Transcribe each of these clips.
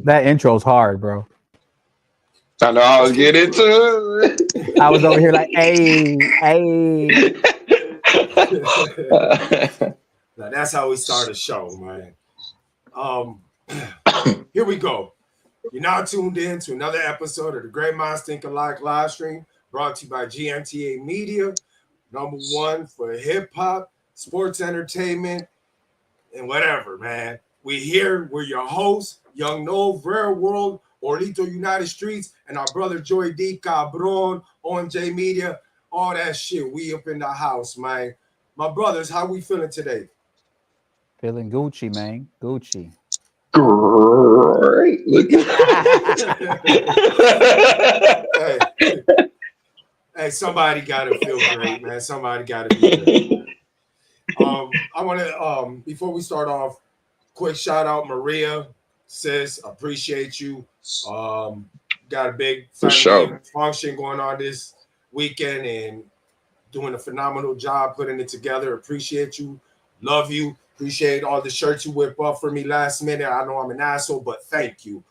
That intro's hard, bro. I know I was getting into I was over here like, hey, hey. it. Now that's how we start a show, man. Um, here we go. You're now tuned in to another episode of the Great Minds Think Alike live stream, brought to you by GMTA Media, number one for hip hop, sports entertainment, and whatever, man. We here. We're your hosts, Young Nove, Rare World, Orlito United Streets, and our brother Joy D. Cabron, OMJ Media, all that shit. We up in the house, man. My brothers, how we feeling today? Feeling Gucci, man. Gucci. Great. Look hey, hey, somebody gotta feel great, man. Somebody gotta be great. I want to before we start off, quick shout out Maria, sis, appreciate you. Got a big For family sure. function going on this weekend and doing a phenomenal job putting it together. Appreciate you, love you, appreciate all the shirts you whip up for me last minute. I know I'm an asshole, but thank you.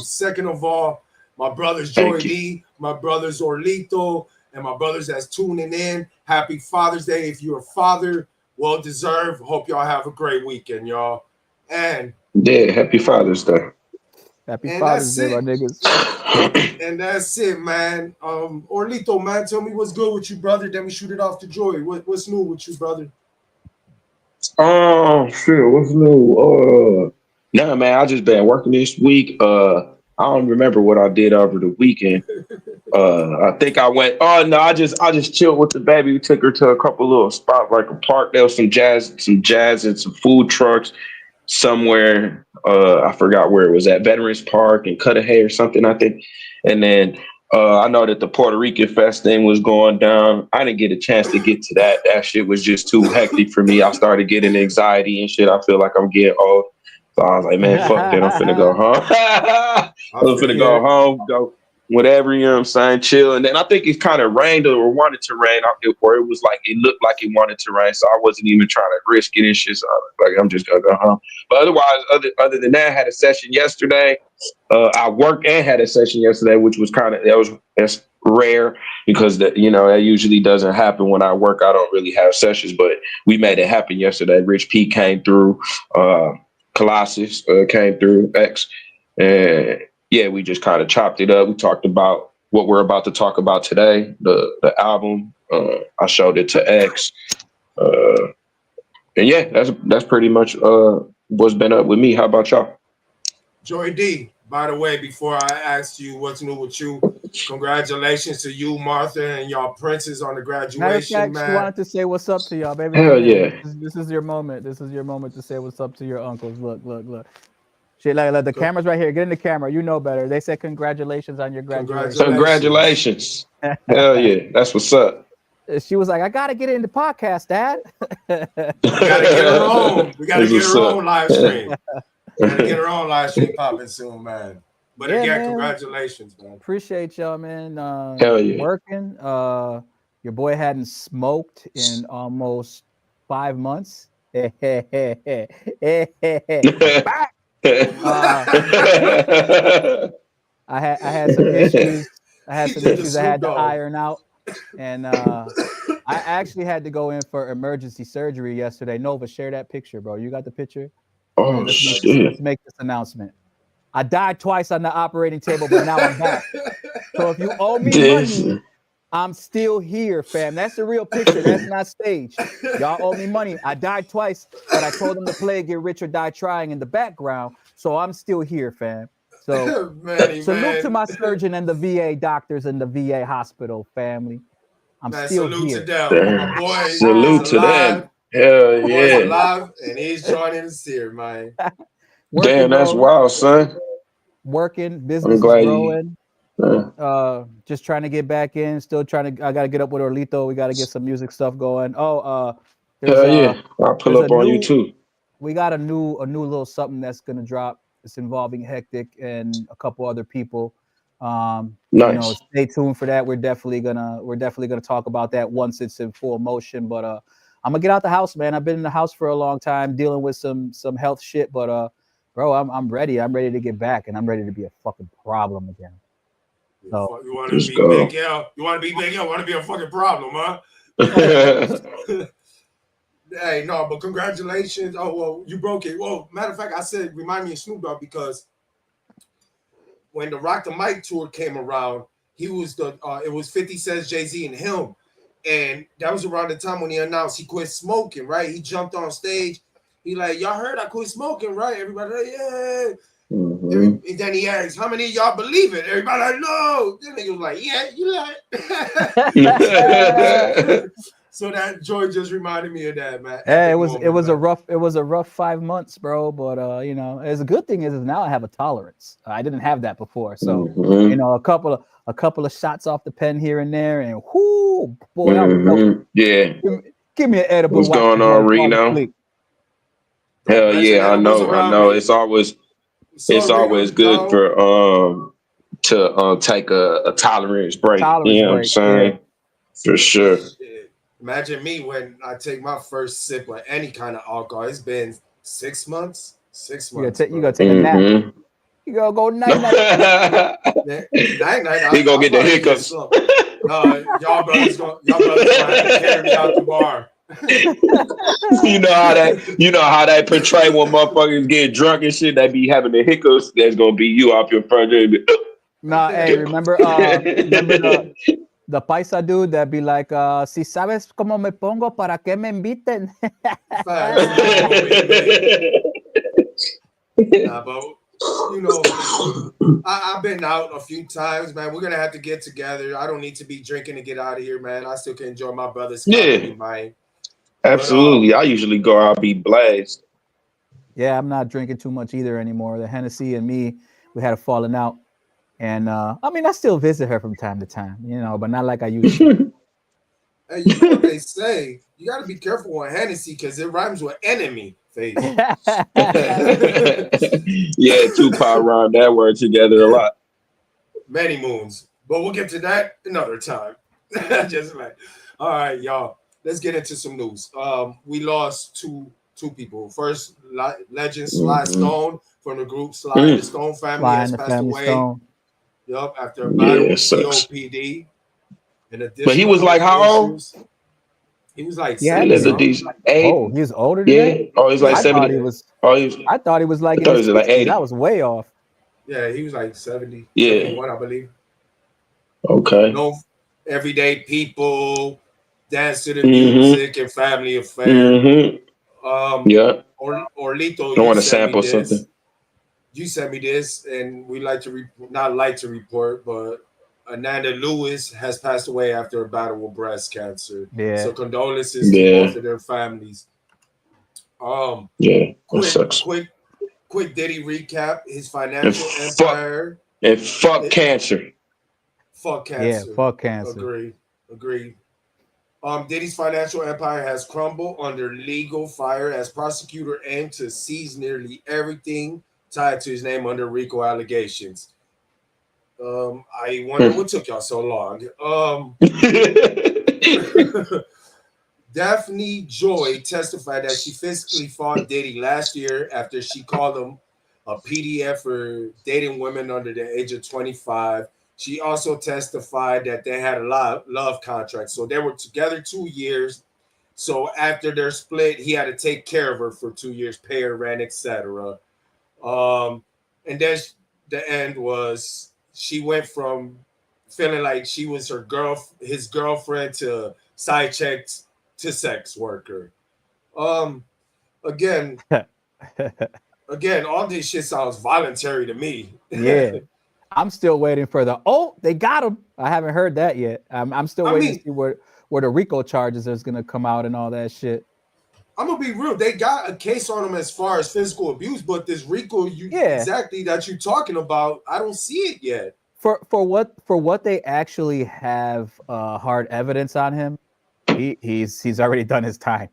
Second of all, my brothers Joy Thank you. D, my brothers Orlito, and my brothers that's tuning in. Happy Father's Day. If you're a father, well deserved. Hope y'all have a great weekend, y'all. And Yeah, happy Father's Day. Happy and Father's that's Day, my it. niggas. And that's it, man. Orlito, man, tell me what's good with you, brother. Then we shoot it off to Joy. What's new with you, brother? Oh shit, what's new? Nah, man, I just been working this week. I don't remember what I did over the weekend. I think I went. Oh no, I just chilled with the baby. We took her to a couple little spots like a park. There was some jazz and some food trucks somewhere. I forgot where it was at. Veterans Park and Cudahy or something, I think. And then I know that the Puerto Rican Fest thing was going down. I didn't get a chance to get to that. That shit was just too hectic for me. I started getting anxiety and shit. I feel like I'm getting old. So I was like, man, fuck that. I'm finna go home. I I'm feel finna you. go home, go whatever, you know what I'm saying, chill. And then I think it kind of rained or wanted to rain, or it was like, it looked like it wanted to rain. So I wasn't even trying to risk it and shit. So I was like, I'm just gonna go home. But otherwise, other than that, I had a session yesterday. I worked and had a session yesterday, which was that's rare because that usually doesn't happen when I work. I don't really have sessions, but we made it happen yesterday. Rich P came through, Colossus came through, X, and yeah, we just kind of chopped it up. We talked about what we're about to talk about today, the album. I showed it to X, uh, and yeah, that's pretty much what's been up with me. How about y'all? Joy D, by the way, before I ask you what's new with you, congratulations to you, Martha, and y'all princes on the Matter of graduation, fact, she man. wanted to say what's up to y'all, baby. Hell Come here. yeah. This is your moment. This is your moment to say what's up to your uncles. Look, look, look. Shit, like the camera's right here. Get in the camera. You know better. They said congratulations on your graduation. Congratulations. Congratulations. Hell yeah. That's what's up. She was like, I gotta get it in the podcast, Dad. We gotta get her on. We gotta That's get what's her up. on live stream. We gotta get her on live stream popping soon, man. But Yeah, again, man. congratulations, man. Appreciate y'all, man. Hell yeah. Working. Your boy hadn't smoked in almost 5 months. I'm back. Uh, I had some issues. I had He some did the issues I Snoop had to Dogg. iron out, and I actually had to go in for emergency surgery yesterday. Nova, share that picture, bro. You got the picture? Oh Let's shit. make this announcement. I died twice on the operating table, but now I'm back. So if you owe me This money, I'm still here, fam. That's the real picture. That's not staged. Y'all owe me money. I died twice, but I told them to play Get Rich or Die Trying in the background. So I'm still here, fam. So Manny, salute to man. my surgeon and the VA doctors and the VA hospital family. I'm Man, still salute to here. them. My damn. boy is Salute to alive. them. Hell My boy's yeah. alive, and he's joining us here, man. Working, Damn, that's bro. wild, son. Working. I'm Business is glad you growing. uh, Just trying to get back in. Still trying to. I gotta get up with Orlito. We gotta get some music stuff going. Oh, there's hell yeah. I'll pull there's a up on you new too. we got a new little something that's gonna drop. It's involving Hectic and a couple other people. Nice. Stay tuned for that. We're definitely gonna talk about that once it's in full motion. But I'm gonna get out the house, man. I've been in the house for a long time dealing with some health shit, but bro, I'm ready. I'm ready to get back, and I'm ready to be a fucking problem again. So You want to Let's be go. Big L? You want to be Big L? Want to be a fucking problem, huh? Hey, no, but congratulations. Oh, well, you broke it. Well, matter of fact, I said remind me of Snoop Dogg because when the Rock the Mic tour came around, he was it was 50 Cent, Jay-Z, and him. And that was around the time when he announced he quit smoking, right? He jumped on stage. He like, y'all heard I quit smoking, right? Everybody like, yeah. Mhm. And then he asked, how many of y'all believe it? Everybody like, no. Then he was like, yeah, you like. So that joy just reminded me of that, man. yeah, Epic it moment, was man. a rough 5 months, bro. But you know, as a good thing is now I have a tolerance. I didn't have that before, so Mhm. you know, a couple of shots off the pen here and there, and whoo, boy, I was Mhm. Yeah. give me an edible. What's Watch going the on, joint fall Reno? asleep. Don't Hell mention yeah, I edibles know. I around know. me. It's always So Reno, good no. for to take a tolerance break. Tolerance You know what I'm break, yeah. saying? For sure. Shit. Imagine me when I take my first sip of any kind of alcohol. It's been 6 months. 6 months, You gotta bro. take a nap. Mm-hmm. You gotta go night night. Night, He gonna I'll get the probably get hiccups. slumped. No, y'all brothers gonna have to carry me out the bar. You know how that portray when motherfuckers get drunk and shit. They be having the hiccups. That's gonna be you off your front end. Nah, hey, remember the paisa dude that be like, si sabes cómo me pongo, para qué me inviten. Facts, you know what we mean. Nah, but you know, I've been out a few times, man. We're gonna have to get together. I don't need to be drinking to get out of here, man. I still can enjoy my brother's company, Yeah, man. But absolutely. I usually go out be blazed. Yeah, I'm not drinking too much either anymore. The Hennessy and me, we had a falling out. And I mean, I still visit her from time to time, you know, but not like I used to. hey, you know what they say? You got to be careful on Hennessy because it rhymes with enemy face. Yeah, Tupac rhymed that word together a lot. Many moons, but we'll get to that another time. Just like, all right, y'all. Let's get into some news. We lost two people. First, legend Sly Mhm. Stone from the group Sly and the Stone family Fly in has the passed Family away. Stone. Yup, after a battle Yeah, it with sucks. COPD and But he additional was like, health how old? issues. He was like He had He to 70 lived a be. something. decent Oh, 80. he's older than that? Yeah. Oh, he's like I thought he 70. Yeah, was Oh, I thought he was I like in thought he his was like 60s. I 80. was way off. yeah, he was like 70, Yeah. 71, I believe. Okay. No everyday people, dance to the Mm-hmm. music and family affair. Mm-hmm. Yeah. Orlito, I you want to sent me sample this. something. You sent me this, and we like to not like to report, but Ananda Lewis has passed away after a battle with breast cancer. Yeah. So condolences to Yeah. both of their families. Um, Yeah. That quick, sucks. quick, quick. Diddy recap his And financial fuck empire. and fuck It, cancer. fuck Yeah, cancer. fuck cancer. Agreed. Diddy's financial empire has crumbled under legal fire as prosecutor aimed to seize nearly everything tied to his name under RICO allegations. I wonder what took y'all so long. Daphne Joy testified that she physically fought Diddy last year after she called him a PDF for dating women under the age of 25. She also testified that they had a lot of love contracts. So they were together 2 years. So after their split, he had to take care of her for 2 years, pay her rent, etc. And then the end was she went from feeling like she was his girlfriend, to side check to sex worker. Um, again, all this shit sounds voluntary to me. Yeah. I'm still waiting for they got him. I haven't heard that yet. I'm still I waiting to mean, see where the RICO charges is gonna come out and all that shit. I'm gonna be real. They got a case on him as far as physical abuse, but this RICO, Yeah. exactly that you're talking about, I don't see it yet. For what they actually have hard evidence on him, he's already done his time.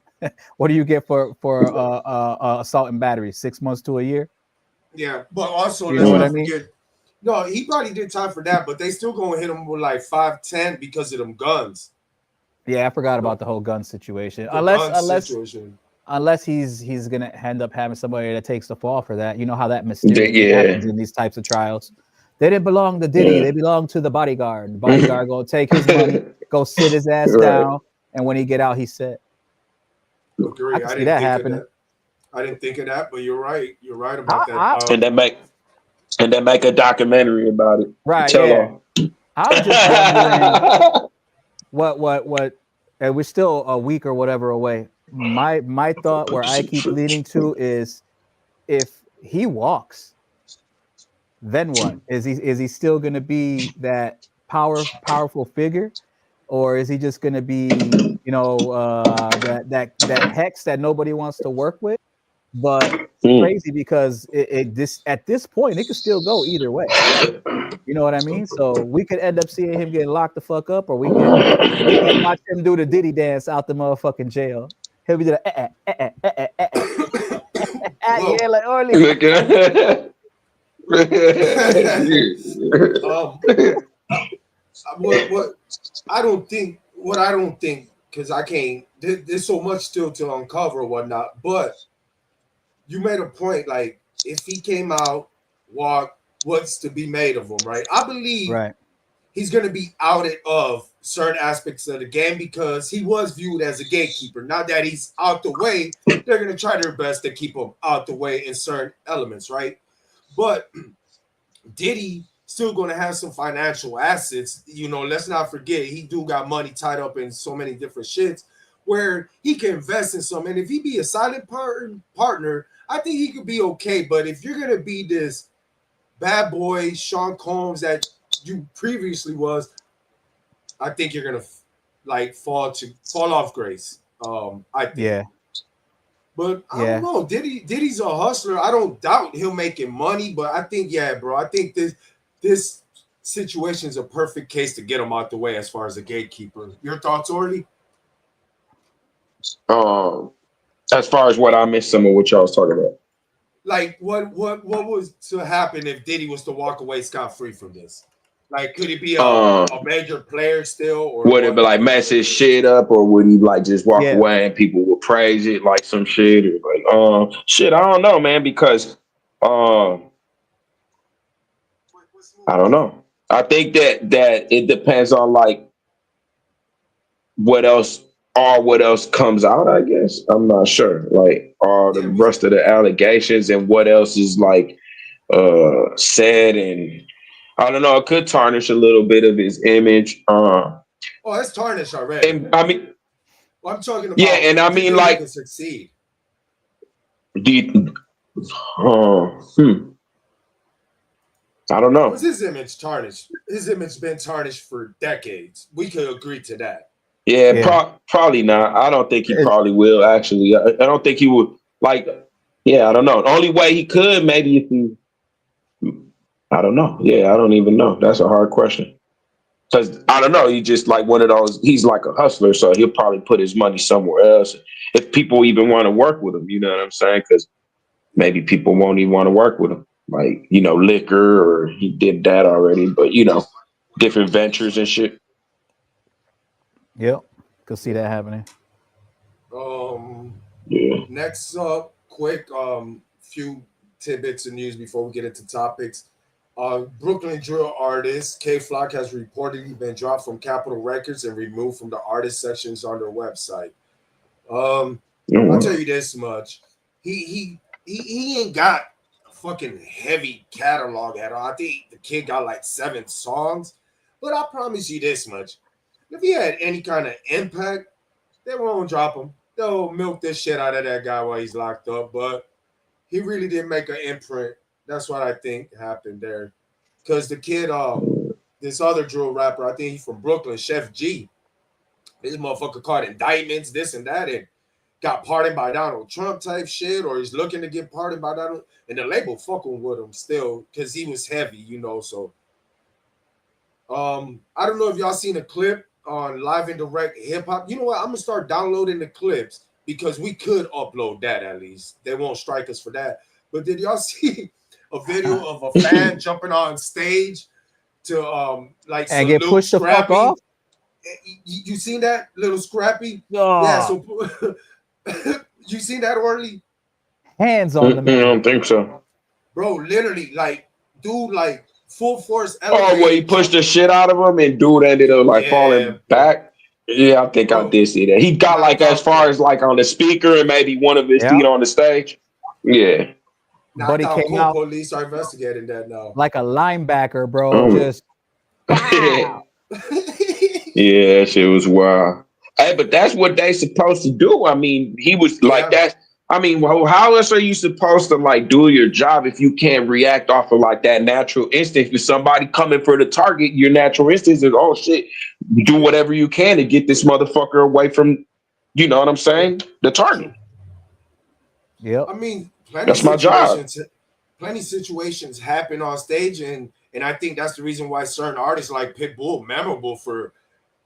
What do you get for assault and battery? 6 months to a year? Yeah, but also You let's know what I not mean? forget. No, he probably did time for that, but they still gonna hit him with like 5'10" because of them guns. Yeah, I forgot No, about the whole gun situation. the gun situation. unless he's gonna end up having somebody that takes the fall for that. You know how that mysteriously happens in these types of trials. They didn't belong to Diddy. They belong to the bodyguard. The bodyguard gonna take his money, go sit his ass down, and when he get out, he's set. Agree. I didn't think of that. I didn't think of that, but you're right. You're right about that. And then make a documentary about it. Right. Yeah. I'm just wondering what and we're still a week or whatever away. My thought where I keep leading to is if he walks, then what? Is he still gonna be that powerful figure? Or is he just gonna be, that hex that nobody wants to work with? But crazy because at this point it could still go either way. You know what I mean? So we could end up seeing him getting locked the fuck up, or we can watch him do the Diddy dance out the motherfucking jail. He'll be the yeah, like Orly. What I don't think, because I can't. There's so much still to uncover or whatnot, but. You made a point, like if he came out, walked, what's to be made of him, right? I believe he's going to be outed of certain aspects of the game because he was viewed as a gatekeeper. Now that he's out the way, they're going to try their best to keep him out the way in certain elements, right? But Diddy still going to have some financial assets. Let's not forget, he do got money tied up in so many different shits where he can invest in some. And if he be a silent partner, I think he could be okay. But if you're going to be this bad boy Sean Combs that you previously was, I think you're going to fall off grace. I think. Yeah. But I don't know. Diddy's a hustler. I don't doubt him making money, but I think, bro, I think this situation is a perfect case to get him out the way as far as a gatekeeper. Your thoughts, Orly? As far as what I missed, some of what y'all was talking about. Like, what was to happen if Diddy was to walk away scot-free from this? Like, could he be a major player still? Or would it be like mess his shit up, or would he like just walk away and people would praise it like some shit? Or like, shit, I don't know, man, because I don't know. I think that it depends on like what else comes out, I guess. I'm not sure. Like all the rest of the allegations and what else is like said, and I don't know, it could tarnish a little bit of his image. It's tarnished already. And I mean, I'm talking about and I mean like succeed. I don't know. Was his image tarnished? His image been tarnished for decades. We could agree to that. Yeah. Probably not. I don't think he probably will, actually. I don't think he would, I don't know. The only way he could, maybe if he, I don't know. Yeah, I don't even know. That's a hard question. Because, I don't know, he just like one of those, he's like a hustler, so he'll probably put his money somewhere else. If people even want to work with him, you know what I'm saying? Because maybe people won't even want to work with him. Like, liquor, or he did that already, but, different ventures and shit. Yep, could see that happening. Next up, quick few tidbits of news before we get into topics. Brooklyn drill artist K Flock has reportedly been dropped from Capitol Records and removed from the artist sections on their website. I'll tell you this much: he ain't got a fucking heavy catalog at all. I think the kid got like 7 songs, but I promise you this much. If he had any kind of impact, they won't drop him. They'll milk this shit out of that guy while he's locked up. But he really didn't make an imprint. That's what I think happened there. Because the kid, this other drill rapper, I think he's from Brooklyn, Chef G. This motherfucker caught indictments, this and that, and got pardoned by Donald Trump type shit, or he's looking to get pardoned by Donald. And the label fucking with him still because he was heavy, so. I don't know if y'all seen a clip on Live and Direct Hip Hop. You know what? I'm gonna start downloading the clips because we could upload that at least. They won't strike us for that. But did y'all see a video of a fan jumping on stage to and get pushed the fuck off? You seen that, little Scrappy? Oh. Yeah. So You seen that, Orly? Hands on the I man. don't think so. Bro, literally, like, dude, like, full force Oh, where he elevated. pushed the shit out of him and dude ended up like Yeah, falling bro. back. Yeah, I think I Bro, did see that. He got like knocked as out far Cole. as like on the speaker and maybe one of his Yeah. feet on the stage. Yeah. Knocked Buddy out came Cole. out Police are investigating that now. like a linebacker, bro. Um, Just wow. yeah, that shit was wild. Hey, but that's what they supposed to do. I mean, he was like Yeah. that. I mean, well, how else are you supposed to like do your job if you can't react off of like that natural instinct? If somebody coming for the target, your natural instinct is, oh shit, do whatever you can to get this motherfucker away from, you know what I'm saying? The target. Yep. I mean, That's my job. plenty situations happen on stage, and I think that's the reason why certain artists like Pitbull memorable for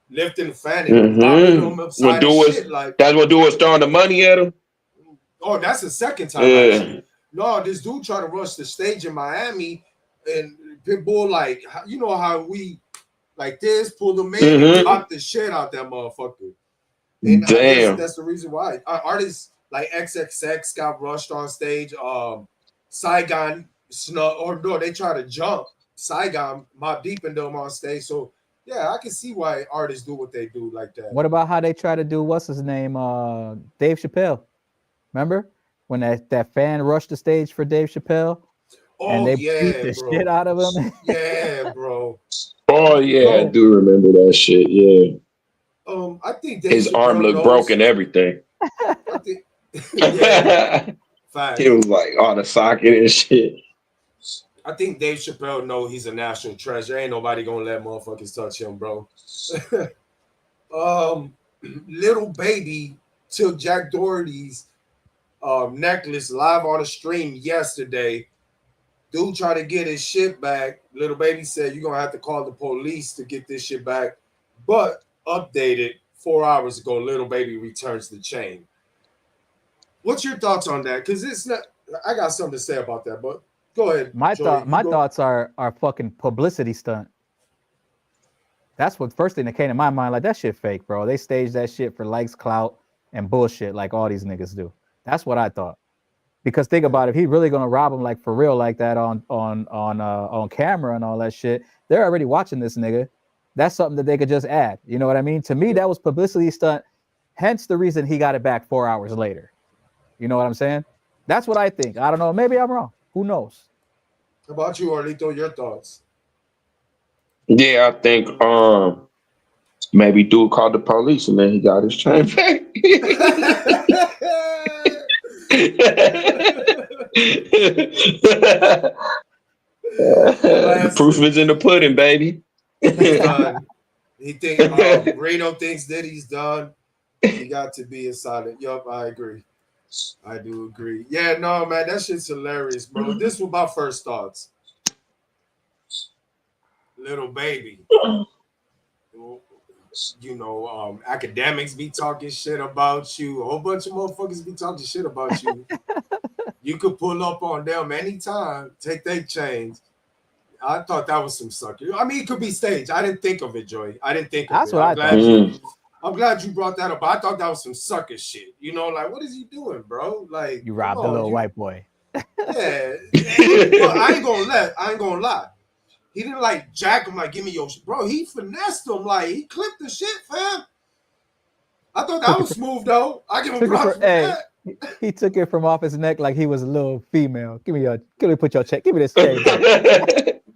lifting the fan and bopping him When upside do his was shit. Like, that's what do was throwing the money at him. oh, that's the second time Yeah. actually. No, this dude tried to rush the stage in Miami, and Pitbull, like, you know how we like this, pulled him in and popped the shit out that motherfucker. And I guess Damn. that's the reason why artists like XXX got rushed on stage. Saigon snuck, or no, they try to jump Saigon, Mobb Deep and them on stage. So yeah, I can see why artists do what they do like that. What about how they try to do what's his name? Dave Chappelle. Remember when that fan rushed the stage for Dave Chappelle and Oh they beat yeah, the bro. shit out of him? Yeah, bro. Oh yeah, I do remember that shit. Yeah. I think Dave His arm Chappelle looked knows. broken, everything. I think, yeah, fact. It was like on the socket and shit. I think Dave Chappelle know he's a national treasure. Ain't nobody gonna let motherfuckers touch him, bro. Little Baby took Jack Doherty's necklace live on a stream yesterday. Dude tried to get his shit back. Little Baby said, you're gonna have to call the police to get this shit back. But updated 4 hours ago, Little Baby returns the chain. What's your thoughts on that? Because it's not, I got something to say about that, but go ahead. My Joey. thoughts are fucking publicity stunt. That's what first thing that came to my mind. Like, that shit fake, bro. They staged that shit for likes, clout, and bullshit, like all these niggas do. That's what I thought. Because think about it, if he's really gonna rob him like for real, like that on camera and all that shit, they're already watching this nigga. That's something that they could just add. You know what I mean? To me, that was publicity stunt. Hence the reason he got it back 4 hours later. You know what I'm saying? That's what I think. I don't know. Maybe I'm wrong. Who knows? How about you, Arlito? Your thoughts? Yeah, I think maybe dude called the police and then he got his chain back. Proof is in the pudding, baby. He think Reno thinks that he's done. He got to be a solid. Yup, I agree. I do agree. Yeah, no, man, that shit's hilarious, bro. This was my first thoughts. Little Baby. You know, academics be talking shit about you. A whole bunch of motherfuckers be talking shit about you. You could pull up on them anytime, take their chains. I thought that was some sucker. I mean, it could be staged. I didn't think of it, Joey. I didn't think of That's it. what I thought. I'm glad you brought that up. I thought that was some sucker shit. You know, like, what is he doing, bro? Like, You robbed the little white boy. Yeah. Well, I ain't gonna lie. He didn't like jack him, like, give me your shit. Bro, he finessed him, like, he clipped the shit, fam. I thought that was smooth, though. I give him props for that. He took it from off his neck like he was a little female. Give me put your check. Give me this chain.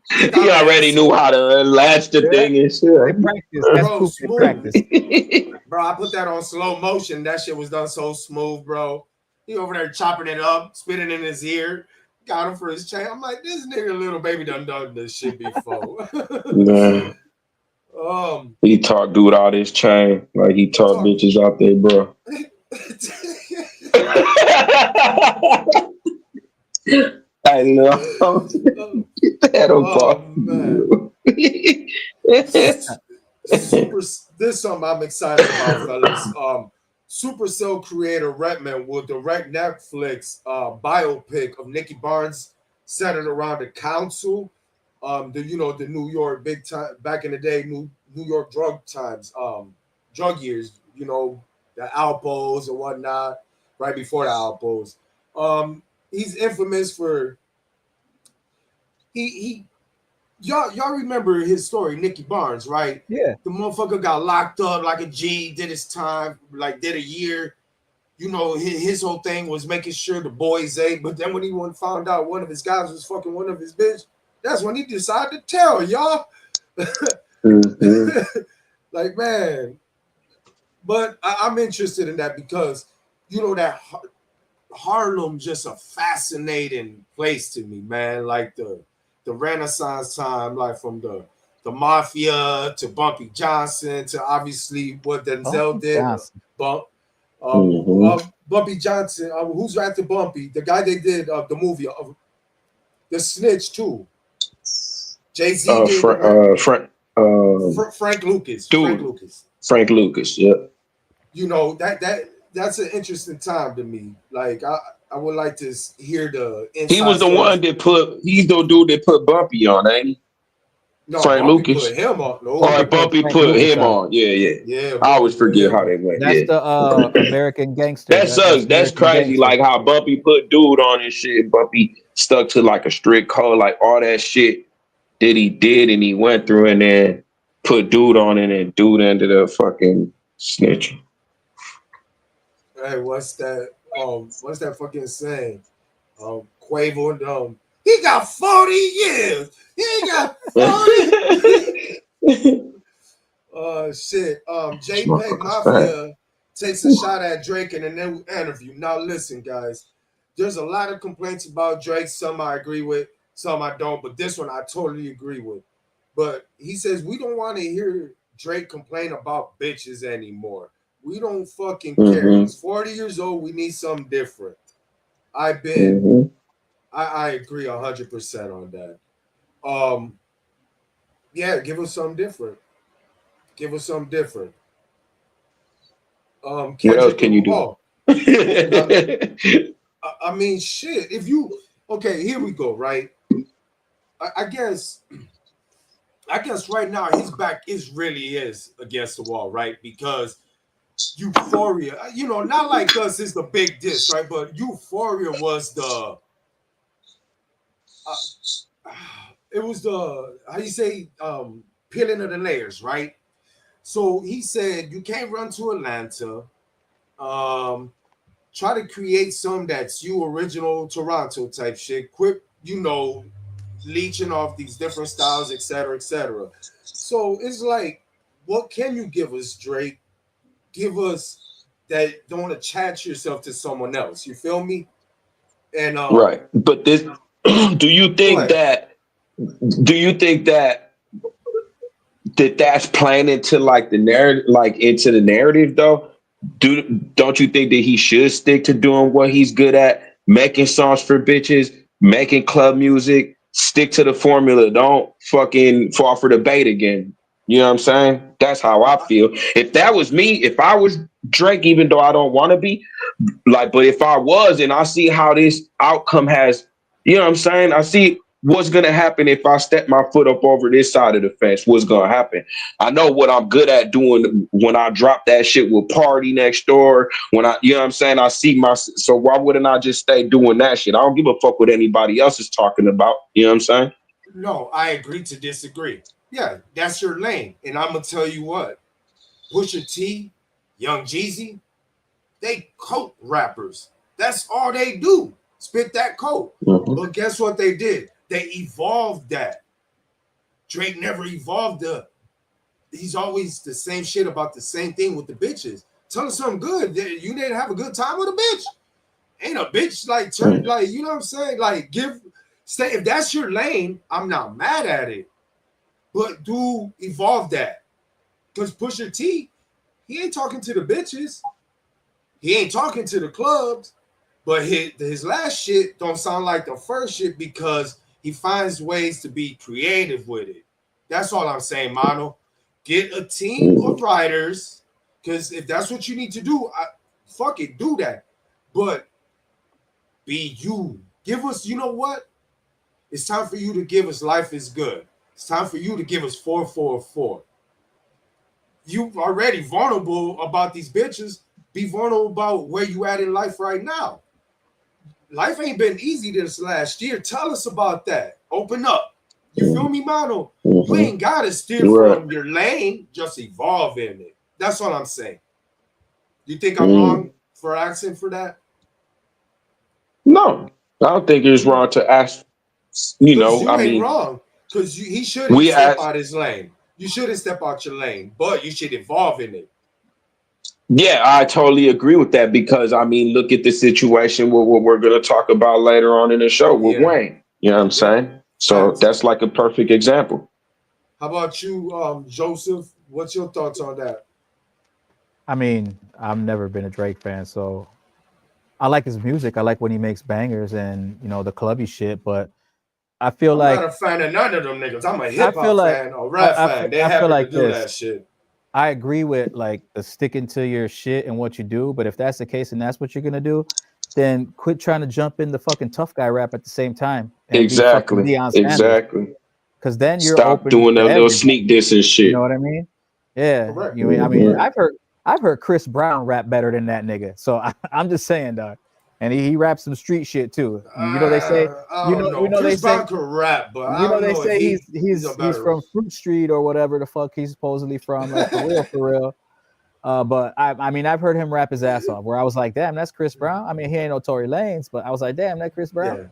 He already knew how to latch the thing and shit. Practice. That's practice. Bro, I put that on slow motion. That shit was done so smooth, bro. He over there chopping it up, spitting in his ear. Got him for his chain. I'm like, this nigga Little Baby done this shit before. Nah. He taught dude all this chain. Like he taught bitches out there, bro. I know. Get that This is something I'm excited about, fellas. Supercell creator Redman will direct Netflix biopic of Nicky Barnes centered around the council. The New York big time back in the day, New York drug times, drug years, the Alpos and whatnot. right before the Outpost. He's infamous for he y'all remember his story, Nicky Barnes, right? Yeah. The motherfucker got locked up like a G, did his time, like did a year. You know, his whole thing was making sure the boys ate. But then when he found out one of his guys was fucking one of his bitch, that's when he decided to tell y'all. Like, man. But I'm interested in that because, you know, that Harlem just a fascinating place to me, man. Like the Renaissance time, like from the Mafia to Bumpy Johnson to obviously what Denzel did. Bump. Bumpy Johnson, who's after Bumpy? The guy they did the movie of The Snitch too. Jay-Z did Frank Lucas. Dude, Frank Lucas, yeah. You know, that's an interesting time to me. Like I would like to hear the inside He was the one that he's the dude that put Bumpy on, ain't he? No, Frank Bumpy Lucas. put him on. No, or Bumpy put him on. Yeah. I always forget how they went. That's the American Gangster. That's us. That's crazy. Gangster. Like how Bumpy put dude on and shit. Bumpy stuck to like a strict code, like all that shit that he did and he went through and then put dude on it and dude ended up fucking snitching. Hey, what's that fucking saying? Quavo, he got 40 years. He got 40. Shit. JPEG Mafia takes a shot at Drake in an interview. Now listen, guys. There's a lot of complaints about Drake. Some I agree with, some I don't. But this one I totally agree with. But he says we don't want to hear Drake complain about bitches anymore. We don't fucking care. He's 40 years old. We need something different. I agree 100% on that. Yeah, give us something different. What else can you do? I mean, shit. If you here we go. Right. I guess right now his back is against the wall, right? Because Euphoria, you know, not like us is the big diss, right? But Euphoria was the it was the peeling of the layers, right? So he said you can't run to Atlanta, try to create some that's you original Toronto type shit, quit, you know, leeching off these different styles, etc., etc. So it's like, what can you give us, Drake? Give us that don't attach yourself to someone else. You feel me? And right. But this do you think that that's playing into like the narrative, like into the narrative though? Don't you think that he should stick to doing what he's good at, making songs for bitches, making club music, stick to the formula, don't fucking fall for the bait again? You know what I'm saying? That's how I feel. If that was me, if I was Drake, even though I don't want to be, like, but if I was and I see how this outcome has, you know what I'm saying? I see what's going to happen if I step my foot up over this side of the fence. What's going to happen? I know what I'm good at doing when I drop that shit with Party Next Door. When I, you know what I'm saying? I see so why wouldn't I just stay doing that shit? I don't give a fuck what anybody else is talking about. You know what I'm saying? No, I agree to disagree. Yeah, that's your lane. And I'm going to tell you what, Pusha T, Young Jeezy, they coke rappers. That's all they do. Spit that coke. But guess what they did? They evolved that. Drake never evolved he's always the same shit about the same thing with the bitches. Tell us something good. You didn't have a good time with a bitch. Ain't a bitch like turn like, you know what I'm saying? Like stay if that's your lane, I'm not mad at it. But do evolve that. Because Pusha T, he ain't talking to the bitches. He ain't talking to the clubs. But his last shit don't sound like the first shit because he finds ways to be creative with it. That's all I'm saying, Mano. Get a team of writers, because if that's what you need to do, fuck it, do that. But be you. Give us, you know what? It's time for you to give us Life is Good. It's time for you to give us 444. You already vulnerable about these bitches. Be vulnerable about where you at in life right now. Life ain't been easy this last year. Tell us about that. Open up. You feel me, Mano? You ain't gotta steer from your lane, just evolve in it. That's what I'm saying. You think I'm wrong for asking for that? No, I don't think it's wrong to ask. You ain't wrong. Because he shouldn't step out his lane. You shouldn't step out your lane, but you should evolve in it. Yeah, I totally agree with that because I mean, look at the situation what we're going to talk about later on in the show with Wayne. You know what I'm saying? So that's like a perfect example. How about you, Joseph? What's your thoughts on that? I mean, I've never been a Drake fan, so I like his music. I like when he makes bangers and the clubby shit. But I feel I'm like not a fan of none of them niggas. I'm a hip hop fan or rap fan. They happen to do that shit. I agree with like the sticking to your shit and what you do, but if that's the case and that's what you're gonna do, then quit trying to jump in the fucking tough guy rap at the same time. And exactly. Because then you're stop doing a little sneak diss and shit. You know what I mean? Yeah. Correct. I mean, I've heard Chris Brown rap better than that nigga. So I'm just saying, dog. And he raps some street shit too. They say Chris Brown can rap, but they say he's from Fruit Street or whatever the fuck he's supposedly from, like for real. But I mean, I've heard him rap his ass off. Where I was like, damn, that's Chris Brown. I mean, he ain't no Tory Lanez, but I was like, damn, that Chris Brown.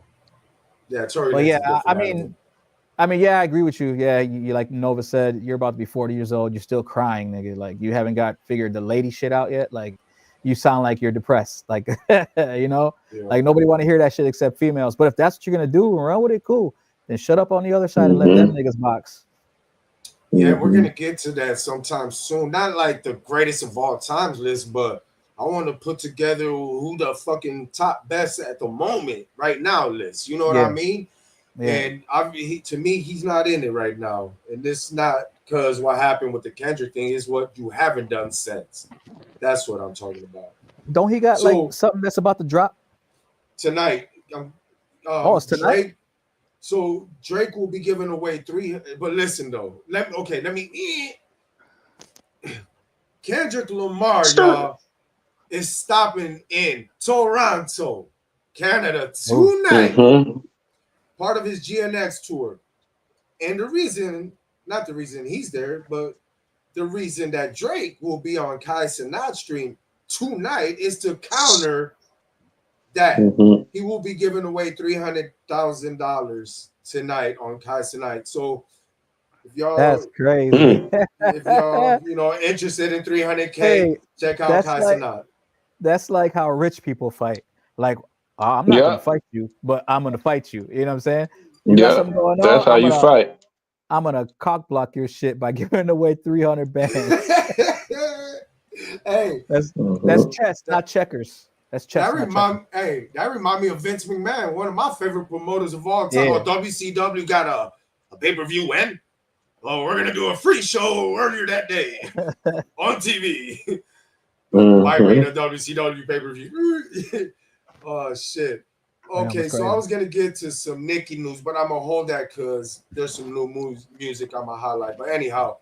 Yeah, Tory Lanez. But yeah, I mean, yeah, I agree with you. Yeah, you like Nova said, you're about to be 40 years old. You're still crying, nigga. Like you haven't figured the lady shit out yet. Like. You sound like you're depressed, like like nobody want to hear that shit except females. But if that's what you're gonna do and run with it, cool. Then shut up on the other side and let them niggas box. Yeah, we're gonna get to that sometime soon. Not like the greatest of all times list, but I want to put together who the fucking top best at the moment right now list. You know what I mean? Yeah. And to me, he's not in it right now, and this not because what happened with the Kendrick thing is what you haven't done since. That's what I'm talking about. Don't he got like something that's about to drop tonight? It's tonight. Drake, so Drake will be giving away 3. But listen though, let me. Kendrick Lamar, y'all, is stopping in Toronto, Canada tonight. Part of his GNX tour, and not the reason he's there, but the reason that Drake will be on Kai Cenat stream tonight is to counter that. He will be giving away $300,000 tonight on Kai Cenat. So if y'all, that's crazy. If y'all, interested in 300K, check out Kai Cenat. That's like how rich people fight. Like, I'm not gonna fight you, but I'm gonna fight you. You know what I'm saying? You got something going on? That's how you fight. I'm gonna cock block your shit by giving away 300 bands. Hey, that's chess, not checkers. That's chess. That remind me of Vince McMahon, one of my favorite promoters of all time. Yeah. WCW got a pay-per-view win. Well, we're gonna do a free show earlier that day on TV. My rate of WCW pay-per-view. Oh shit. Okay, so I was gonna get to some Nicki news, but I'm gonna hold that because there's some new music I'm gonna highlight. But anyhow,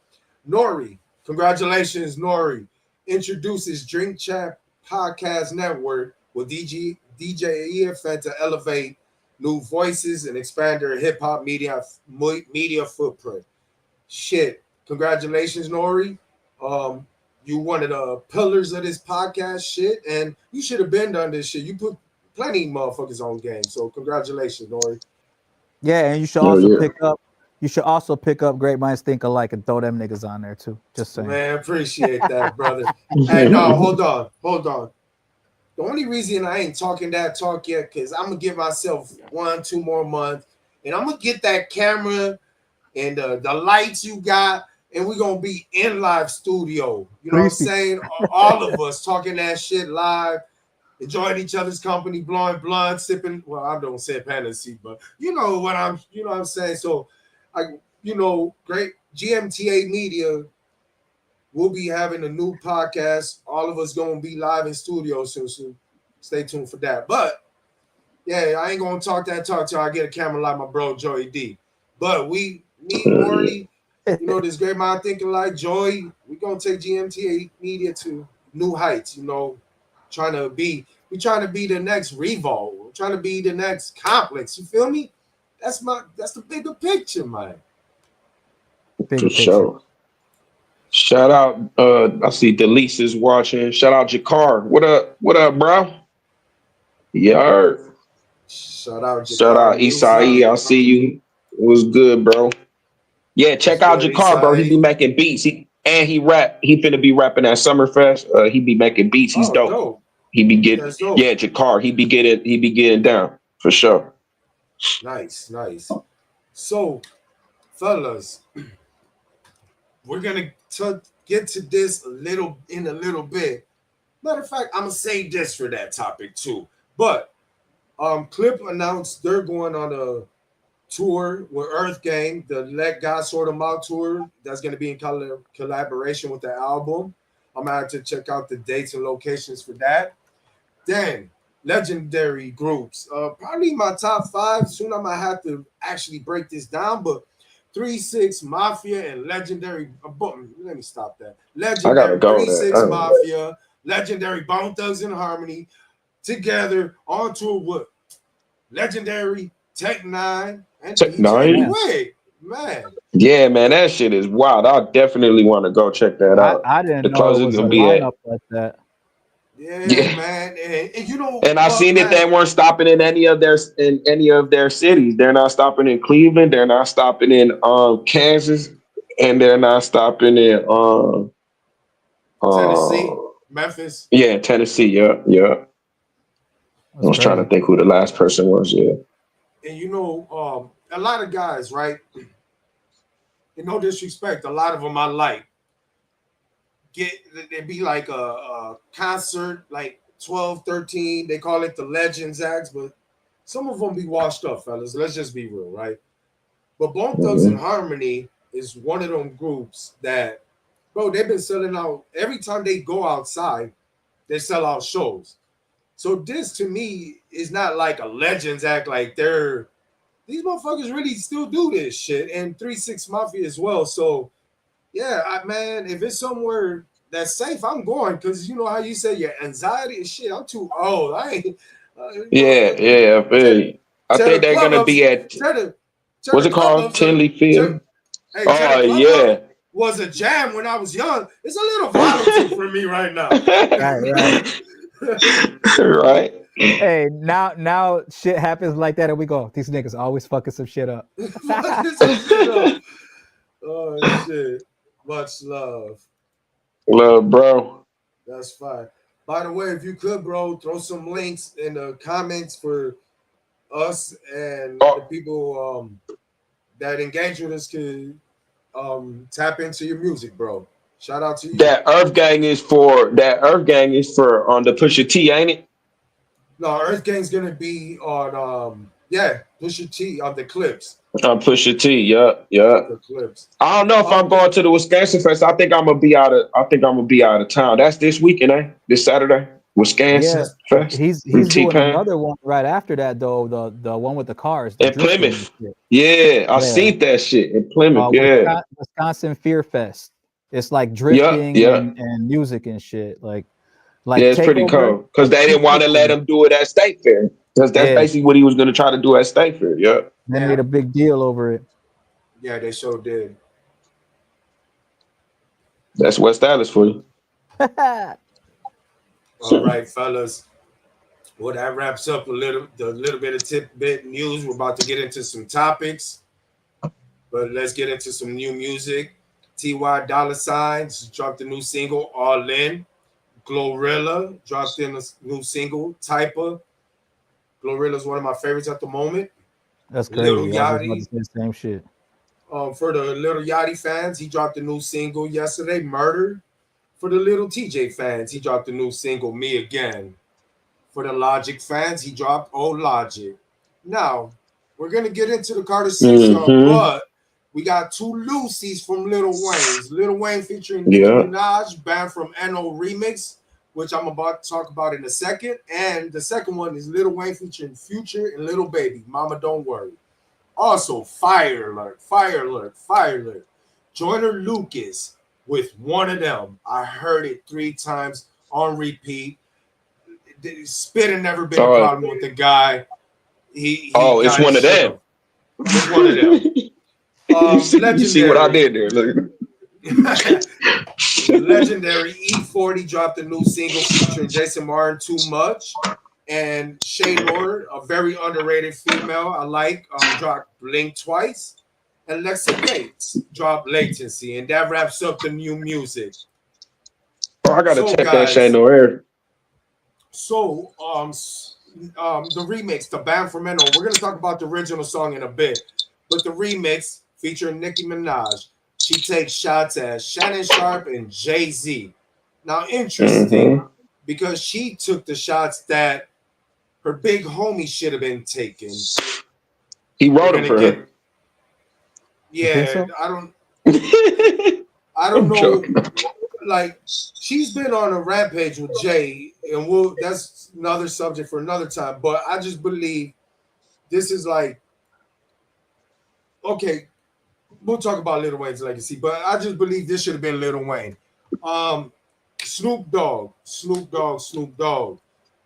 Nori, congratulations, Nori, introduces Drink Champ Podcast Network with DJ EFN to elevate new voices and expand their hip hop media footprint. Shit, congratulations, Nori. You one of the pillars of this podcast shit, and you should have been done this shit. You put plenty of motherfuckers on game. So congratulations, Nori. Yeah, and you should also pick up. You should also pick up Great Minds Think Alike and throw them niggas on there too. Just saying. Man, appreciate that, brother. Hey, no, hold on. The only reason I ain't talking that talk yet, because I'm gonna give myself 1-2 more months, and I'm gonna get that camera and the lights you got, and we're gonna be in live studio. You know what I'm saying? All of us talking that shit live. Enjoying each other's company, blowing blunt, sipping. Well, I don't say fantasy, but you know what I'm saying. So, great GMTA Media will be having a new podcast. All of us gonna be live in studio soon. So stay tuned for that. But yeah, I ain't gonna talk till I get a camera like my bro Joey D. But Morley, this Great Mind Thinking Like Joey, we gonna take GMTA Media to new heights. trying to be the next Revolt. We're trying to be the next Complex. You feel me? That's the bigger picture, man. Big For picture. sure. Shout out, I see Delise is watching. Shout out Jakar. What up, bro? Yeah. Shout out Shout out Jakar Isai. I see you. It was good, bro. Yeah, check out good, Jakar, bro. He be Isai? making beats. He rap. He finna be rapping at Summerfest. He be making beats. He's Oh, dope. dope. He be getting, That's dope. yeah, Jakar. He be getting down for sure. Nice. So, fellas, we're gonna get to this in a little bit. Matter of fact, I'm gonna save this for that topic too. But Clip announced they're going on a tour with Earth Gang, the Let God Sort 'Em Out tour. That's gonna be in collaboration with the album. I'm gonna have to check out the dates and locations for that. Then legendary groups. Probably my top 5. Soon I'm gonna have to actually break this down, but 3-6 Mafia and legendary. Let me stop that. I gotta Legendary go 3-6 there. Mafia, legendary Bone Thugs and Harmony, together on tour with legendary Tech 9 and Tech DJ 9? Wig. Man, Yeah, man, that shit is wild. I definitely want to go check that out. I didn't The know it closest was a gonna be at. lineup like that. yeah, man, and you know And I what, seen that man? they weren't stopping in any of their cities. They're not stopping in Cleveland. They're not stopping in Kansas, and they're not stopping in Tennessee, Memphis. yeah, Tennessee. Yeah. I was trying to think who the last person was. Yeah. And you know, a lot of guys, right? And no disrespect, a lot of them I like. It'd be like a concert, like 12, 13. They call it the Legends Acts, but some of them be washed up, fellas. Let's just be real, right? But Bone Thugs and Harmony is one of them groups that, bro, they've been selling out every time they go outside, they sell out shows. So this to me is not like a Legends Act, like these motherfuckers really still do this shit, and 3-6 Mafia as well. So yeah, man, if it's somewhere that's safe, I'm going, because you know how you say your anxiety and shit. I'm too old. I ain't. Yeah. I feel you. I think they're gonna be at what's it called? Tinley Field. Oh yeah. Was a jam when I was young. It's a little volatile for me right now. Right. Hey, now shit happens like that, and we go, these niggas always fucking some shit up. Oh shit. Much love. Love, bro. That's fine. By the way, if you could, bro, throw some links in the comments for us and the people that engage with us could tap into your music, bro. Shout out to you. That Earth Gang is for on the Pusha T, ain't it? No, Earth Gang's gonna be on Pusha T on the Clips. On Pusha T, yeah. The Clips. I don't know if I'm going to the Wisconsin Fest. I think I'm gonna be out of town. That's this weekend, this Saturday. Wisconsin Fest. He's doing another one right after that though. The one with the cars in Plymouth. Yeah, I seen that shit in Plymouth. Wisconsin Fear Fest. It's like drifting and music and shit. Like it's pretty cool because they didn't want to let him do it at State Fair, because that's basically what he was going to try to do at State Fair. They made a big deal over it. Yeah, they sure did. That's West Dallas for you. All right, fellas. Well, that wraps up the little bit of tidbit news. We're about to get into some topics, but let's get into some new music. T.Y. Dolla $ign dropped a new single, All In. Glorilla dropped in a new single, Typa. Glorilla is one of my favorites at the moment. That's crazy. Lil Yachty. The same shit. For the Lil Yachty fans, he dropped a new single yesterday, Murder. For the Little TJ fans, he dropped a new single, Me Again. For the Logic fans, he dropped Oh Logic. Now, we're going to get into the Carter 6, but we got two Lucy's from Lil Wayne's. Lil Wayne featuring Nicki Minaj, banned from NO Remix, which I'm about to talk about in a second. And the second one is Lil Wayne featuring Future and Lil Baby, Mama Don't Worry. Also, Fire Alert. Joyner Lucas with One of Them. I heard it 3 times on repeat. Spitting never been a problem with the guy. He it's one of them. It's one of them. You see what I did there? Look. The legendary E40 dropped a new single featuring Jason Martin, Too Much, and Shay Lord, a very underrated female I like, dropped Blink Twice, and Lexa Gates dropped Latency, and that wraps up the new music. I gotta check that Shay Lord. So, the remix, the Band for Menno, we're gonna talk about the original song in a bit, but the remix featuring Nicki Minaj. She takes shots at Shannon Sharp and Jay-Z. Now, interesting, because she took the shots that her big homie should have been taking. He wrote them for her. Yeah, so? I don't know. Like, she's been on a rampage with Jay, and that's another subject for another time. But I just believe this is like, okay, we'll talk about Lil Wayne's legacy, but I just believe this should have been Lil Wayne. Snoop Dogg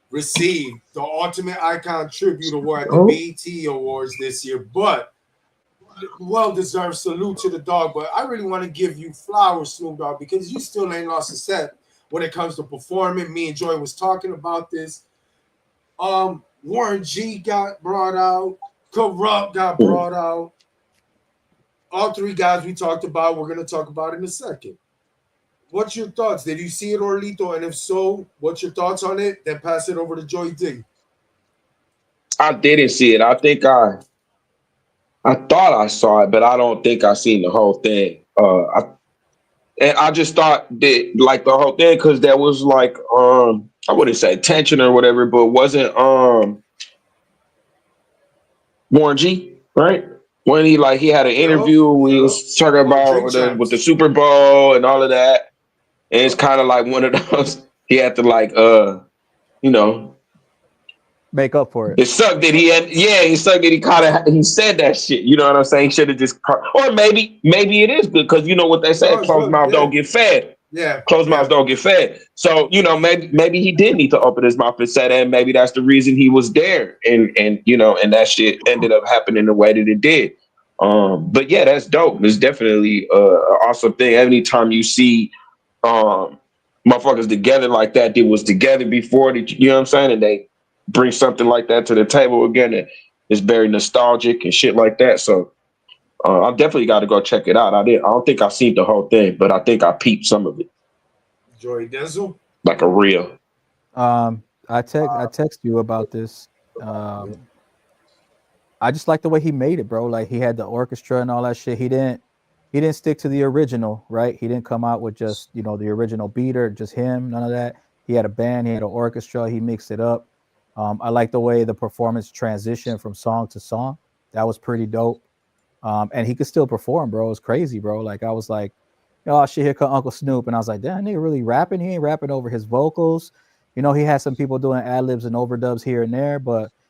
received the Ultimate Icon Tribute Award at the BET Awards this year, but well-deserved salute to the dog. But I really want to give you flowers, Snoop Dogg, because you still ain't lost a set when it comes to performing. Me and Joy was talking about this. Warren G got brought out. Corrupt got brought out. All three guys we talked about, we're going to talk about in a second. What's your thoughts? Did you see it, Orlito? And if so, what's your thoughts on it? Then pass it over to Joy D. I didn't see it. I think I thought I saw it, but I don't think I seen the whole thing. And I just thought that, like, the whole thing, because there was like I wouldn't say tension or whatever, but wasn't Warren G, right? When he had an interview, we was talking about with the Super Bowl and all of that. And it's kind of like one of those, he had to make up for it. It sucked that he sucked that he said that shit. You know what I'm saying? He should have just, or maybe it is good, because you know what they say, closed mouths don't get fed. Yeah. Closed mouths don't get fed. So, maybe he did need to open his mouth and say that, and maybe that's the reason he was there. And that shit ended up happening the way that it did. But yeah, that's dope. It's definitely an awesome thing. Anytime you see motherfuckers together like that, they was together before, you know what I'm saying? And they bring something like that to the table again. It's very nostalgic and shit like that. So I definitely got to go check it out. I don't think I've seen the whole thing, but I think I peeped some of it. Joy Denzel? Like a reel. I text you about this. I just like the way he made it, bro. Like, he had the orchestra and all that shit. He didn't stick to the original, right? He didn't come out with just, the original beater, just him, none of that. He had a band, he had an orchestra, he mixed it up. I like the way the performance transitioned from song to song. That was pretty dope. And he could still perform, bro. It was crazy, bro. Like, I was like, oh shit, here come Uncle Snoop. And I was like, damn, nigga really rapping? He ain't rapping over his vocals. He had some people doing ad-libs and overdubs here and there,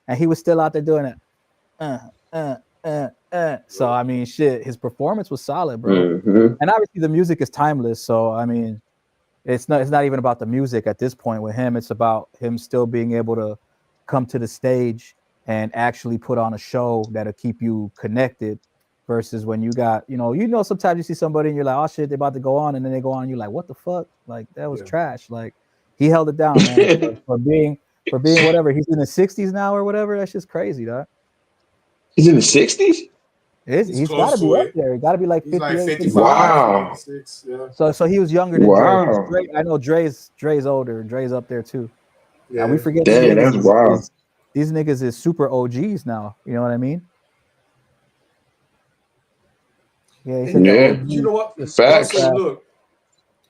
and he was still out there doing it. So I mean, shit, his performance was solid, bro. Mm-hmm. And obviously the music is timeless. So I mean, it's not even about the music at this point with him. It's about him still being able to come to the stage and actually put on a show that'll keep you connected, versus when you got, sometimes you see somebody and you're like, oh shit, they're about to go on, and then they go on and you're like, what the fuck? Like, that was trash. Like, he held it down, man. for being whatever. He's in the 60s now or whatever. That's just crazy, dog. He's in the 60s? He's got to be up there. He got to be like 58, like 55. Wow. 56, yeah. So he was younger than wow. Dre. I know Dre's older. Dre's up there too. Yeah. And we forget. Damn, that's wild. These niggas is super OGs now. You know what I mean? Yeah. You know what? Facts. Also, look,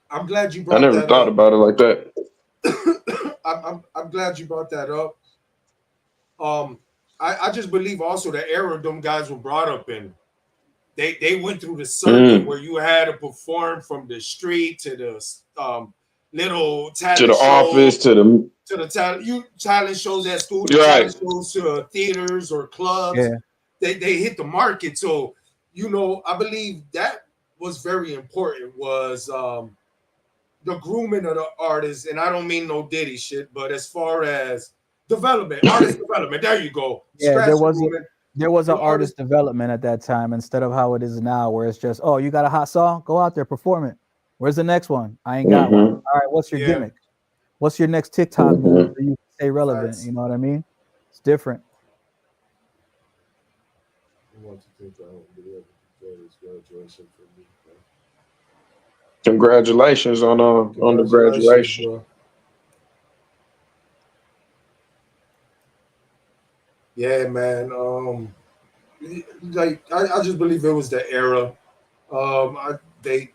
I'm glad you brought that up. I never thought about it like that. I'm glad you brought that up. I just believe also the era them guys were brought up in. They went through the circuit where you had to perform from the street to the little talent to the office to the talent shows at school, right. talent shows to theaters or clubs. Yeah. They hit the market. So I believe that was very important. Was the grooming of the artist, and I don't mean no Diddy shit, but as far as development, artist development, there you go. Yeah, Scratch the grooming. there was an Your artist development at that time instead of how it is now, where it's just, oh, you got a hot song, go out there, perform it. Where's the next one? I ain't got one. Mm-hmm. All right, what's your Yeah. gimmick? What's your next TikTok move Mm-hmm. so you can stay relevant? Facts. You know what I mean? It's different. I want to think I don't believe Jerry's graduation for me. Congratulations on the graduation. Bro. Yeah, man. Like I just believe it was the era. The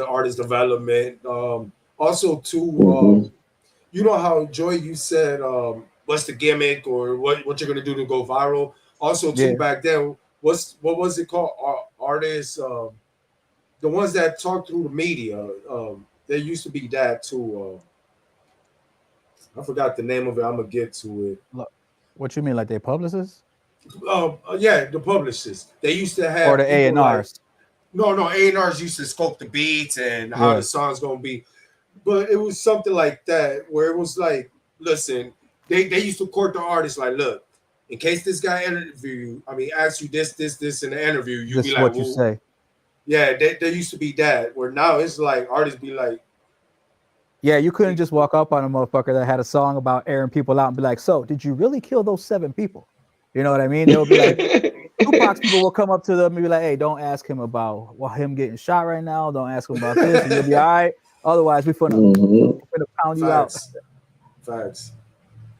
artist development. Also too. Mm-hmm. You know how Joy, you said, what's the gimmick or what you're gonna do to go viral. Also too, Yeah. back then, what was it called? Artists, the ones that talk through the media. There used to be that too. I forgot the name of it. I'm gonna get to it. Look, what you mean, like they publicists Yeah, the publicists. They used to or have the A people and like R's? no, A&Rs used to scope the beats and how Yeah. the song's gonna be. But it was something like that where it was like, listen, they used to court the artist like, look, in case this guy asks you this in the interview, you This be is like, what you well, say. yeah, there used to be that. Where now it's like artists be like, Yeah, you couldn't just walk up on a motherfucker that had a song about airing people out and be like, "So, did you really kill those 7 people?" You know what I mean? They would be like, Tupac's people will come up to them and be like, "Hey, don't ask him about him getting shot right now. Don't ask him about this." And you'll be all right. Otherwise, we're Mm-hmm. gonna pound you out. facts.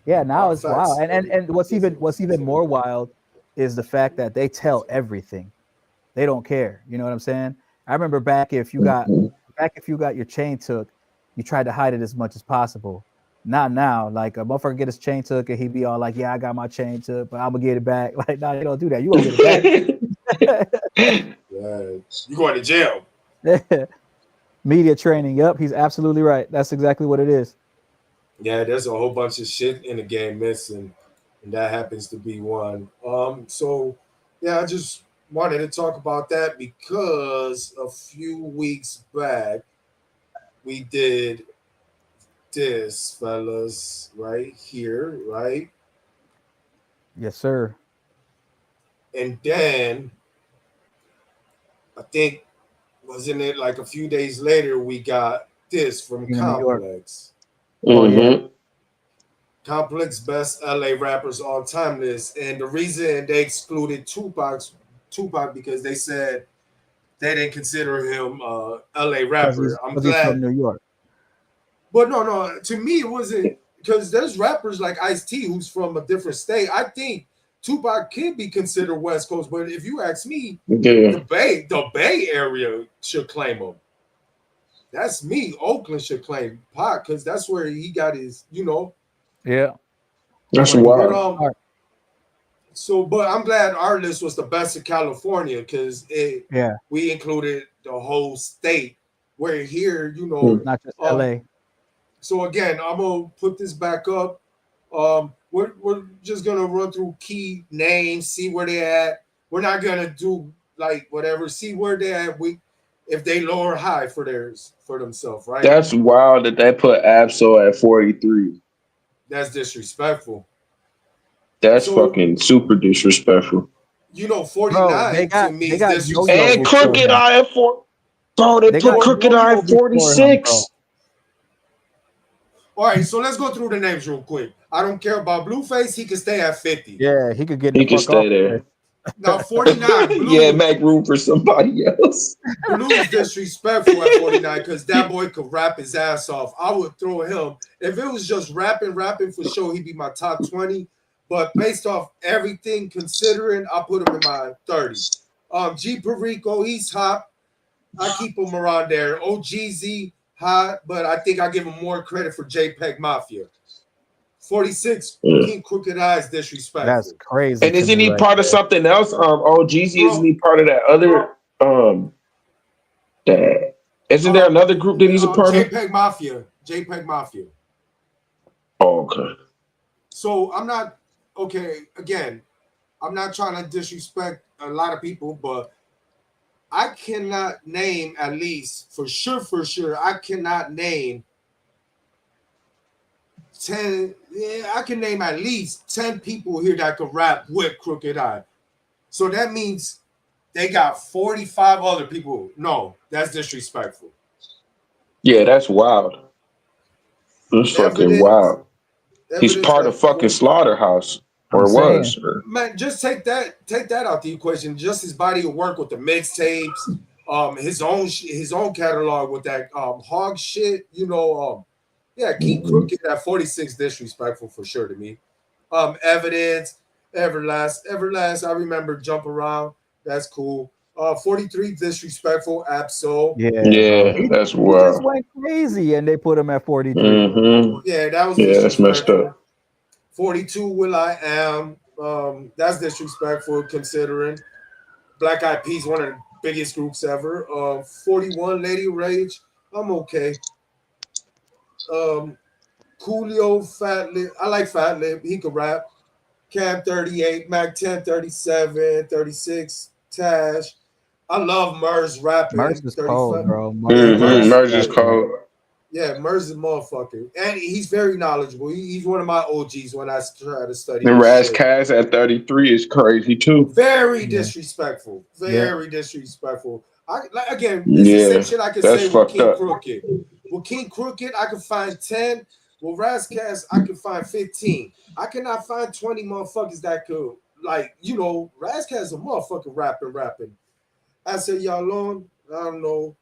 Yeah, now it's Facts. wild. And what's even more wild is the fact that they tell everything. They don't care. You know what I'm saying? I remember back if you got your chain took, you tried to hide it as much as possible. Not now. Like a motherfucker get his chain took and he be all like, "Yeah, I got my chain took, but I'm gonna get it back." Like, no, you don't do that. You gonna get it Yeah, you going to jail. back. Media training. Yep, he's absolutely right. That's exactly what it is. Yeah, there's a whole bunch of shit in the game missing, and that happens to be one. So yeah, I just wanted to talk about that because a few weeks back we did this, fellas, right here, right? Yes, sir. And then I think wasn't it like a few days later we got this from In New York. Complex. Oh yeah. Complex best LA rappers all time list. And the reason they excluded Tupac because they said they didn't consider him LA rapper. I'm Because he's from glad. New York. But no, to me it wasn't because there's rappers like Ice-T who's from a different state. I think Tupac could be considered West Coast, but if you ask me, Yeah. the Bay Area should claim him. That's me. Oakland should claim Pac because that's where he got his, Yeah. That's Where he But wild. got- but I'm glad our list was the best in California because Yeah, we included the whole state. Where here, not just LA. So again, I'm gonna put this back up. We're just gonna run through key names, see where they at. We're not gonna do like whatever. See where they at. If they low or high for themselves, right? That's wild that they put Absol at 43. That's disrespectful. That's So- fucking super disrespectful. 49 they got- to me they is got disrespectful. Yo-Yo And before Crooked him. Eye at 4. Bro, they They put got Crooked Yo-Yo Eye at before him, 46. All right, so let's go through the names real quick. I don't care about Blueface. He can stay at 50. Yeah, he could get He the can fuck stay off there. Now 49, Blue, Yeah, make room for somebody else. Blue is disrespectful at 49 because that boy could rap his ass off. I would throw him. If it was just rapping for sure, he'd be my top 20. But based off everything considering, I put him in my 30. G Perico, he's hot. I keep him around there. OGZ, hot, but I think I give him more credit for JPEG Mafia. 46, King Crooked Eyes, disrespectful. That's crazy. And to isn't me he right part of there. something else? Jeezy, isn't he part of that other that isn't there another group that he's a part of? JPEG Mafia. JPEG Mafia. Oh, okay. So I'm not again, I'm not trying to disrespect a lot of people, but I cannot name at least for sure. I cannot name 10. Yeah, I can name at least 10 people here that could rap with Crooked I. So that means they got 45 other people. No, that's disrespectful. Yeah, that's wild. That's fucking Evidence, wild. He's evidence part that of fucking Slaughterhouse, I'm or saying. was. man, just take that out the equation. Just his body of work with the mixtapes, his own catalog with that hog shit. Yeah, King Crooked at 46 disrespectful for sure to me. Evidence, Everlast. I remember Jump Around. That's cool. 43 disrespectful. Absol. Yeah, bro. Yeah, He that's just wild. went crazy and they put him at 43. Yeah, that was Yeah, that's messed disrespectful. up. 42 Will I Am. That's disrespectful considering Black Eyed Peas one of the biggest groups ever. 41 Lady Rage. I'm okay. Coolio, Fat Lip. I like Fat Lip. He could rap. Cam 38, Mac 10, 37, 36, Tash. I love Murs rapping. Merce is 35. cold, bro. Yeah, Merge is cold. Yeah, Murs is a motherfucker. And he's very knowledgeable. He's one of my OGs when I try to study. And this shit. Razkaz at 33 is crazy too. Very disrespectful. Very disrespectful. Again, it's the same shit I could That's say with fucked King up. Crooked. With King Crooked, I could find 10. With Razkaz, I could find 15. I cannot find 20 motherfuckers that could, Razkaz is a motherfucker rapping. I said, y'all on, I don't know.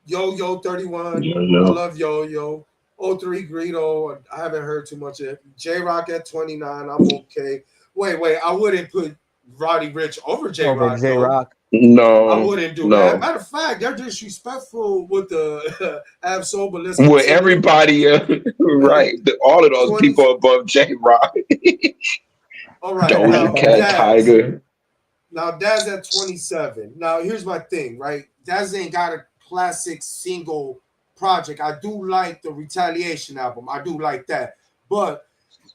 Yo 31. Yo. I love Yo. 03 Greedo. I haven't heard too much of it. J-Rock at 29. I'm okay. Wait. I wouldn't put Roddy Ricch over J-Rock. J-Rock. No. I wouldn't do that. Matter of fact, they're disrespectful with the Absol, but let's with everybody, right? All of those people above J-Rock. All right. Doja Cat, Tiger. Now, Daz at 27. Now, here's my thing, right? Daz ain't got a classic single project. I do like the Retaliation album. I do like that. But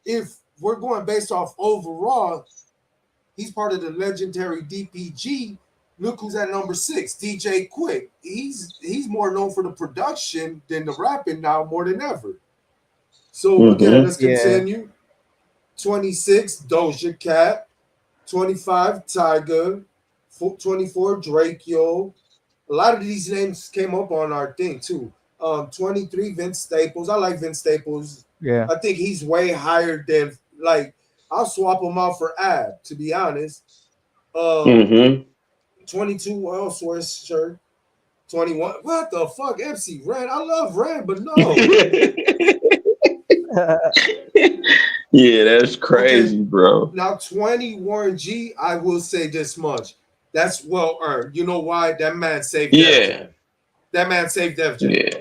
if we're going based off overall, he's part of the legendary DPG. Look who's at number 6, DJ Quick. He's more known for the production than the rapping now more than ever. So again, let's continue. 26, Doja Cat. 25, Tiger. 24, Drake, yo. A lot of these names came up on our thing too. 23, Vince Staples. I like Vince Staples. Yeah. I think he's way higher than, I'll swap him out for Ab, to be honest. 22, well, sweatshirt. 21. What the fuck? MC Ren. I love Ren, but no. Yeah, that's crazy, bro. Now, 20, Warren G, I will say this much. That's well earned. You know why? That man saved Def Jam. That man saved Def Jam. Yeah.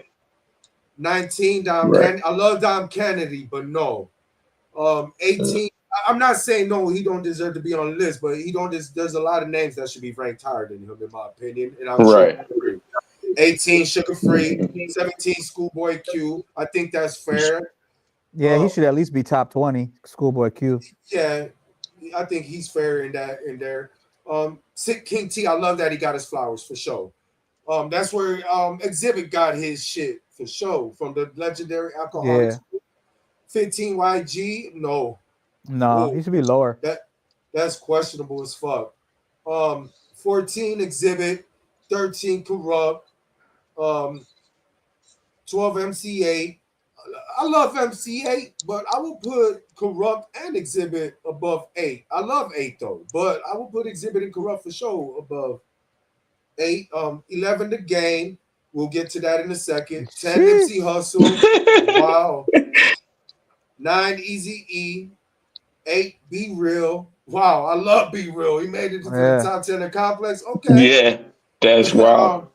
19, Dom Kennedy. I love Dom Kennedy, but no. 18, I'm not saying no, he don't deserve to be on the list, but there's a lot of names that should be ranked higher than him, in my opinion. And I'm sure you agree. 18, Sugar Free. 17, Schoolboy Q. I think that's fair. Yeah, he should at least be top 20. Schoolboy Q. Yeah, I think he's fair in there. Sick King T, I love that he got his flowers for sure. That's where Exhibit got his shit for sure from the legendary Alcoholics. 15, YG, no, he should be lower. That's questionable as fuck. 14, Exhibit. 13, Corrupt. 12, MC8. I love MC8, but I will put Corrupt and Exhibit above 8. I love 8 though, but I will put Exhibit and Corrupt for sure above 8. 11, The Game. We'll get to that in a second. 10, MC Hustle. Wow. 9, Eazy-E. 8, Be Real. Wow, I love Be Real. He made it to the top 10 of Complex. Okay. Yeah, that's wild.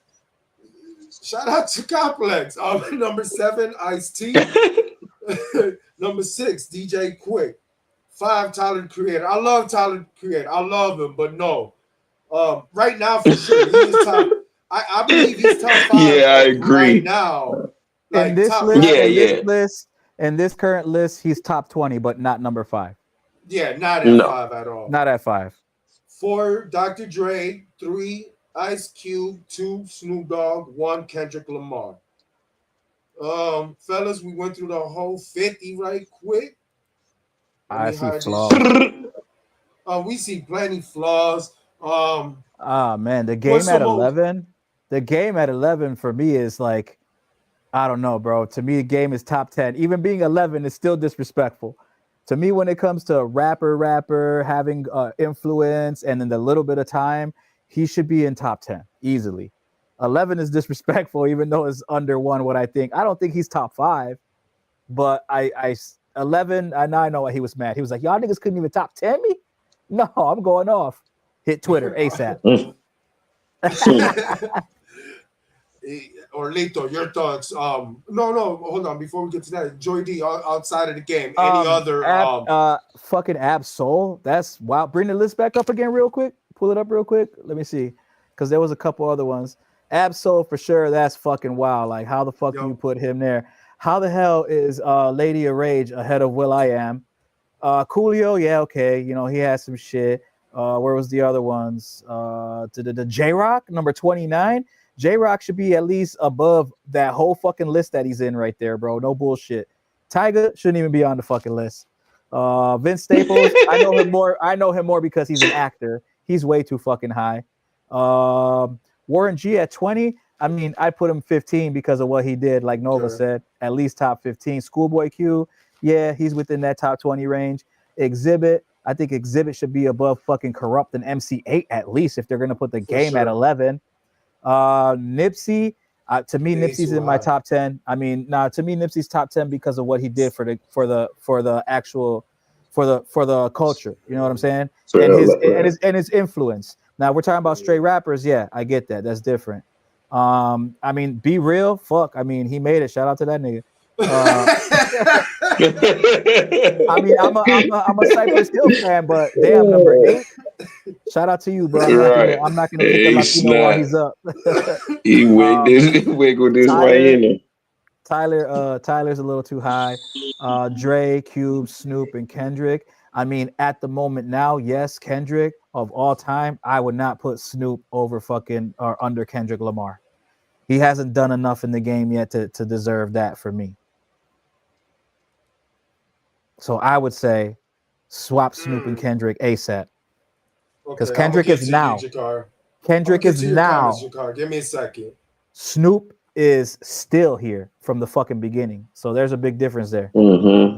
Shout out to Complex. Number 7, Ice-T. Number 6, DJ Quick. 5, Tyler the Creator. I love Tyler the Creator. I love him, but no. Right now, for sure, he is top. I believe he's top 5. Yeah, I agree. Right now. In this list, in this current list, he's top 20, but not number 5. Yeah, not at 5 at all. Not at 5. 4, Dr. Dre. 3, Ice Cube, 2, Snoop Dogg, 1, Kendrick Lamar. Fellas, we went through the whole 50 right quick. Let I me see hide this flaws. shit. We see plenty flaws. Ah man, the What's game the at most? 11. The game at 11 for me is like, I don't know, bro. To me, the game is top 10. Even being 11 is still disrespectful. To me, when it comes to rapper having influence and then the little bit of time, he should be in top 10 easily. 11 is disrespectful, even though it's under one. What I think, I don't think he's top five, but 11. I now I know why he was mad. He was like, y'all niggas couldn't even top 10 me. No, I'm going off. Hit Twitter ASAP. Orlito, your thoughts? No, hold on. Before we get to that, Joy D, outside of the game, any other? Fucking Ab Soul. That's wow. Bring the list back up again, real quick. Pull it up real quick. Let me see, because there was a couple other ones. Ab Soul for sure. That's fucking wow. Like, how the fuck do you put him there? How the hell is Lady of Rage ahead of Will I Am? Coolio, yeah, okay. You know, he has some shit. Where was the other ones? The J Rock, number 29. J Rock should be at least above that whole fucking list that he's in right there, bro. No bullshit. Tiger shouldn't even be on the fucking list. Vince Staples, I know him more. I know him more because he's an actor. He's way too fucking high. Warren G at 20. I mean, I put him 15 because of what he did. Like Nova said, at least top 15. Schoolboy Q, yeah, he's within that top 20 range. Exhibit, I think Exhibit should be above fucking Corrupt and MC8 at least if they're gonna put the game at 11. Nipsey, to me, Nipsey's in my top 10. I mean, to me, Nipsey's top 10 because of what he did for the culture. You know what I'm saying? And his influence. Now we're talking about straight rappers. Yeah, I get that. That's different. I mean, Be Real. Fuck. I mean, he made it. Shout out to that nigga. I mean, I'm a Cypress Hill fan, but damn, number 8. Shout out to you, bro. I'm not gonna kick a Latino while he's up. He wiggled his way in there. Tyler's a little too high. Dre, Cube, Snoop, and Kendrick. I mean, at the moment now, yes, Kendrick of all time, I would not put Snoop over fucking or under Kendrick Lamar. He hasn't done enough in the game yet to deserve that for me. So I would say swap Snoop and Kendrick ASAP. Because Kendrick is now. Kendrick is now. Give me a second. Snoop is still here from the fucking beginning. So there's a big difference there. Mm-hmm.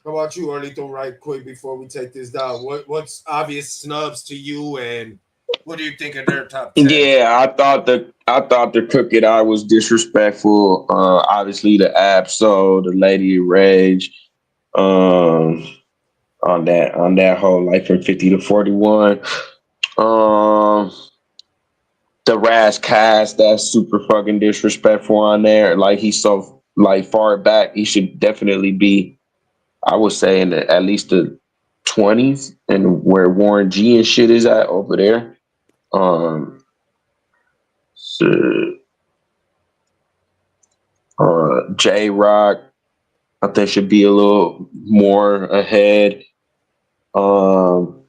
How about you, Orlito, right quick before we take this down? What's obvious snubs to you, and what do you think of their top 10? Yeah, I thought the Crooked Eye was disrespectful. Obviously the Ab-Soul, the Lady of Rage, on that whole like from 50 to 41. The Raz Cast, that's super fucking disrespectful on there. Like, he's so like far back, he should definitely be, I would say, in at least the 20s, and where Warren G and shit is at over there. J Rock, I think, should be a little more ahead. Doja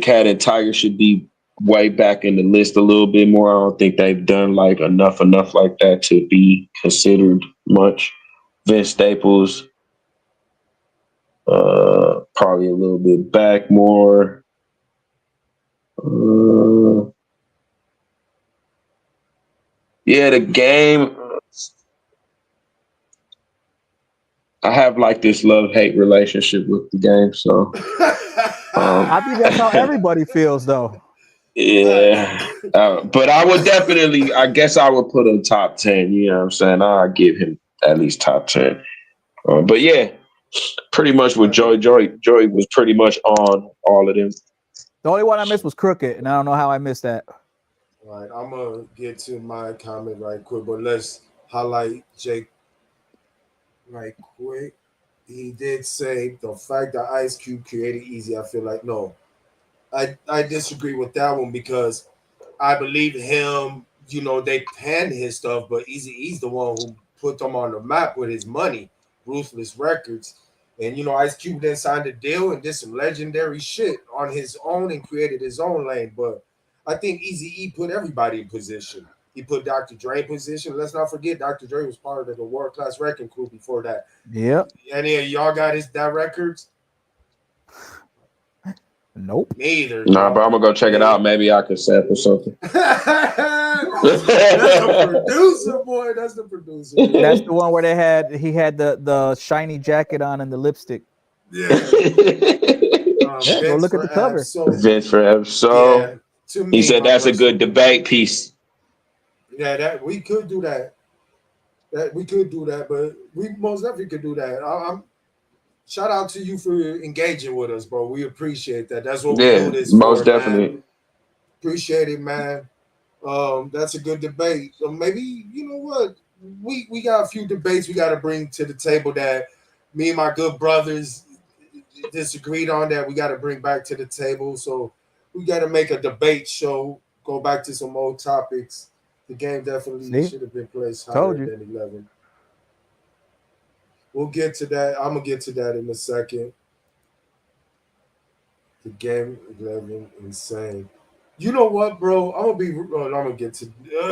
Cat and Tiger should be way back in the list a little bit more. I don't think they've done like enough like that to be considered much. Vince Staples, probably a little bit back more. Yeah, the game. I have like this love-hate relationship with the game, so I think that's how everybody feels, though. Yeah, but I would definitely, I guess I would put him top 10. You know what I'm saying? I'll give him at least top 10. But yeah, pretty much with Joey was pretty much on all of them. The only one I missed was Crooked, and I don't know how I missed that. All right, I'm gonna get to my comment right quick, but let's highlight Jake right quick. He did say the fact that Ice Cube created Easy. I feel like no. I disagree with that one because I believe him, you know, they panned his stuff, but Eazy-E's the one who put them on the map with his money, Ruthless Records. And Ice Cube then signed a deal and did some legendary shit on his own and created his own lane. But I think Eazy-E put everybody in position. He put Dr. Dre in position. Let's not forget Dr. Dre was part of the World Class Wrecking Crew before that. Yep. Any of y'all got that records? Nope. Me either. Nah, but I'm gonna go check it out. Maybe I could sample something. That's the producer, boy. That's the producer. That's the one where he had the shiny jacket on and the lipstick. Yeah. Go look at the cover. Vince Forever. So yeah, to me, he said that's a good debate piece. Yeah, that we could do that. We could do that, but we most definitely could do that. I'm shout out to you for engaging with us, bro. We appreciate that. That's what we do this most for, definitely. Man. Appreciate it, man. That's a good debate. So maybe you know what? We got a few debates we got to bring to the table that me and my good brothers disagreed on that we got to bring back to the table. So we got to make a debate show. Go back to some old topics. The game definitely should have been placed higher than 11. We'll get to that. I'm gonna get to that in a second. The game 11, insane. You know what, bro? I'm gonna get to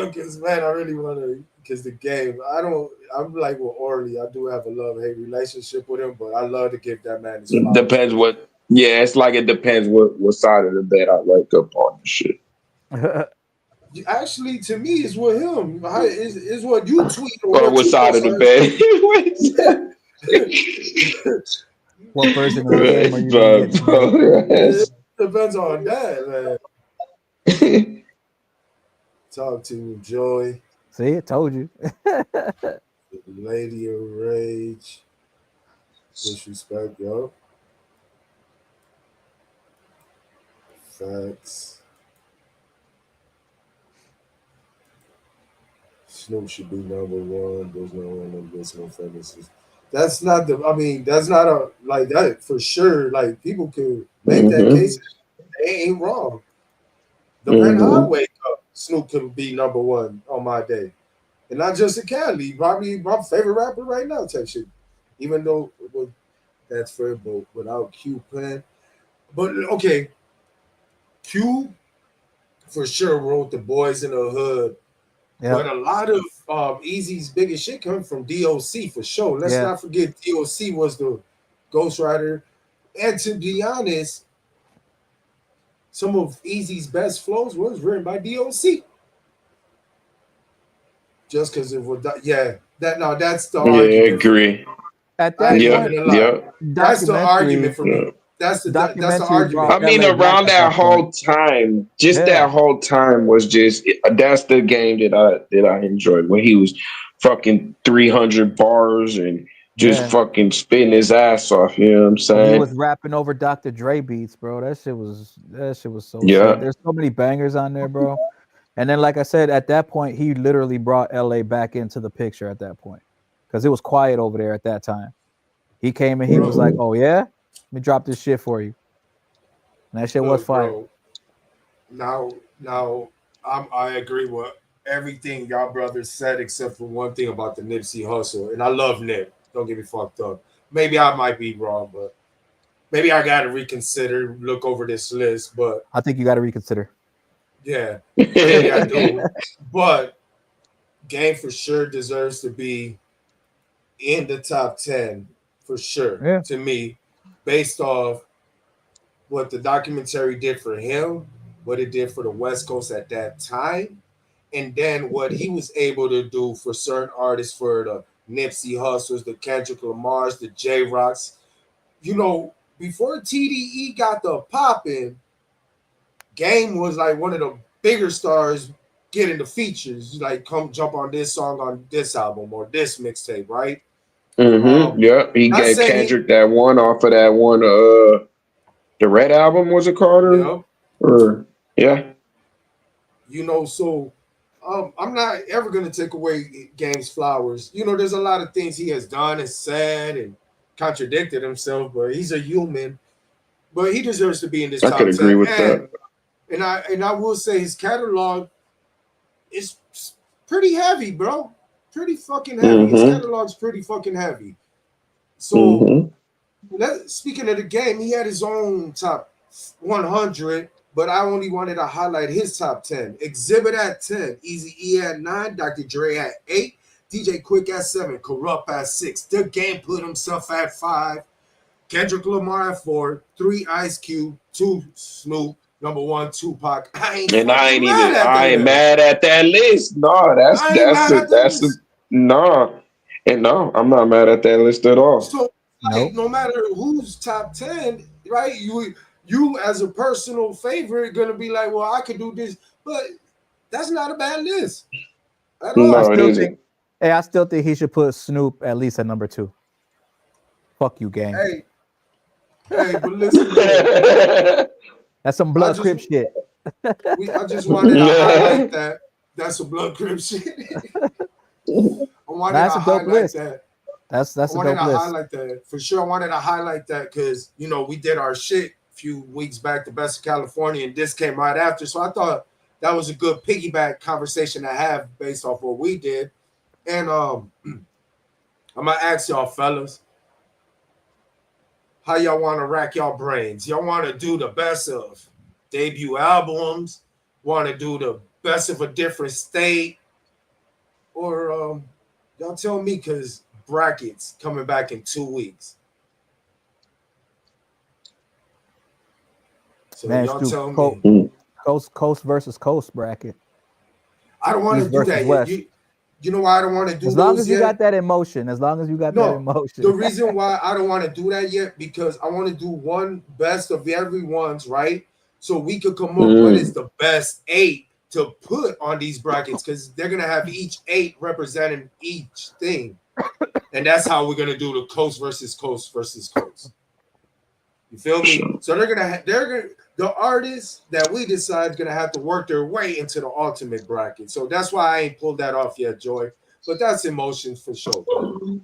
because man, I really want to because the game. I'm like with Orly. I do have a love-hate relationship with him, but I love to give that man his flowers. Depends what. Yeah, it's like it depends what side of the bed I wake up on and shit. Actually, to me, it's with him. It's what you tweet or what side of the bed. What version of the game are you gonna get? It depends on that, man. Talk to you, Joy. See, I told you. Lady of Rage. Disrespect, yo. Facts. Snoop should be number one. There's no one that no feminists. That's not that's not a like that for sure. Like people could make that case. They ain't wrong. Depending how I wake up, Snoop could be number one on my day. And not just in Cali, probably my favorite rapper right now type shit. Even though that's fair, but without Q Pen. But okay, Q for sure wrote The Boys in the Hood. Yep. But a lot of Eazy's biggest shit comes from DOC for sure. Let's not forget DOC was the ghostwriter. And to be honest, some of Eazy's best flows was written by DOC. Just because it was that's the argument. Yeah, I agree. At that point, that's the argument for me. That's the argument. I mean, around that whole time, that whole time was just that's the game that I enjoyed when he was fucking 300 bars and just fucking spitting his ass off. You know what I'm saying? He was rapping over Dr. Dre beats, bro. That shit was so sick. There's so many bangers on there, bro. And then, like I said, at that point, he literally brought LA back into the picture at that point because it was quiet over there at that time. He came and he was like, "Oh yeah, let me drop this shit for you." And that shit was fire. Now, I agree with everything y'all brothers said except for one thing about the Nipsey Hussle, and I love Nip. Don't get me fucked up. Maybe I might be wrong, but maybe I got to reconsider, look over this list. But I think you got to reconsider. Yeah, maybe I do. But Game for sure deserves to be in the top 10 for sure to me, based off what the documentary did for him, what it did for the West Coast at that time, and then what he was able to do for certain artists, for the Nipsey Hussles, the Kendrick Lamars, the J-Rocks. You know, before TDE got the poppin', Game was like one of the bigger stars getting the features, like come jump on this song on this album or this mixtape, right? He gave Kendrick that one off of that one, the Red album, was it called? You know, so I'm not ever gonna take away Game's flowers. You know, there's a lot of things he has done and said and contradicted himself, but he's a human. But he deserves to be in this top 10. I could agree with that. And I will say his catalog is pretty heavy, bro. Pretty fucking heavy. His catalog's pretty fucking heavy. So speaking of the game, he had his own top 100, but I only wanted to highlight his top 10. Exhibit at 10, Easy E at 9, Dr. Dre at 8, DJ Quick at 7, Corrupt at 6, The Game put himself at 5, Kendrick Lamar at 4, 3 Ice Cube, 2 Snoop, number 1 Tupac. I ain't mad at that list. No, no, I'm not mad at that list at all. So no matter who's top 10, right? You as a personal favorite gonna be like, well, I could do this, but that's not a bad list. No, it isn't. I still think he should put Snoop at least at number 2. Fuck you, gang. Hey, but listen, that's some blood crib shit. I just wanted to highlight that. That's some blood crib shit. I wanted to highlight that. That's a dope list. I wanted to highlight that for sure. I wanted to highlight that because we did our shit a few weeks back, the best of California, and this came right after. So I thought that was a good piggyback conversation to have based off what we did. And I'm gonna ask y'all fellas, how y'all want to rack y'all brains? Y'all want to do the best of debut albums? Want to do the best of a different state? Or y'all tell me, because brackets coming back in 2 weeks. So man, y'all tell me. Coast versus coast bracket. I don't want to do that yet. You know why I don't want to do that? As long as you got that emotion. The reason why I don't want to do that yet, because I want to do one best of everyone's, right? So we could come up with is the best 8 to put on these brackets, because they're going to have each 8 representing each thing. And that's how we're going to do the coast versus coast versus coast. You feel me? So the artists that we decide is going to have to work their way into the ultimate bracket. So that's why I ain't pulled that off yet, Joy. But that's emotion for sure, bro.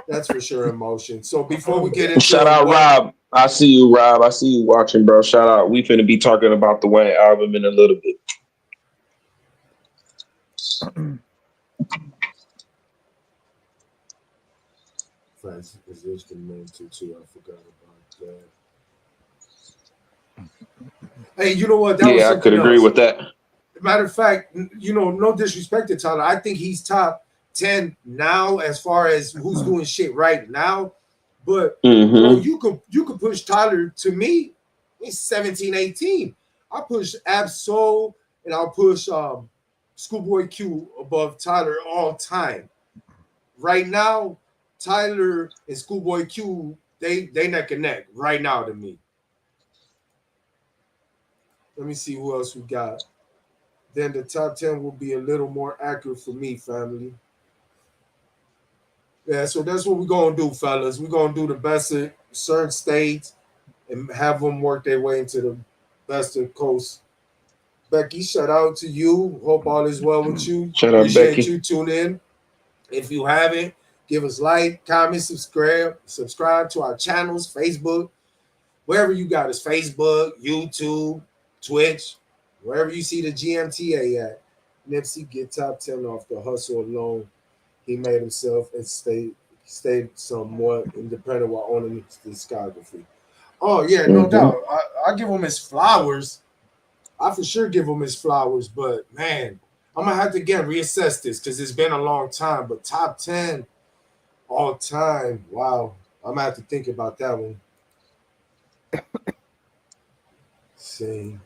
That's for sure emotion. So before we get into shout out Rob. I see you, Rob. I see you watching, bro. Shout out. We finna be talking about the Wayne album in a little bit. Francis position man too. I forgot about that. Hey, you know what? I could agree with that. Matter of fact, no disrespect to Tyler. I think he's top 10 now as far as who's doing shit right now. But you could push Tyler to me. He's 17, 18. I push Ab-Soul and I'll push Schoolboy Q above Tyler all time. Right now, Tyler and Schoolboy Q, they neck and neck right now to me. Let me see who else we got. Then the top 10 will be a little more accurate for me, family. Yeah, so that's what we're going to do, fellas. We're going to do the best of certain states and have them work their way into the best of the coast. Becky, shout out to you. Hope all is well with you. Shout out, Becky. You tune in. If you haven't, give us like, comment, subscribe to our channels, Facebook, wherever you got us, Facebook, YouTube, Twitch, wherever you see the GMTA at. Nipsey get top 10 off the hustle alone. He made himself and stayed somewhat independent while owning his discography. Oh, yeah, no doubt. I give him his flowers. I for sure give him his flowers, but man, I'm going to have to again reassess this because it's been a long time. But top 10 all time, wow. I'm going to have to think about that one. See.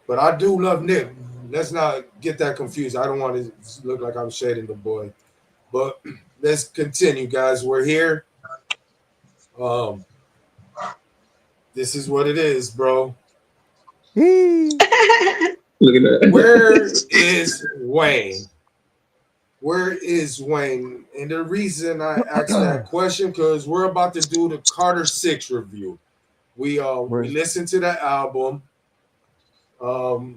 But I do love Nip. Let's not get that confused. I don't want to look like I'm shading the boy. But let's continue, guys. We're here. This is what it is, bro. Look at that. Where is Wayne? Where is Wayne? And the reason I asked that question, because we're about to do the Carter 6 review. We listened to that album.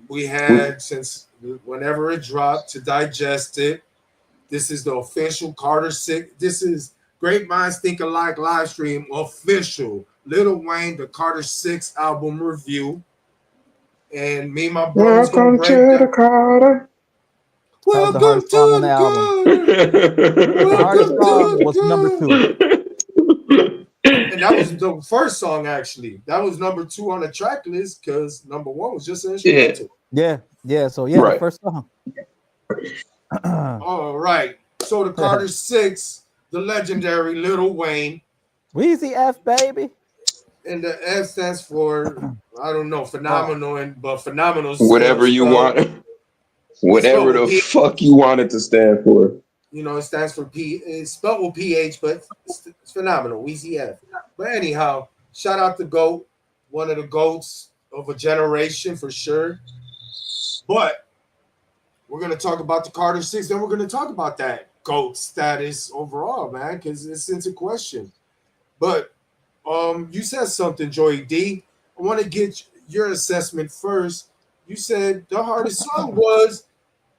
We had since whenever it dropped to digest it. This is the official Carter 6. This is Great Minds Think Alike live stream official Lil Wayne, the Carter 6 album review. And me and my brothers gonna break down. Carter. Welcome to the Carter. The hardest song was number 2. And that was the first song, actually. That was number 2 on the track list because number 1 was just an instrumental. Yeah. So yeah, Right. the first song. All right. So the Carter 6, the legendary Lil Wayne. Weezy F, baby. And the F stands for, I don't know, phenomenal, but phenomenal. Whatever you want. Whatever the fuck you want it to stand for. You know, it stands for P. It's spelled with PH, but it's phenomenal. Weezy F. But anyhow, shout out to GOAT, one of the GOATs of a generation for sure. But we're gonna talk about the Carter 6, then we're gonna talk about that GOAT status overall, man, because it's into question. But you said something, Joey D. I want to get your assessment first. You said the hardest song was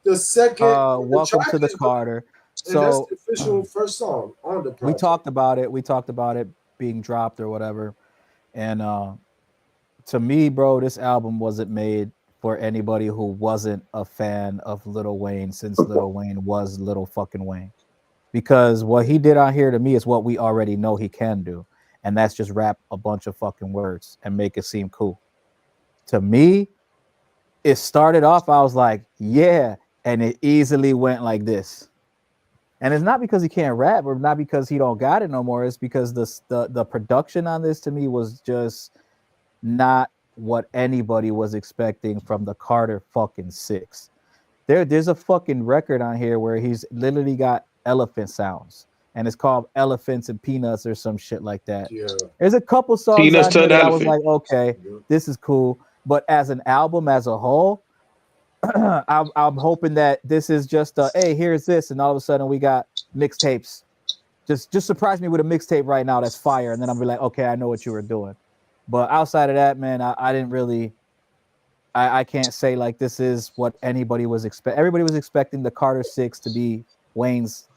the second. Welcome to the Carter. So that's the official first song on the project. We talked about it being dropped or whatever. And to me, bro, this album wasn't made for anybody who wasn't a fan of Lil Wayne, since Lil Wayne was Lil fucking Wayne. Because what he did on here to me is what we already know he can do. And that's just rap a bunch of fucking words and make it seem cool. To me, it started off, I was like, yeah, and it easily went like this. And it's not because he can't rap or not because he don't got it no more. It's because the production on this to me was just not what anybody was expecting from the Carter fucking 6. There's a fucking record on here where he's literally got elephant sounds. And it's called Elephants and Peanuts or some shit like that. Yeah. There's a couple songs Peanuts on here that I was like, okay, this is cool. But as an album as a whole, I'm hoping that this is just hey, here's this, and all of a sudden we got mixtapes. Just surprise me with a mixtape right now that's fire, and then I'll be like, okay, I know what you were doing. But outside of that, man, I didn't really. I can't say like this is what anybody was expecting. Everybody was expecting the Carter 6 to be Wayne's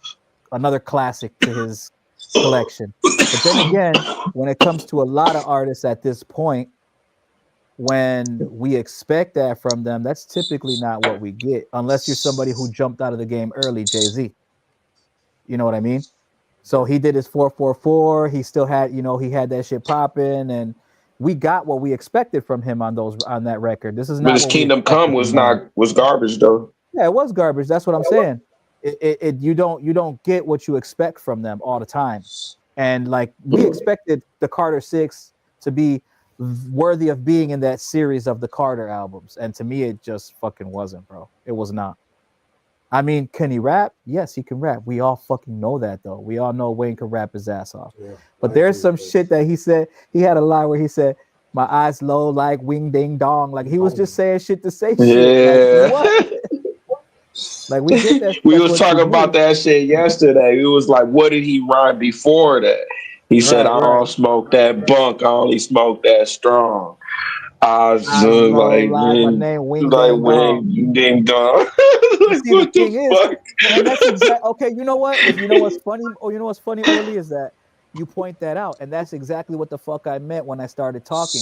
another classic to his collection. But then again, when it comes to a lot of artists at this point, when we expect that from them, that's typically not what we get, unless you're somebody who jumped out of the game early, Jay-Z. You know what I mean? So he did his 444. He still had, he had that shit popping, and we got what we expected from him on that record. This is not. But his Kingdom Come was garbage though. Yeah, it was garbage. That's what I'm saying. You don't get what you expect from them all the time, and like we expected the Carter 6 to be worthy of being in that series of the Carter albums, and to me it just fucking wasn't, bro. It was not. I mean, can he rap? Yes, he can rap. We all fucking know that, though. We all know Wayne can rap his ass off. Yeah, but there's some shit that he said. He had a line where he said, "My eyes low like wing ding dong." Like he was just saying shit to say shit. Yeah. Like, what? Like we did that. We was talking about that shit yesterday. It was like, what did he rhyme before that? He said, I don't smoke that bunk. I only smoke that strong. I was like, my name Wing Ding Dong. See, the thing is, and that's exactly okay. You know what? You know what's funny? Oh, you know what's funny, Early, is that you point that out, and that's exactly what the fuck I meant when I started talking.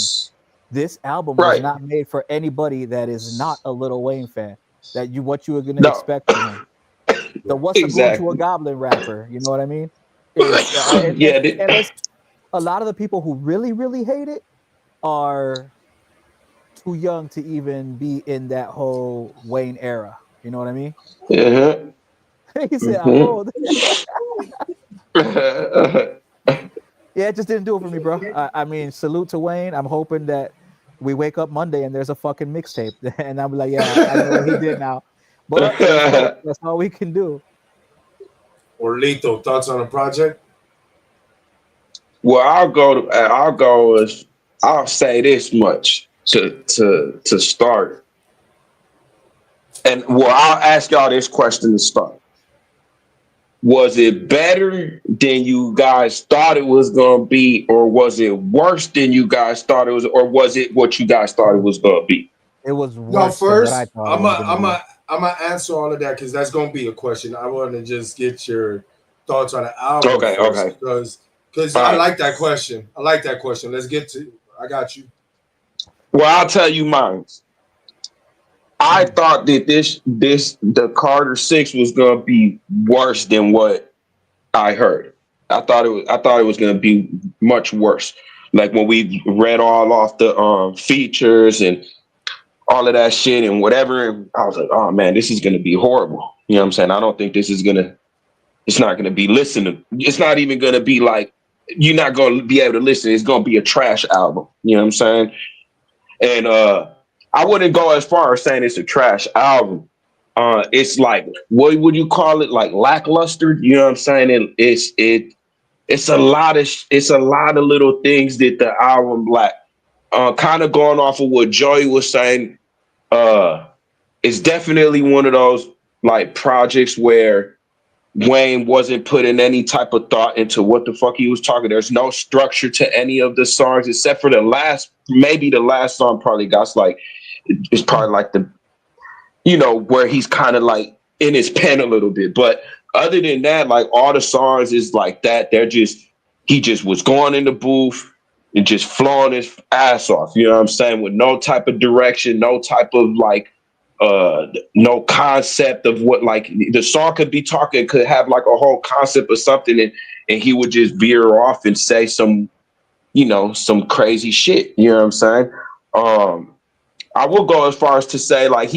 This album was not made for anybody that is not a Lil Wayne fan. What you were gonna expect from him. The what's the going to a goblin rapper? You know what I mean? And a lot of the people who really, really hate it are too young to even be in that whole Wayne era. You know what I mean? Yeah. He said, I'm old. Yeah, it just didn't do it for me, bro. I mean, salute to Wayne. I'm hoping that we wake up Monday and there's a fucking mixtape. And I'm like, yeah, I know what he did now. But that's all we can do. Orlito, thoughts on the project? Well, I'll say this much to start. And I'll ask y'all this question to start. Was it better than you guys thought it was going to be, or was it worse than you guys thought it was, or was it what you guys thought it was going to be? It was worse. No, first, I'm gonna answer all of that because that's going to be a question. I want to just get your thoughts on the album. Okay. Because I like that question. Let's get to. I got you. Well, I'll tell you mine. I thought that the Carter 6 was gonna be worse than what I heard. I thought it was gonna be much worse. Like when we read all off the features and all of that shit and whatever, I was like, oh man, this is gonna be horrible. You know what I'm saying? I don't think this is gonna. It's not gonna be listened. It's not even gonna be like you're not gonna be able to listen. It's gonna be a trash album. You know what I'm saying? And I wouldn't go as far as saying it's a trash album. It's like, what would you call it? Like lackluster. You know what I'm saying? It's a lot of little things that the album lack. Kind of going off of what Joey was saying, it's definitely one of those like projects where Wayne wasn't putting any type of thought into what the fuck he was talking. There's no structure to any of the songs except for maybe the last song probably got like, it's probably like the, where he's kind of like in his pen a little bit. But other than that, like all the songs is like that. He just was going in the booth and just flowing his ass off. You know what I'm saying? With no type of direction, no type of like, no concept of what, like the song could have like a whole concept of something, and he would just veer off and say some crazy shit. You know what I'm saying? I will go as far as to say like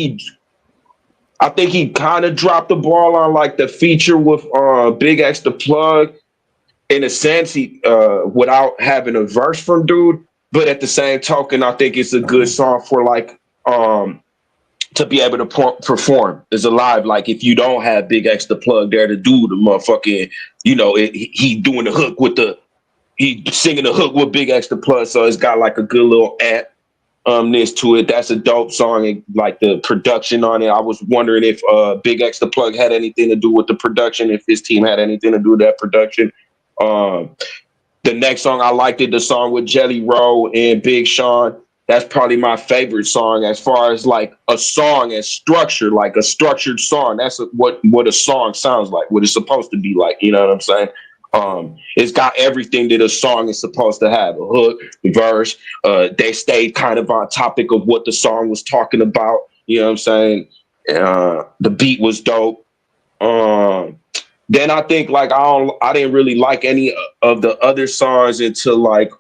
I think he kind of dropped the ball on like the feature with Big X the Plug in a sense, he without having a verse from dude, but at the same token, I think it's a good song for like to be able to perform as a live. Like if you don't have Big X the Plug there to do the motherfucking, he doing the hook he singing the hook with Big X the Plug, so it's got like a good little this to it. That's a dope song, and like the production on it. I was wondering if Big X the Plug had anything to do with the production, if his team had anything to do with that production. The next song I liked the song with Jelly Roll and Big Sean. That's probably my favorite song as far as like a song as structure, like a structured song. That's what a song sounds like, what it's supposed to be like. You know what I'm saying? It's got everything that a song is supposed to have: a hook, verse. They stayed kind of on topic of what the song was talking about. You know what I'm saying? The beat was dope. Then I think like I didn't really like any of the other songs until like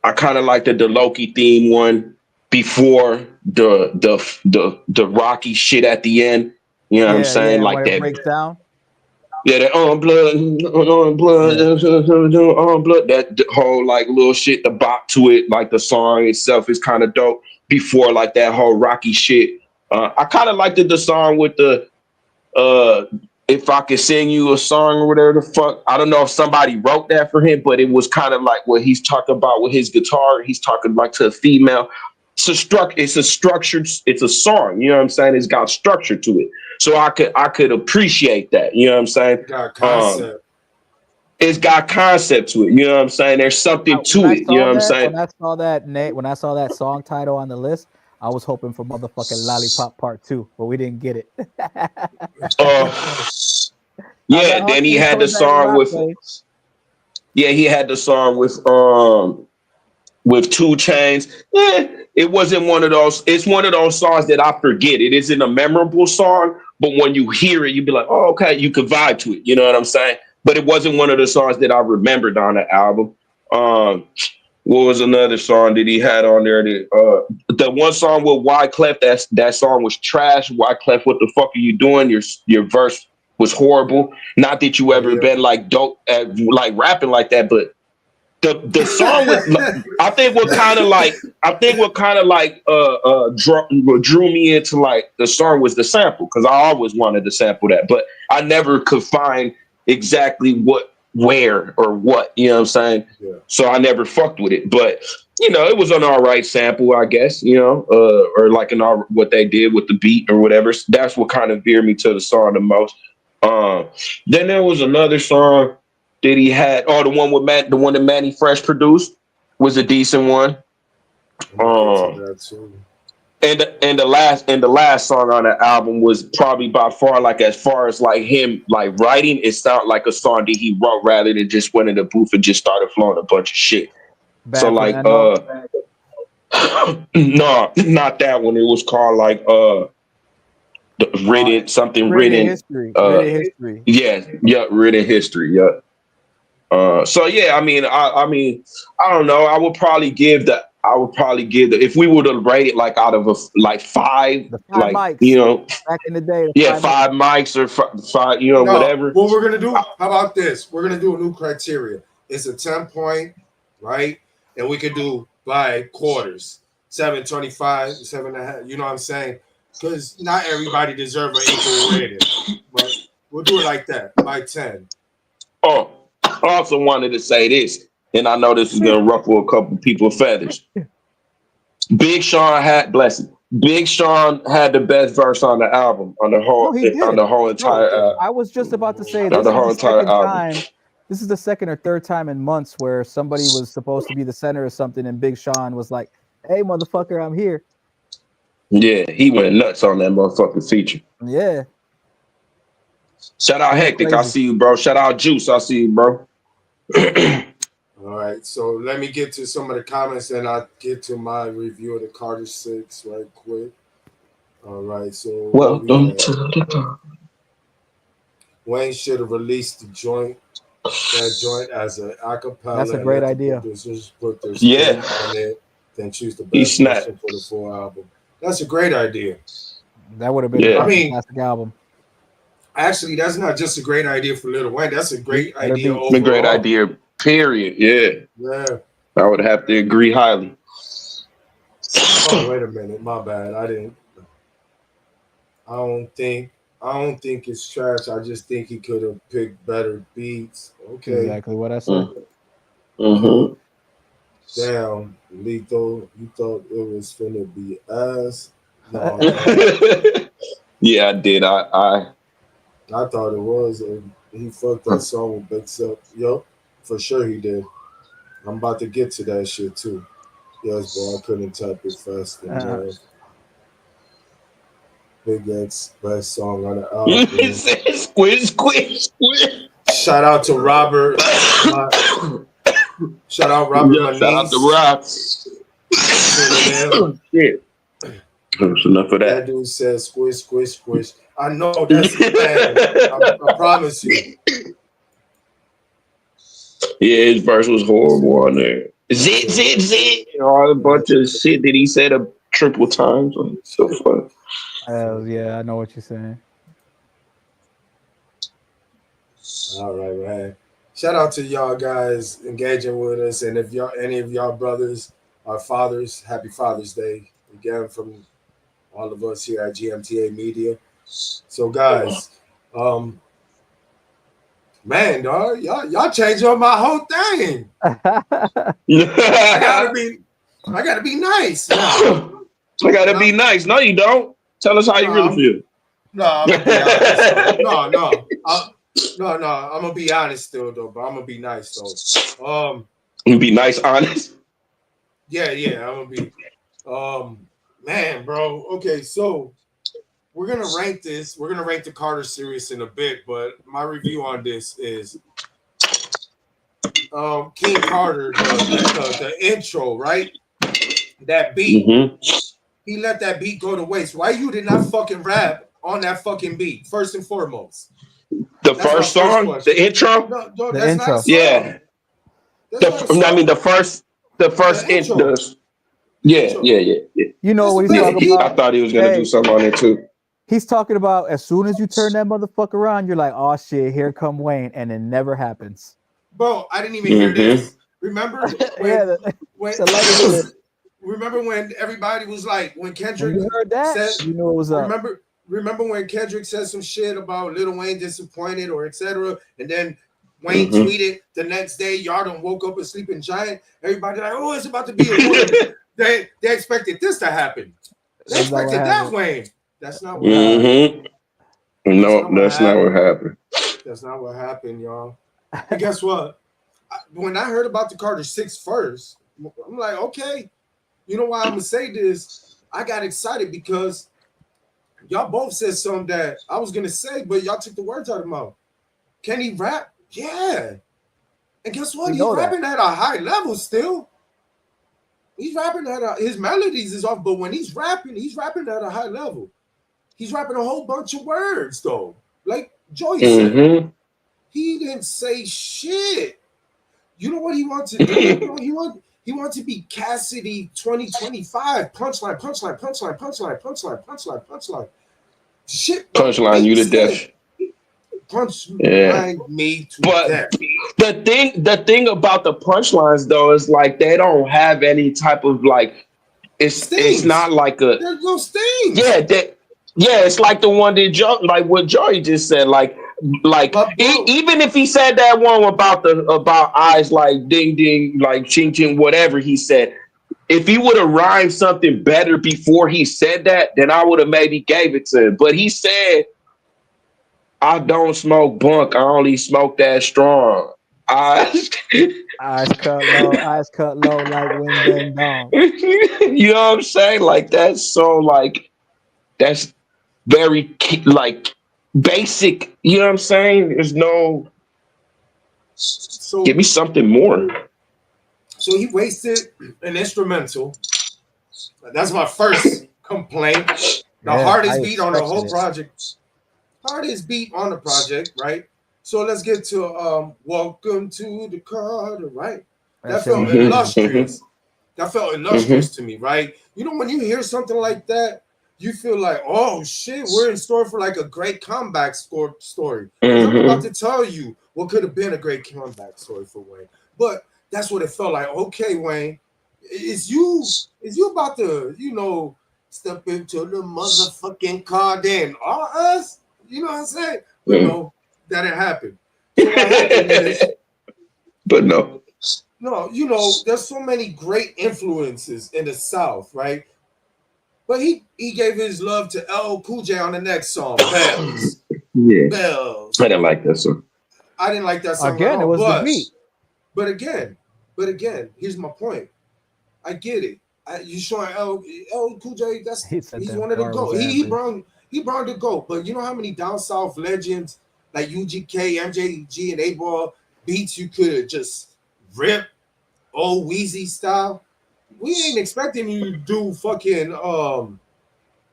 I kind of liked the Loki theme one before the Rocky shit at the end. You know what I'm saying? Yeah, like that breaks down. Yeah, that on blood, on blood. That whole like little shit, the bop to it, like the song itself is kind of dope. Before like that whole Rocky shit, I kind of liked the song with the if I could sing you a song or whatever the fuck. I don't know if somebody wrote that for him, but it was kind of like what he's talking about with his guitar. He's talking like to a female. It's a song. You know what I'm saying? It's got structure to it. So I could appreciate that. You know what I'm saying? It got concept. It's got concept to it. You know what I'm saying? There's something to it. You know what I'm saying? When I saw that song title on the list, I was hoping for motherfucking Lollipop Part 2, but we didn't get it. Yeah, then he had the song with. Yeah, he had the song with 2 Chainz. It wasn't one of those. It's one of those songs that I forget. It isn't a memorable song, but when you hear it, you'd be like, oh, okay, you could vibe to it. You know what I'm saying? But it wasn't one of the songs that I remembered on the album. What was another song that he had on there? The one song with Wyclef, that song was trash. Wyclef, what the fuck are you doing? Your verse was horrible. Not that you ever been like dope at like rapping like that, but the song with I think what kind of like drew me into like the song was the sample, because I always wanted to sample that, but I never could find exactly where or what, you know what I'm saying? Yeah. So I never fucked with it, but it was an all right sample, I guess, or like what they did with the beat or whatever. That's what kind of veered me to the song the most. Then there was another song that he had, the one that Manny Fresh produced was a decent one. And the last song on the album was probably by far, like as far as like him like writing, it sounded like a song that he wrote rather than just went in the booth and just started flowing a bunch of shit. So like no, not that one. It was called like Written something Written written. history. Written history. Yeah, written history. Yeah. So yeah, I mean, I don't know. I would probably give the if we were to rate it like out of like five, The 5 like mics know, back in the day. yeah, 5 mics or five, No, whatever. what we're gonna do? How about this? We're gonna do a new criteria. It's a 10-point, right? And we could do by quarters, 7.25, 7.5. You know what I'm saying? Because not everybody deserves an equal rating, but we'll do it like that by 10. Oh, I also wanted to say this, and I know this is gonna ruffle a couple people's feathers. Big Sean had Big Sean had the best verse on the album, on the whole, No, he did. on the whole entire, I was just about to say on this the is whole the entire second album. time. This is the second or third time in months where somebody was supposed to be the center or something, and Big Sean was like, "Hey, motherfucker, I'm here." Yeah, he went nuts on that motherfucking feature. Yeah. Shout out Hectic, I Crazy. see you, bro. Shout out Juice, I see you, bro. All right, so let me get to some of the comments, and I'll get to my review of the Carter 6 right quick. All right, so Welcome to the club. Wayne should have released that joint as an acapella. That's a great idea. Producers put their spin on it, then choose the best version for the full album. That's a great idea. That would have been a fantastic album. Actually, that's not just a great idea for Lil Wayne. That's a great idea overall. A great idea, period. Yeah. I would have to agree highly. Oh, wait a minute. My bad. I don't think it's trash. I just think he could have picked better beats. Okay. Exactly what I said. Mm-hmm. Damn, Lethal, you thought it was finna be ass? No. Yeah, I did. I thought it was. He fucked that song with Big Self. Yup, for sure he did. I'm about to get to that shit too. Yes, bro, I couldn't type it fast enough. Big X, best song on the album. Squish. Shout out to Robert. Shout out Robert. Yeah, shout out to Rob. Shit. That's enough of that. That dude says squish. I know that's bad. I promise you. Yeah, his verse was horrible on there. Zit. All a bunch of shit that he said a triple times. So fun. Yeah, I know what you're saying. All right, man. Shout out to y'all guys engaging with us, and if any of y'all brothers are fathers, happy Father's Day again from all of us here at GMTA Media. So, guys, man, dog, y'all changed up my whole thing. I gotta be nice. Now. I gotta be nice. No, you don't. Tell us how you really feel. No, I'm gonna be honest. No. I'm gonna be honest still though, but I'm gonna be nice though. You be nice, honest. Yeah, I'm gonna be. Man, bro. Okay, so we're gonna rank this. We're gonna rank the Carter series in a bit, but my review on this is King Carter, the intro, right? That beat. Mm-hmm. He let that beat go to waste. Why you did not fucking rap on that fucking beat? First and foremost. The first song, the intro. No, that's intro. Not yeah. The first intro. Yeah. You know what he's talking about? I thought he was gonna do something on it too. He's talking about as soon as you turn that motherfucker on, you're like, oh shit, here come Wayne, and it never happens. Bro, I didn't even hear this. Remember remember when everybody was like, when Kendrick heard that, said, you know it was up. Remember when Kendrick said some shit about Lil Wayne disappointed or etc. And then Wayne tweeted the next day, y'all done woke up a sleeping giant. Everybody like, oh, it's about to be a win. They expected this to happen. They expected that Wayne. That's not what happened. No, that's not what happened. That's not what happened, y'all. And guess what? When I heard about the Carter 6 first, I'm like, okay, you know why I'm gonna say this? I got excited because y'all both said something that I was gonna say, but y'all took the words out of my mouth. Can he rap? Yeah. And guess what? He's rapping at a high level still. He's rapping at his melodies is off, but when he's rapping at a high level. He's rapping a whole bunch of words though. Like Joey Mm-hmm. said, he didn't say shit. You know what he wants to do? Bro? He wants to be Cassidy 2025. Punchline, punchline, punchline, punchline, punchline, punchline, punchline. Shit don't Punchline make you to sense. death. Punchline me to But death. the thing about the punchlines though is like they don't have any type of like it's Stings. not like a There's no stings. it's like the one that like what Joey just said like even if he said that one about eyes like ding ding like ching ching whatever he said, if he would have rhymed something better before he said that, then I would have maybe gave it to him. But he said, I don't smoke bunk, I only smoke that strong. Eyes cut low like wind and dawn. You know what I'm saying? Like that's so like that's very like basic. You know what I'm saying? There's no. So Give me something more. So he wasted an instrumental. That's my first complaint. The hardest beat on the whole project. Hardest beat on the project, right? So let's get to Welcome to the Carter, right? That felt illustrious. That felt illustrious to me, right? You know, when you hear something like that, you feel like, oh shit, we're in store for like a great comeback story. I'm about to tell you what could have been a great comeback story for Wayne. But that's what it felt like. Okay, Wayne, is you about to, you know, step into the motherfucking car then? Or us? You know what I'm saying? But no, that didn't happen. So what happened is, but no, you know, there's so many great influences in the South, right? But he gave his love to LL Cool J on the next song, Bells. Yeah. Bells. I didn't like that song. I didn't like that song again. It was the beat. But again, here's my point. I get it. You showing LL Cool J? He's one of the GOAT. He brought the GOAT. But you know how many down south legends like UGK, MJG, and A-Ball beats you could just rip old Weezy style? We ain't expecting you to do fucking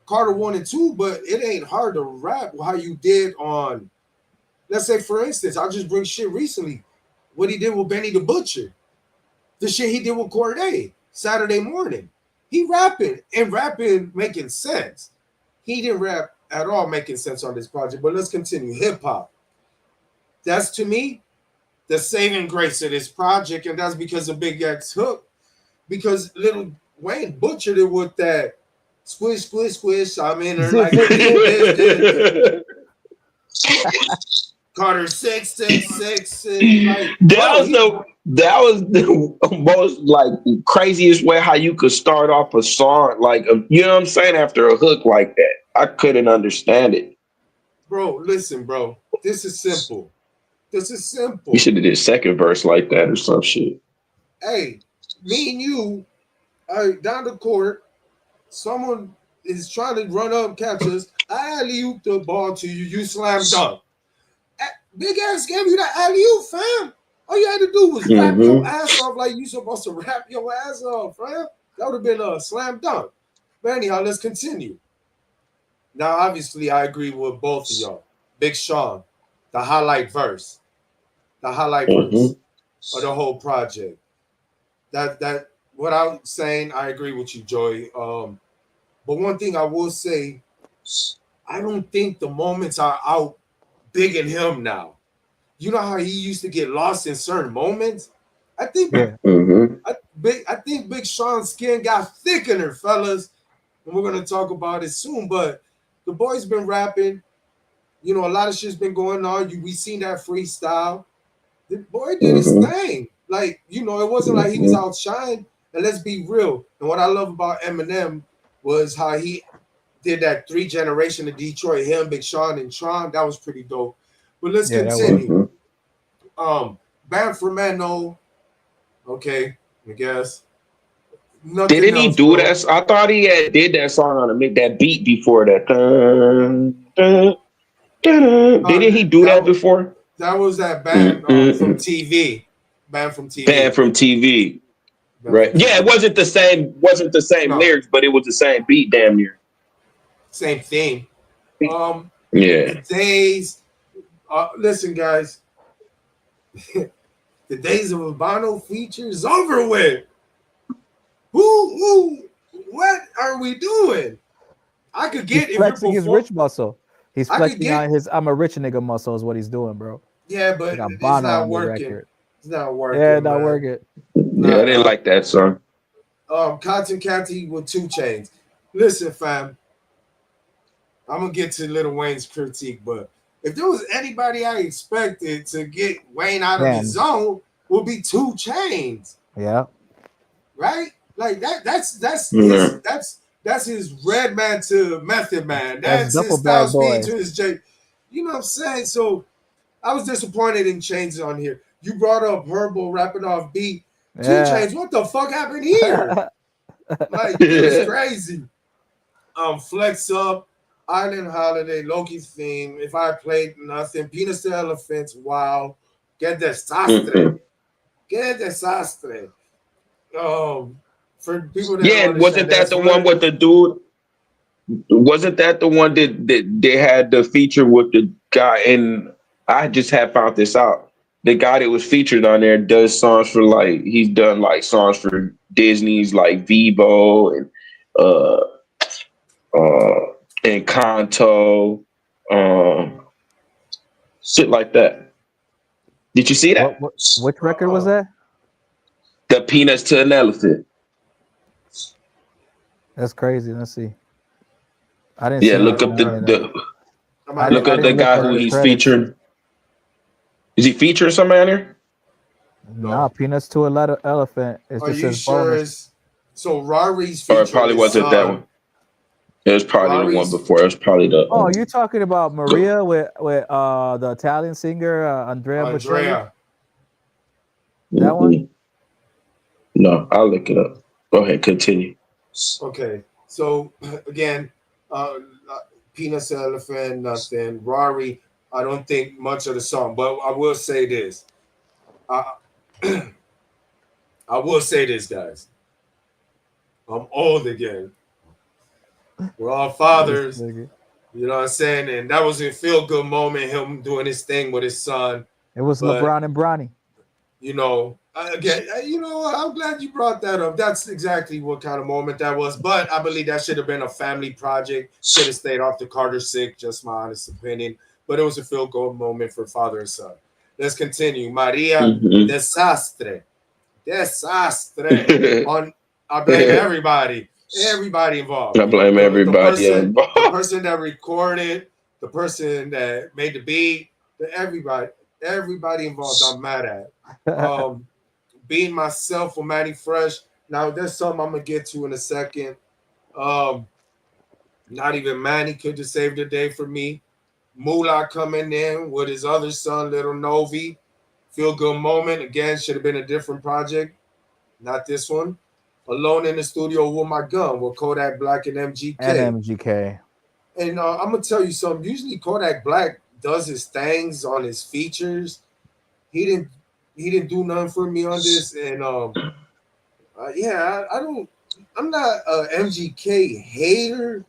Carter 1 and 2, but it ain't hard to rap how you did on, let's say, for instance, I'll just bring shit recently. What he did with Benny the Butcher. The shit he did with Corday, Saturday Morning. He rapping making sense. He didn't rap at all making sense on this project, but let's continue. Hip-hop. That's, to me, the saving grace of this project, and that's because of Big X Hook. Because Lil Wayne butchered it with that squish, squish, squish. I'm in there like Carter 666. Like, that was the most like craziest way how you could start off a song, like you know what I'm saying, after a hook like that. I couldn't understand it. Bro, listen, bro. This is simple. You should have did second verse like that or some shit. Hey, me and you are down the court. Someone is trying to run up, catch us. I alley-oop the ball to you. You slam dunk. Big Ass gave you that alley-oop, fam. All you had to do was rap your ass off like you supposed to rap your ass off, fam. That would have been a slam dunk. But anyhow, let's continue. Now, obviously, I agree with both of y'all. Big Sean, the highlight verse. The highlight verse of the whole project. That without saying, I agree with you, Joey. But one thing I will say, I don't think the moments are out bigging him now. You know how he used to get lost in certain moments? I think I think Big Sean's skin got thickener, fellas. And we're gonna talk about it soon. But the boy's been rapping. You know, a lot of shit's been going on. We seen that freestyle. The boy did his thing. Like, you know, it wasn't like he was outshined. And let's be real. And what I love about Eminem was how he did that 3 generation of Detroit, him, Big Sean, and Tron. That was pretty dope. But let's continue. Bam for Mano. Okay, I guess. Nothing Didn't he else, do bro. that? I thought he did that song on that beat before that. Didn't he do that before? That was that band from TV. Band from TV. Band from TV. Right. Yeah, it wasn't the same lyrics, but it was the same beat damn near. Same theme. Yeah. The days, listen, guys, the days of Urbano features over with. What are we doing? I could He's get if you're flexing his perform. rich muscle. He's I could flexing get, out his I'm a rich nigga muscle is what he's doing, bro. yeah, They but got it's Bono not on the working. record. It's not Yeah, working, not man. working. Yeah, I didn't like that song. Cotton Candy with 2 Chainz. Listen, fam, I'm gonna get to Lil Wayne's critique, but if there was anybody I expected to get Wayne out of his zone, would be 2 Chainz. Yeah. Right? Like that's Yeah. his Red Man to Method Man. That's That's his Duffel Style Bag Speed Boy. to his J. You know what I'm saying? So I was disappointed in Chainz on here. You brought up Herbo rapping off beat. 2 Yeah. Chainz, what the fuck happened here? Like, it was crazy. Flex Up, Island Holiday, Loki's theme, If I Played Nothing, Penis to Elephants, wow. Get desastre. Get desastre. For people that Yeah, don't and wasn't understand, that that's the one with the dude? Wasn't that the one that they had the feature with the guy? And I just had found this out. The guy that was featured on there does songs for like he's done like songs for Disney's like Vivo uh and Kanto, shit like that. Did you see that? Which record was that? The Peanuts to an Elephant. That's crazy. Let's see. I didn't Yeah, see look up look up the guy who he's featuring. Is he featuring somebody on there? Nah, Peanuts to a Elephant. It just says bonus. So Rari's Or featuring it probably wasn't that one. It was probably the one before. It was probably the. Oh, you're talking about Maria with the Italian singer Andrea Bocelli? That one? No, I'll look it up. Go ahead, continue. Okay, so again, Peanuts Elephant, nothing. Rari, I don't think much of the song, but I will say this. I will say this, guys. I'm old again. We're all fathers. You know what I'm saying? And that was a feel-good moment, him doing his thing with his son. It was LeBron and Bronny. You know, again, you know, I'm glad you brought that up. That's exactly what kind of moment that was. But I believe that should have been a family project. Should have stayed off the Carter sick, just my honest opinion. But it was a feel-good moment for father and son. Let's continue. Maria Desastre. Desastre. I blame everybody. Everybody involved. I blame everybody. The person that recorded, the person that made the beat, everybody involved. I'm mad at. Being myself with Manny Fresh. Now there's something I'm gonna get to in a second. Not even Manny could have saved the day for me. Moolah coming in with his other son, Little Novi. Feel good moment. Again, should have been a different project. Not this one. Alone in the studio with my gun with Kodak Black and MGK. And I'm gonna tell you something. Usually Kodak Black does his things on his features. He didn't do nothing for me on this. And I'm not a MGK hater,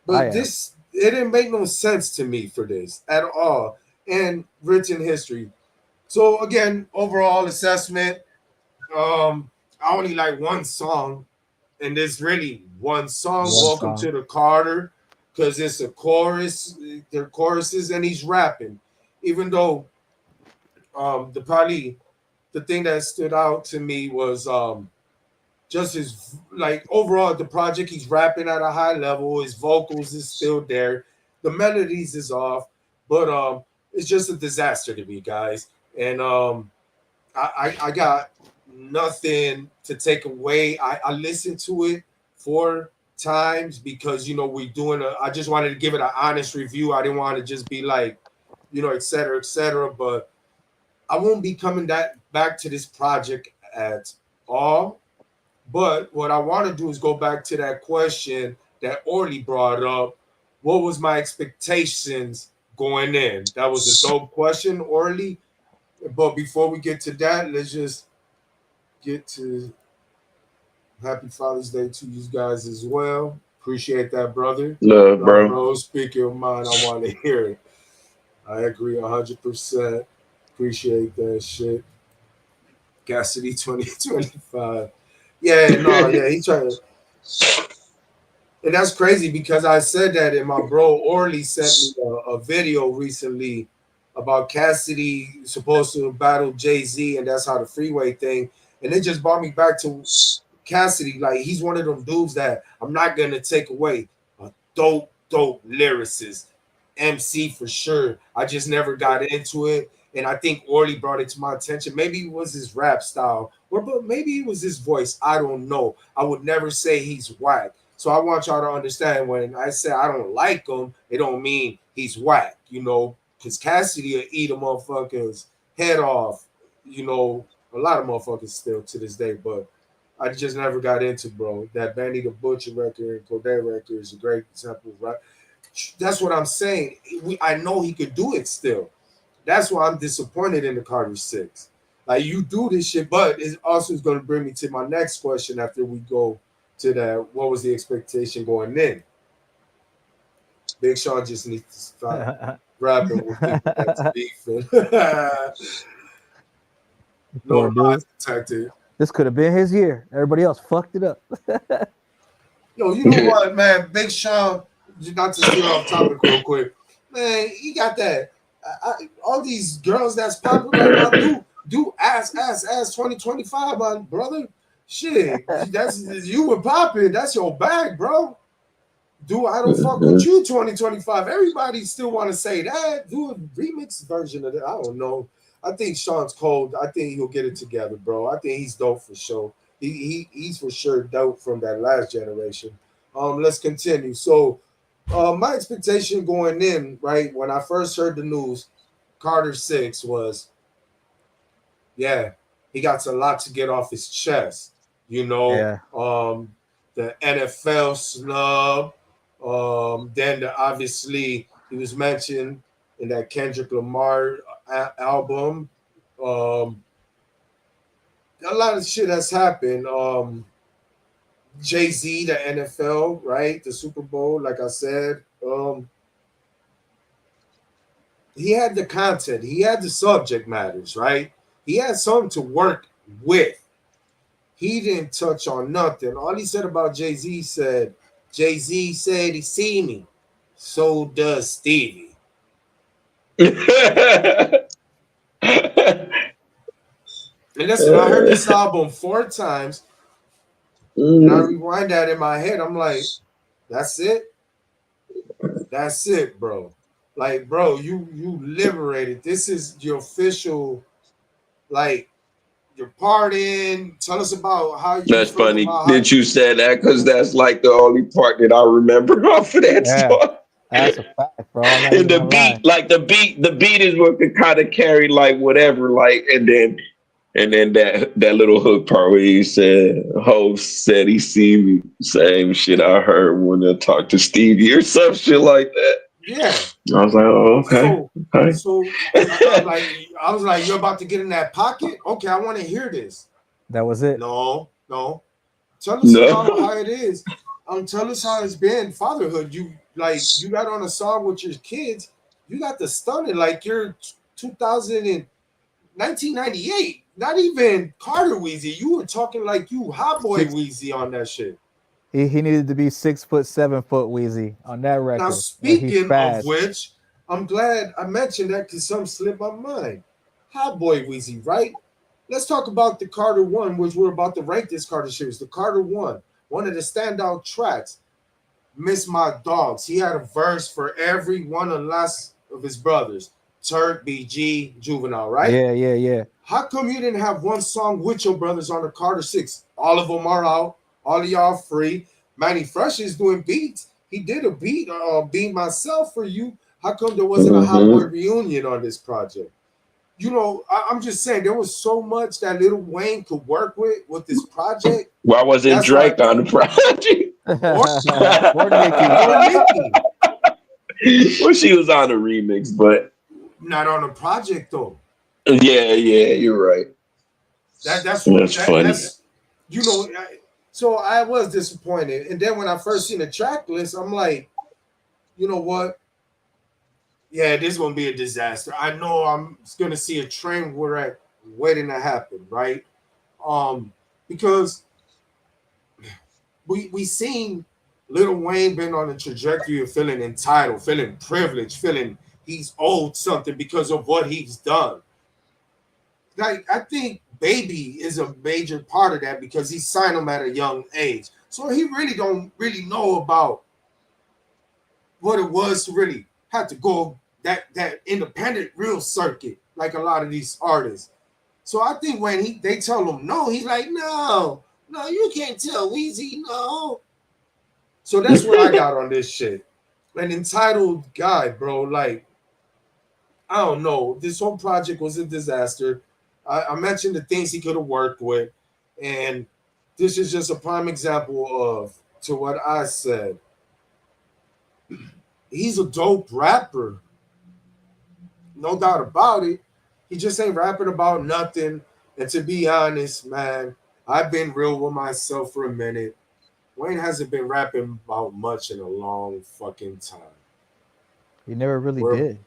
but it didn't make no sense to me for this at all. And written history. So again, overall assessment. I only like one song, and there's really one song. Welcome to the Carter, because it's a chorus. They're choruses, and he's rapping. Even though the thing that stood out to me was just his overall the project. He's rapping at a high level. His vocals is still there. The melodies is off, but it's just a disaster to me, guys. And I got nothing to take away. I listened to it 4 times because we doing I just wanted to give it an honest review. I didn't want to just be like, et cetera, et cetera. But I won't be coming back to this project at all. But what I want to do is go back to that question that Orly brought up. What was my expectations going in? That was a dope question, Orly. But before we get to that, let's just get to Happy Father's Day to you guys as well. Appreciate that, brother. Love, No, bro. bro, speak your mind. I want to hear it. I agree 100%. Appreciate that shit. Cassidy 2025. Yeah, no, yeah, he trying to. And that's crazy because I said that, and my bro Orly sent me a video recently about Cassidy supposed to battle Jay-Z, and that's how the freeway thing. And it just brought me back to Cassidy. Like, he's one of them dudes that I'm not gonna take away. A dope lyricist, MC for sure. I just never got into it. And I think Orly brought it to my attention. Maybe it was his rap style, or but maybe it was his voice. I don't know. I would never say he's whack. So I want y'all to understand, when I say I don't like him, it don't mean he's whack, you know, because Cassidy will eat a motherfucker's head off, you know, a lot of motherfuckers still to this day, but I just never got into, bro. That Benny the Butcher record, Corday record is a great example, right? That's what I'm saying. I know he could do it still. That's why I'm disappointed in the Carter 6. Like, you do this shit, but it also is going to bring me to my next question after we go to that. What was the expectation going in? Big Sean just needs to stop rapping with people that's beefing. No lies detected. This could have been his year. Everybody else fucked it up. Yo, you know what, man? Big Sean, not to steer off topic real quick, man, he got that. All these girls that's popular right now do ass 2025, my brother. Shit, that's you were popping. That's your bag, bro. Do I don't fuck with you 2025. Everybody still want to say that. Do a remix version of it. I don't know. I think Sean's cold. I think he'll get it together, bro. I think he's dope for sure. He's for sure dope from that last generation. Let's continue. So my expectation going in, right, when I first heard the news, Carter 6 was, yeah, he got a lot to get off his chest. You know, Yeah. The NFL snub. Then obviously he was mentioned in that Kendrick Lamar album. A lot of shit has happened. Jay-Z, the NFL, right? The Super Bowl, like I said. He had the content. He had the subject matters, right? He had something to work with. He didn't touch on nothing. All he said about Jay-Z said he see me. So does Stevie. And listen, I heard this album 4 times. And I rewind that in my head. I'm like, that's it? That's it, bro. Like, bro, you liberated. This is your official, like, you're partying. Tell us about how you. That's funny that you said that, because that's like the only part that I remember off of that song. That's a fact, bro. And the beat, like the beat is what could kind of carry like whatever, like, and then that little hook part where he said, "Host said he see me." Same shit I heard when I talked to Stevie or some shit like that. Yeah. I was like, oh, okay. So I was like, you're about to get in that pocket? Okay, I want to hear this. That was it. No. Tell us how it is. Tell us how it's been fatherhood. You got on a song with your kids. You got the stunning like you're 1998. Not even Carter Weezy. You were talking like you Hot Boy Weezy on that shit. He needed to be 6 foot, 7 foot Weezy on that record. Now, speaking of which, I'm glad I mentioned that because something slipped my mind. Hot Boy Weezy, right? Let's talk about the Carter 1, which we're about to rank this Carter series. The Carter 1, one of the standout tracks, Miss My Dogs. He had a verse for every one unless of his brothers. Turk, BG, Juvenile, right? Yeah. How come you didn't have one song with your brothers on the Carter 6? All of them are out. All of y'all free. Manny Fresh is doing beats. He did a beat, Be Myself for You. How come there wasn't a Hot Boy reunion on this project? You know, I'm just saying there was so much that Lil Wayne could work with this project. Why wasn't Drake on the project? Or Nicki. Well, she was on a remix, but not on a project though. Yeah, you're right. That's funny. You know, So I was disappointed. And then when I first seen the track list, I'm like, you know what? Yeah, this is gonna be a disaster. I know I'm gonna see a train wreck waiting to happen, right? Because we seen Lil Wayne been on a trajectory of feeling entitled, feeling privileged, feeling he's owed something because of what he's done. Like I think Baby is a major part of that because he signed him at a young age. So he really don't really know about what it was to really have to go that independent real circuit like a lot of these artists. So I think when they tell him no, he's like, no, you can't tell Weezy no. So that's what I got on this shit. An entitled guy, bro. Like, I don't know. This whole project was a disaster. I mentioned the things he could have worked with, and this is just a prime example of to what I said. He's a dope rapper, no doubt about it. He just ain't rapping about nothing. And to be honest, man, I've been real with myself for a minute. Wayne hasn't been rapping about much in a long fucking time. He never really did.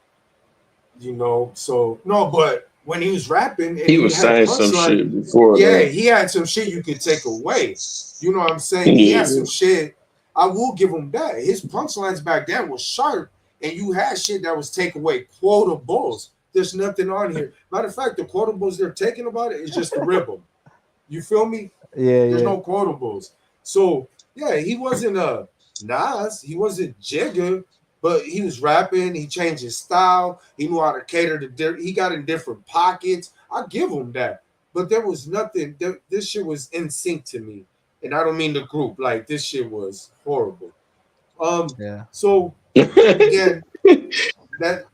You know, so no, but when he was rapping, he was saying some shit before. Yeah, he had some shit you could take away. You know what I'm saying? He had some shit. I will give him that. His punchlines back then was sharp, and you had shit that was take away quotables. There's nothing on here. Matter of fact, the quotables they're taking about it is just the rhythm. You feel me? Yeah, There's no quotables. So yeah, he wasn't a Nas. He wasn't Jigga. But he was rapping. He changed his style. He knew how to cater to. He got in different pockets. I give him that. But there was nothing. This shit was in sync to me, and I don't mean the group. Like this shit was horrible. Yeah. So again, that.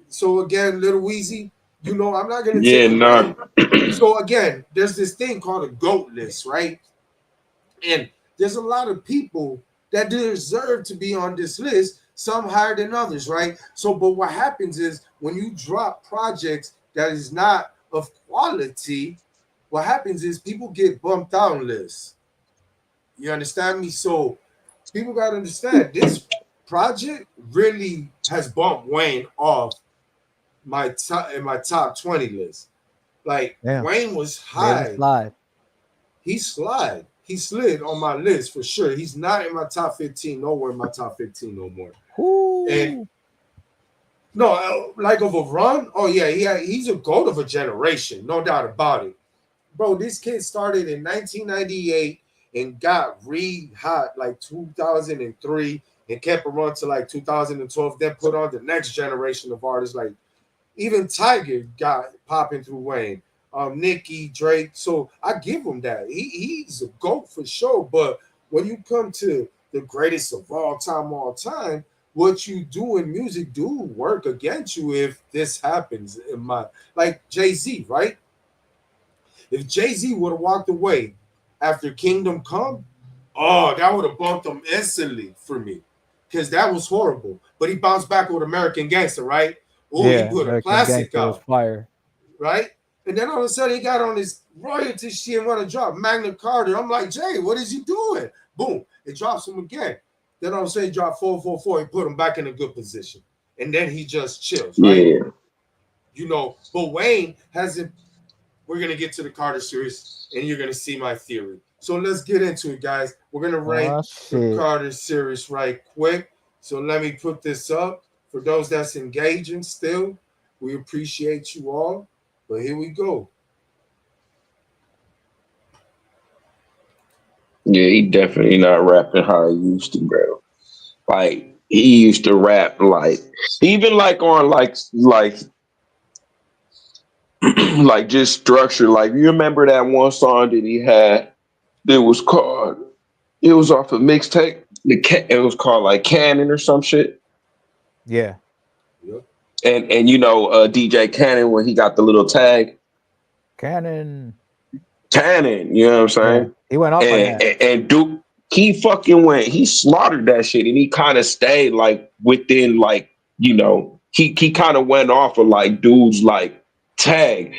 So again, Little Weezy. You know, I'm not gonna. Yeah, no. So again, there's this thing called a GOAT list, right? And there's a lot of people that deserve to be on this list. Some higher than others, right? So, but what happens is when you drop projects that is not of quality, what happens is people get bumped down lists. You understand me? So, people got to understand this project really has bumped Wayne off my top 20 list. Like Wayne was high. He slid on my list for sure. He's not in my top 15, nowhere in my top 15 no more. Ooh. And no, like of a run. Oh yeah, he's a GOAT of a generation, no doubt about it, bro. This kid started in 1998 and got hot like 2003 and kept a run to like 2012. Then put on the next generation of artists, like even Tiger got popping through Wayne. Nicki, Drake. So I give him that. He's a GOAT for sure. But when you come to the greatest of all time, what you do in music do work against you if this happens. Like Jay-Z, right? If Jay-Z would have walked away after Kingdom Come, that would have bumped him instantly for me. Because that was horrible. But he bounced back with American Gangster, right? He put American a classic out. Fire. Right? And then all of a sudden he got on this royalty shit and want to drop Magna Carta. I'm like, Jay, what is he doing? Boom. It drops him again. Then all of a sudden he dropped 444. He put him back in a good position. And then he just chills, right? Yeah. You know, but Wayne hasn't. We're going to get to the Carter series and you're going to see my theory. So let's get into it, guys. We're going to rate the Carter series right quick. So let me put this up. For those that's engaging still, we appreciate you all. But here we go. Yeah, he definitely not rapping how he used to, bro. Like he used to rap like even like on like like just structure. Like you remember that one song that he had that was called it was off a mixtape. It was called like Cannon or some shit. Yeah. And you know DJ Cannon when he got the little tag. Cannon, you know what I'm saying? Yeah, he went off on that. And Duke, he slaughtered that shit and he kind of stayed like within like, you know, he kind of went off of like dudes like tag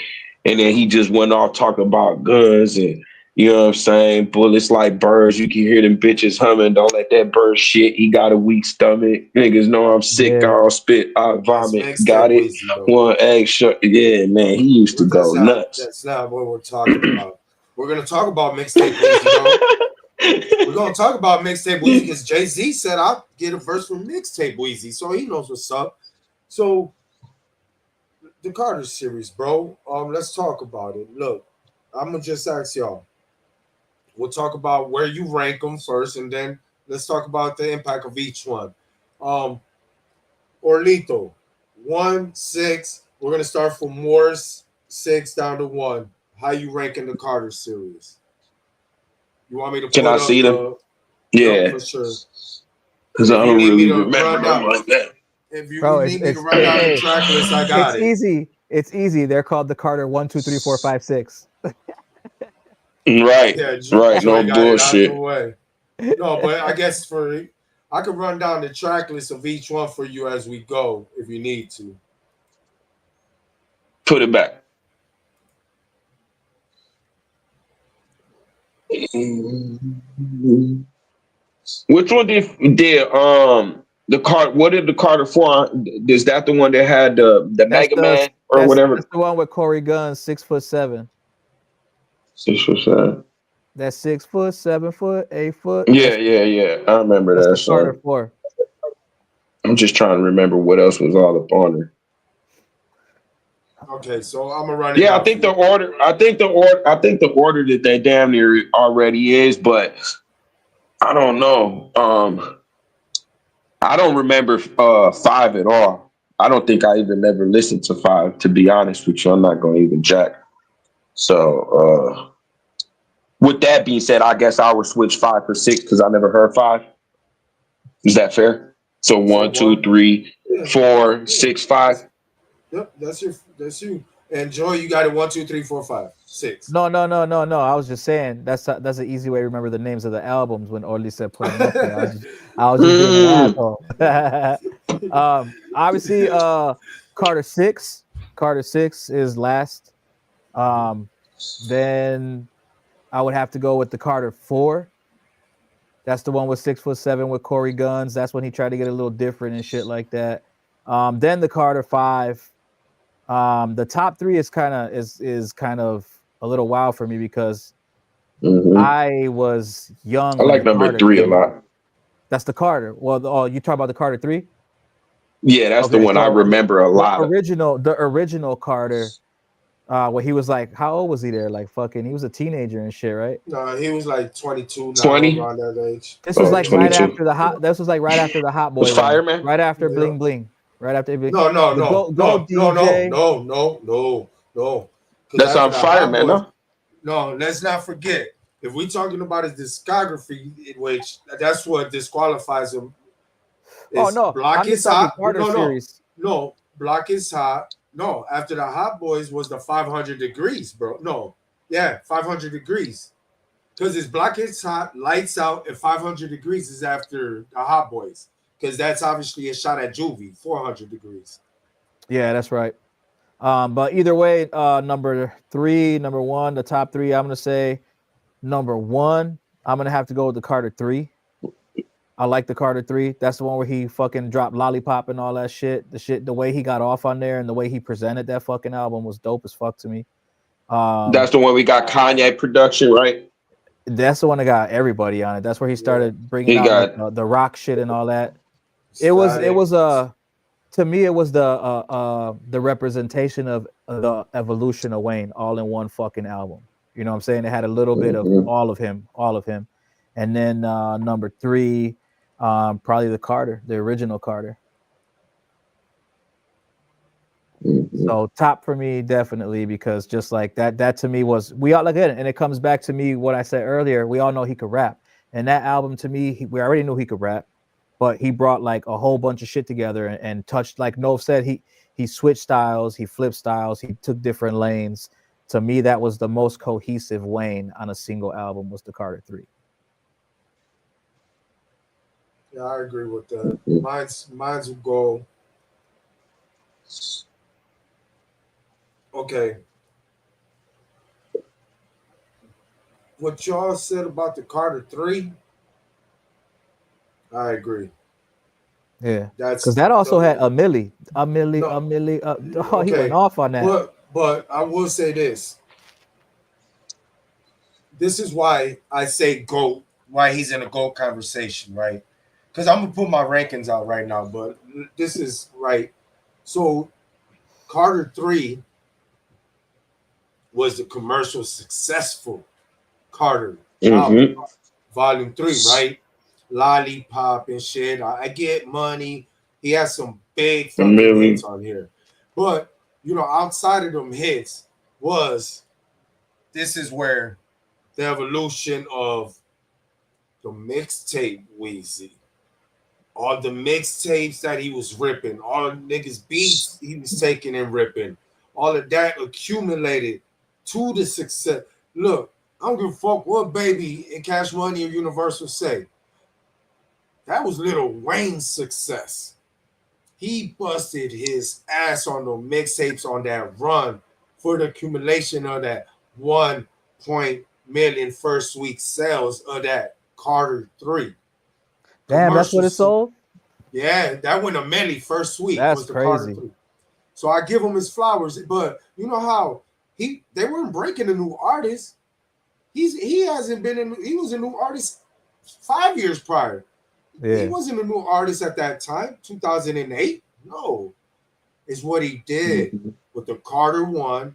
and then he just went off talking about guns and You know what I'm saying? Bullets like birds. You can hear them bitches humming. Don't let that bird shit. He got a weak stomach. Niggas know I'm sick. Yeah. I'll spit. I That's vomit. Got mixtape it. Weezy though. One egg shut. Yeah, man. He used to But go nuts. that's not what we're talking about. We're gonna talk about mixtape Weezy though. We're gonna talk about mixtape Weezy because Jay-Z said I'll get a verse from mixtape Weezy, so he knows what's up. So the Carter series, bro. Let's talk about it. Look, I'm gonna just ask y'all. We'll talk about where you rank them first, and then let's talk about the impact of each one. Orlito, 1-6. We're gonna start from worst 6 down to 1. How you ranking the Carter series? You want me to Can put I up see them? the? Yep, Yeah. for sure. Because And I if you don't need me really to remember run them down, like that. if you Bro, need me to run down the track list, I got it's it. easy. It's easy. They're called the Carter 1, 2, 3, 4, 5, 6. Right. Yeah, Right. Joy No got it out the bullshit. way. No, but I guess I could run down the track list of each one for you as we go if you need to. Put it back. Which one did the card? What did the Carter 4? Is that the one that had the That's Mega the Man or whatever? that's the one with Corey Guns, 6'7". 6%. That's 6 foot, 7 foot, 8 foot. Yeah, yeah, yeah. I remember That's that the Carter song. 4. I'm just trying to remember what else was all up on it. Okay, so I'm gonna run it Yeah, down for you. I think the order that they damn near already is, but I don't know. I don't remember 5 at all. I don't think I even ever listened to 5, to be honest with you. I'm not gonna even jack. So with that being said, I guess I would switch 5 for 6 because I never heard 5. Is that fair? So So 1, 2, one, 3, yeah, 4, yeah. 6, 5. Yep, that's you. And Joy, you got it 1, 2, 3, 4, 5, 6. No. I was just saying that's an easy way to remember the names of the albums when Orly said put them up there. I was just being an asshole. Obviously, Carter 6. Carter 6 is last. Then I would have to go with the Carter 4. That's the one with 6'7" with Corey Guns. That's when he tried to get a little different and shit like that. Then the Carter 5. The top 3 is kind of a little wild for me because I was young I when like the number Carter 3 a came out. lot. That's the Carter. Well, you talk about the Carter 3? Yeah, that's the Okay, one I so remember a lot of. the original Carter, where he was like, how old was he there? Like fucking, he was a teenager and shit, right? No, he was like 22 now, 20? around that age. This was Oh, like right 22. after the hot. This was like right after the Hot Was Boy run, Fireman? right after Yeah. Bling Bling, right after No, no, the no, Go no, no, no, DJ. no, no, no, no. Because That's after on the Hot Fireman, Boys, no? no, let's not forget. If we're talking about his discography, in which that's what disqualifies him, Oh is no, Block I'm just is talking Hot. Carter series. No. Block is Hot. No, after the Hot Boys was the 500 degrees, bro. No, yeah, 500 degrees. Because it's Block is Hot, Lights Out, and 500 degrees is after the Hot Boys. Because that's obviously a shot at Juvie, 400 degrees. Yeah, that's right. But either way, number 3, number 1, the top 3. I'm gonna say number 1. I'm gonna have to go with the Carter 3. I like the Carter 3. That's the one where he fucking dropped Lollipop and all that shit. The way he got off on there and the way he presented that fucking album was dope as fuck to me. That's the one we got Kanye production, right? That's the one that got everybody on it. That's where he started bringing He out like got the rock shit and all that. It Static. was to me it was the representation of the evolution of Wayne all in one fucking album. You know what I'm saying? It had a little bit of all of him. And then number 3, probably the Carter, the original Carter. So top for me, definitely, because just like that to me was, we all, again, and it comes back to me what I said earlier. We all know he could rap, and that album to me, we already knew he could rap, but he brought like a whole bunch of shit together and touched, like Nove said, he switched styles, he flipped styles, he took different lanes. To me, that was the most cohesive Wayne on a single album, was the Carter 3. Yeah, I agree with that. Mine's will go. Okay. what y'all said about the Carter 3, I agree. Yeah, That's because that also had no, a Millie. no, Oh, he went okay. off on that. But I will say this. This is why I say GOAT, why he's in a GOAT conversation, right? Because I'm gonna put my rankings out right now, but this is right. So Carter 3 was the commercial successful Carter album, Mm-hmm. volume 3, right? Lollipop and shit. I get money. He has some big A fucking hits million. on here. But you know, outside of them hits, was this is where the evolution of the mixtape Weezy. All the mixtapes that he was ripping, all the niggas beats he was taking and ripping, all of that accumulated to the success. Look, I don't give a fuck what Baby and Cash Money or Universal say. That was Lil Wayne's success. He busted his ass on the mixtapes on that run for the accumulation of that 1 million first week sales of that Carter 3. Damn, that's what it Commercials. sold. Yeah, that went a milli first week That's was the Carter crazy. 3. So I give him his flowers, but you know how they weren't breaking a new artist. He hasn't been in. He was a new artist 5 years prior. He Yeah, wasn't a new artist at that time, 2008. No, it's what he did Mm-hmm. with the Carter 1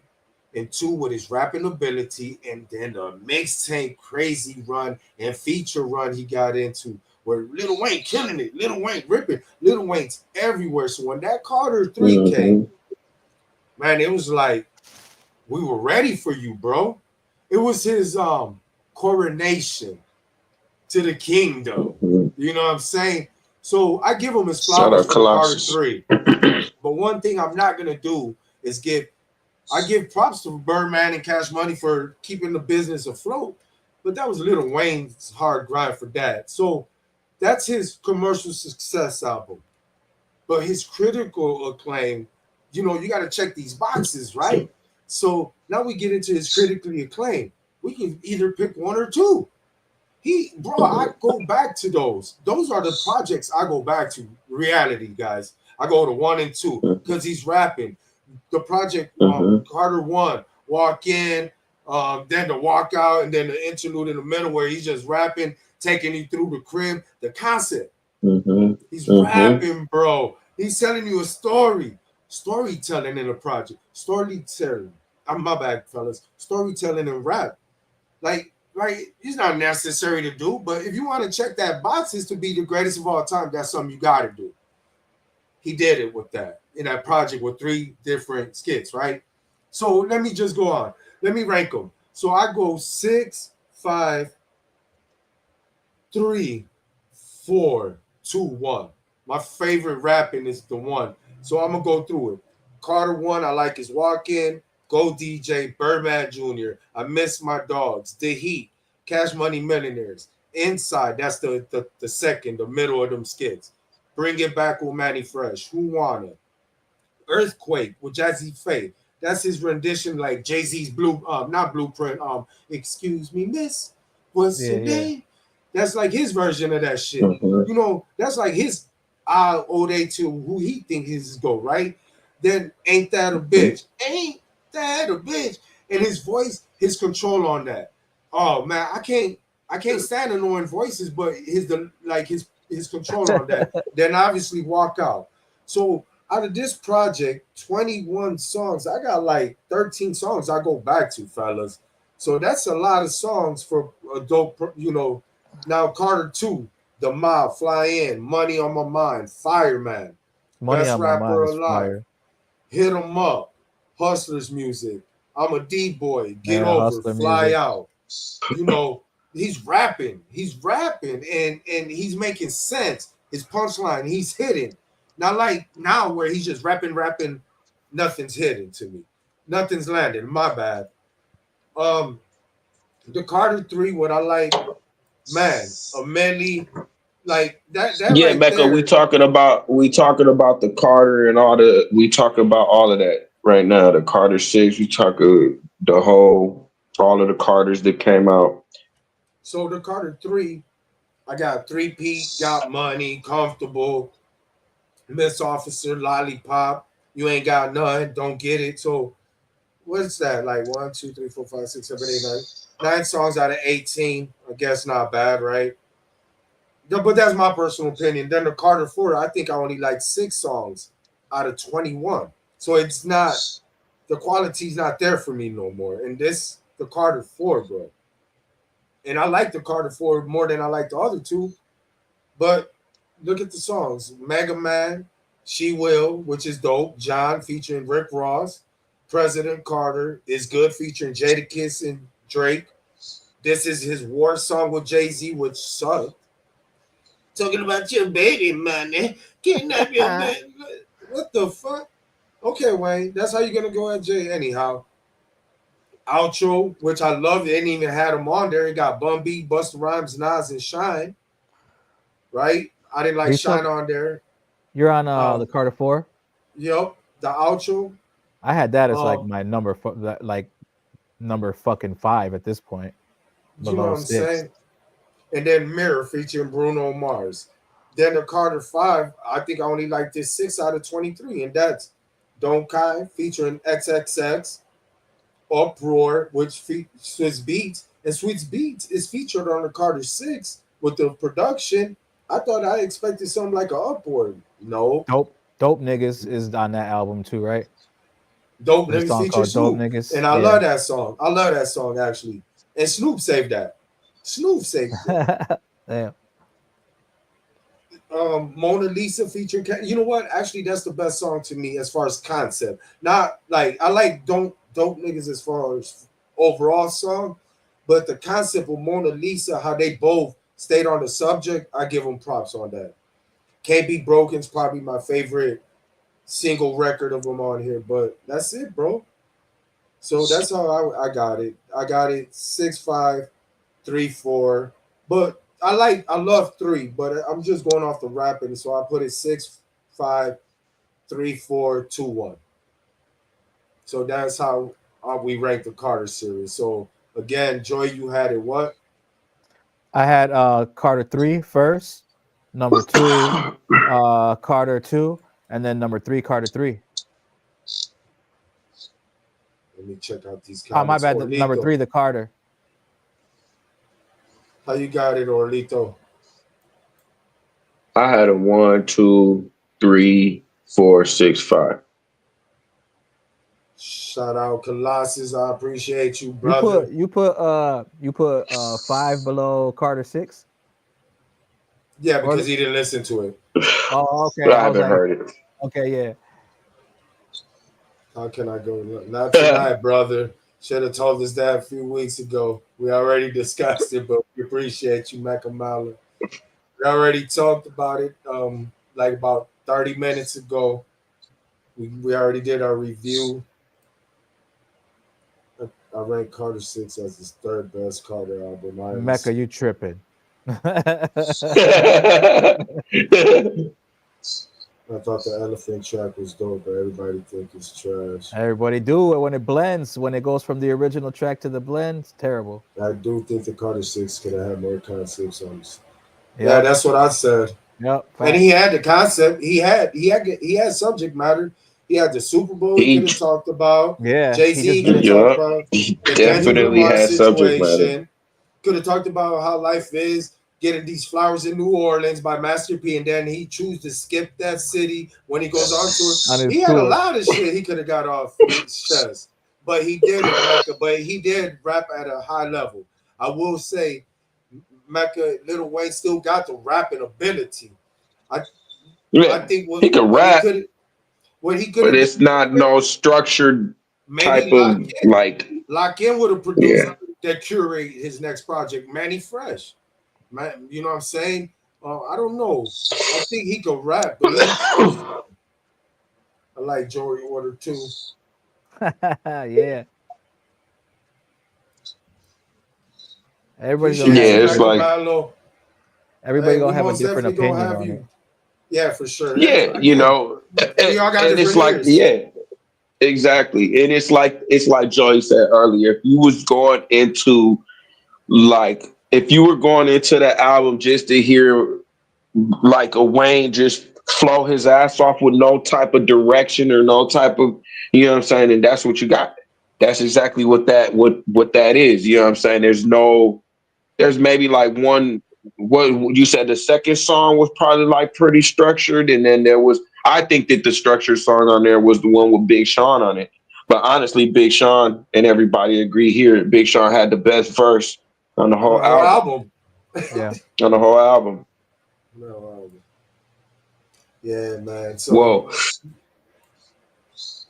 and 2 with his rapping ability, and then the mixtape crazy run and feature run he got into where Lil Wayne killing it, Lil Wayne ripping, Lil Wayne's everywhere. So when that Carter 3 came, Mm-hmm. man, it was like we were ready for you, bro. It was his coronation to the kingdom. Mm-hmm. You know what I'm saying? So I give him his Shout flowers out for the Carter Colossus. 3. But one thing I'm not gonna do is give props to Birdman and Cash Money for keeping the business afloat. But that was Lil Wayne's hard grind for that. So that's his commercial success album. But his critical acclaim, you know, you got to check these boxes, right? So now we get into his critically acclaimed. We can either pick one or two. I go back to those. Those are the projects I go back to. Reality, guys. I go to 1 and 2 because he's rapping. The project Mm-hmm. Carter 1, Walk In, then the Walk Out, and then the interlude in the middle where he's just rapping, taking you through the crib. The concept. Mm-hmm. He's Mm-hmm. rapping, bro. He's telling you a story. Storytelling in a project. Storytelling. I'm my bad, fellas. Storytelling and rap. Like, it's not necessary to do, but if you want to check that boxes to be the greatest of all time, that's something you got to do. He did it with that in that project with 3 different skits, right? So let me just go on. Let me rank them. So I go 6, 5, 3, 4, 2, 1. My favorite rapping is the 1. So I'm gonna go through it. Carter 1, I like his walk in. Go DJ, Birdman Jr. I Miss My Dogs, The Heat, Cash Money Millionaires, Inside. That's the second, the middle of them skits. Bring It Back with Manny Fresh. Who Wanna? Earthquake with Jazzy Faye. That's his rendition, like Jay-Z's not Blueprint. Excuse me, miss. What's yeah, your yeah. name? That's like his version of that shit. Mm-hmm. You know, that's like his ode to who he thinks his go, right? Then Ain't That a Bitch? Ain't that a bitch? And his voice, his control on that. Oh man, I can't stand annoying voices, but his control on that. Then obviously Walk Out. So out of this project, 21 songs, I got like 13 songs I go back to, fellas. So that's a lot of songs for a dope, you know. Now Carter 2, The Mob, Fly In, Money on My Mind, Fireman, Money Best on My Mind Rapper is Alive, fire. Hit 'Em Up, Hustlers Music, I'm a D-Boy, Get Yeah, Over, Hustler Fly music. Out. You know, he's rapping and he's making sense. His punchline, he's hitting. Not like now where he's just rapping, nothing's hitting to me. Nothing's landing. My bad. The Carter 3, what I like, man, a Melly, like that Yeah, right Becca, we there. talking about the Carter and we talking about all of that right now. The Carter 6, we talking the whole all of the Carters that came out. So the Carter 3, I got 3P, Got Money, Comfortable, Miss Officer, Lollipop, You Ain't Got None, Don't Get It. So what's that? Like 1, 2, 3, 4, 5, 6, 7, 8, 9. 9 songs out of 18. I guess not bad, right? But that's my personal opinion. Then the Carter 4, I think I only like 6 songs out of 21. So it's not, the quality's not there for me no more. And this, the Carter 4, bro. And I like the Carter 4 more than I like the other two. But look at the songs. Mega Man, She Will, which is dope. John featuring Rick Ross. President Carter is good featuring Jadakiss and Drake. This is his war song with Jay-Z, which sucked. Talking about your baby money. Kidnap your baby. What the fuck? Okay, Wayne. That's how you're going to go at Jay. Anyhow. Outro, which I love. They didn't even have him on there. It got Bun B, Busta Rhymes, Nas, and Shine. Right? I didn't like Shine on there. You're on the Carter 4? Yep. The outro. I had that as like my number fucking 5 at this point. You know what I'm saying? And then Mirror featuring Bruno Mars. Then the Carter 5, I think I only like this 6 out of 23, and that's Don't Kai featuring XXX, Uproar, which Swiss Beats, and Swiss Beats is featured on the Carter 6 with the production. I thought I expected something like an Uproar. No. Dope Niggas is on that album too, right? Dope Niggas features Snoop. Dope Niggas. And I love that song. I love that song, actually. And Snoop saved that. Snoop saved it. Damn. Mona Lisa featuring, you know what? Actually, that's the best song to me as far as concept. Not like, I like Dope Niggas as far as overall song, but the concept of Mona Lisa, how they both stayed on the subject, I give them props on that. Can't Be Broken's probably my favorite single record of them on here, but that's it, bro. So that's how I got it. I got it 6-5, 3-4. But I love 3, but I'm just going off the rapping, so I put it 6-5, 3-4, 2-1. So that's how we rank the Carter series. So again, Joy, you had it what? I had Carter 3 first, number 2, Carter 2, and then number 3, Carter 3. Let me check out these comments. My bad. Number 3, the Carter. How you got it, Orlito? I had a 1, 2, 3, 4, 6, 5. Shout out Colossus. I appreciate you, brother. You put 5 below Carter 6? Yeah, because he didn't listen to it. Oh, okay. But I haven't heard it. Okay, yeah. How can I go? Not tonight, brother. Should have told us that a few weeks ago. We already discussed it, but we appreciate you, Makamala. We already talked about it like about 30 minutes ago. We already did our review. I ranked Carter 6 as his 3rd best Carter album. Mecca, you tripping. I thought the Elephant track was dope, but everybody think it's trash. Everybody do it when it blends. When it goes from the original track to the blend, it's terrible. I do think the Carter 6 could have had more concept songs. Yeah, that's what I said. Yep. And he had the concept. He had subject matter. He had the Super Bowl he could have talked about. Yeah. Jay-Z could have talked about. He definitely had subject matter. Could have talked about how life is, getting these flowers in New Orleans by Master P, and then he chooses to skip that city when he goes on tour. He had a lot of shit he could have got off his chest, but he did Mecca. But he did rap at a high level. I will say, Mecca, Lil Wayne still got the rapping ability. I think he could rap. What he could, but it's not no structured type of like. Lock In with a producer that curate his next project, Manny Fresh. Man, you know what I'm saying? I don't know. I think he could rap, but I like Joey Order too. Yeah. Everybody's it's like everybody gonna have a different opinion on it. Yeah, for sure. Yeah, you know, and it's like exactly. And it's like Joey said earlier. If you was going into like if you were going into the album just to hear like a Wayne just flow his ass off with no type of direction or no type of, you know what I'm saying, and that's what you got. That's exactly what that is. You know what I'm saying? There's maybe like one, what you said, the second song was probably like pretty structured, and then I think that the structured song on there was the one with Big Sean on it. But honestly, Big Sean, and everybody agree here, Big Sean had the best verse on the whole album. Yeah. On the whole album. No, yeah, man. So, Whoa.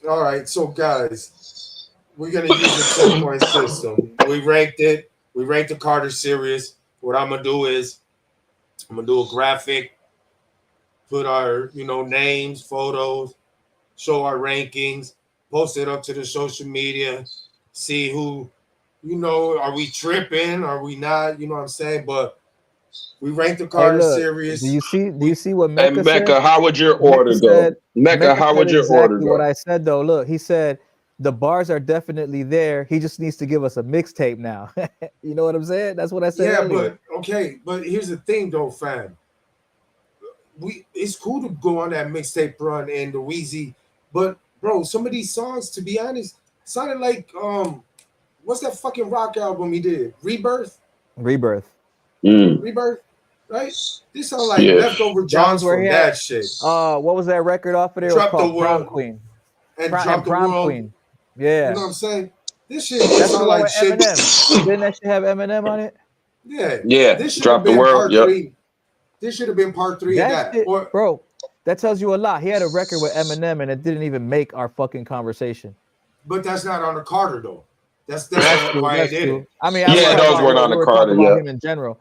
All right, so guys, we're gonna use the 10-point system. We ranked it. We ranked the Carter series. What I'm gonna do is I'm gonna do a graphic, put our names, photos, show our rankings, post it up to the social media, see who, are we tripping? Are we not? You know what I'm saying? But we ranked the Carter series. Do you see what Mecca said? Mecca, how would your order go? Mecca, how would your order go? What I said though, look, he said the bars are definitely there. He just needs to give us a mixtape now. You know what I'm saying? That's what I said. Yeah, earlier. but here's the thing though, fam. It's cool to go on that mixtape run and the Weezy, but bro, some of these songs, to be honest, sounded like what's that fucking rock album he did? Rebirth. Rebirth, right? This sound like Leftover Johns from that shit. What was that record off of there? Drop called the World. Prom Queen. And Drop the World. Queen. Yeah. You know what I'm saying? This shit sound like shit. Didn't that shit have Eminem on it? Yeah. Yeah. This Drop the World. Yep. This should have been part 3 of that. Shit, bro, that tells you a lot. He had a record with Eminem and it didn't even make our fucking conversation. But that's not on the Carter though. That's why I did it. I mean, those weren't on the Carter. Yeah, him in general.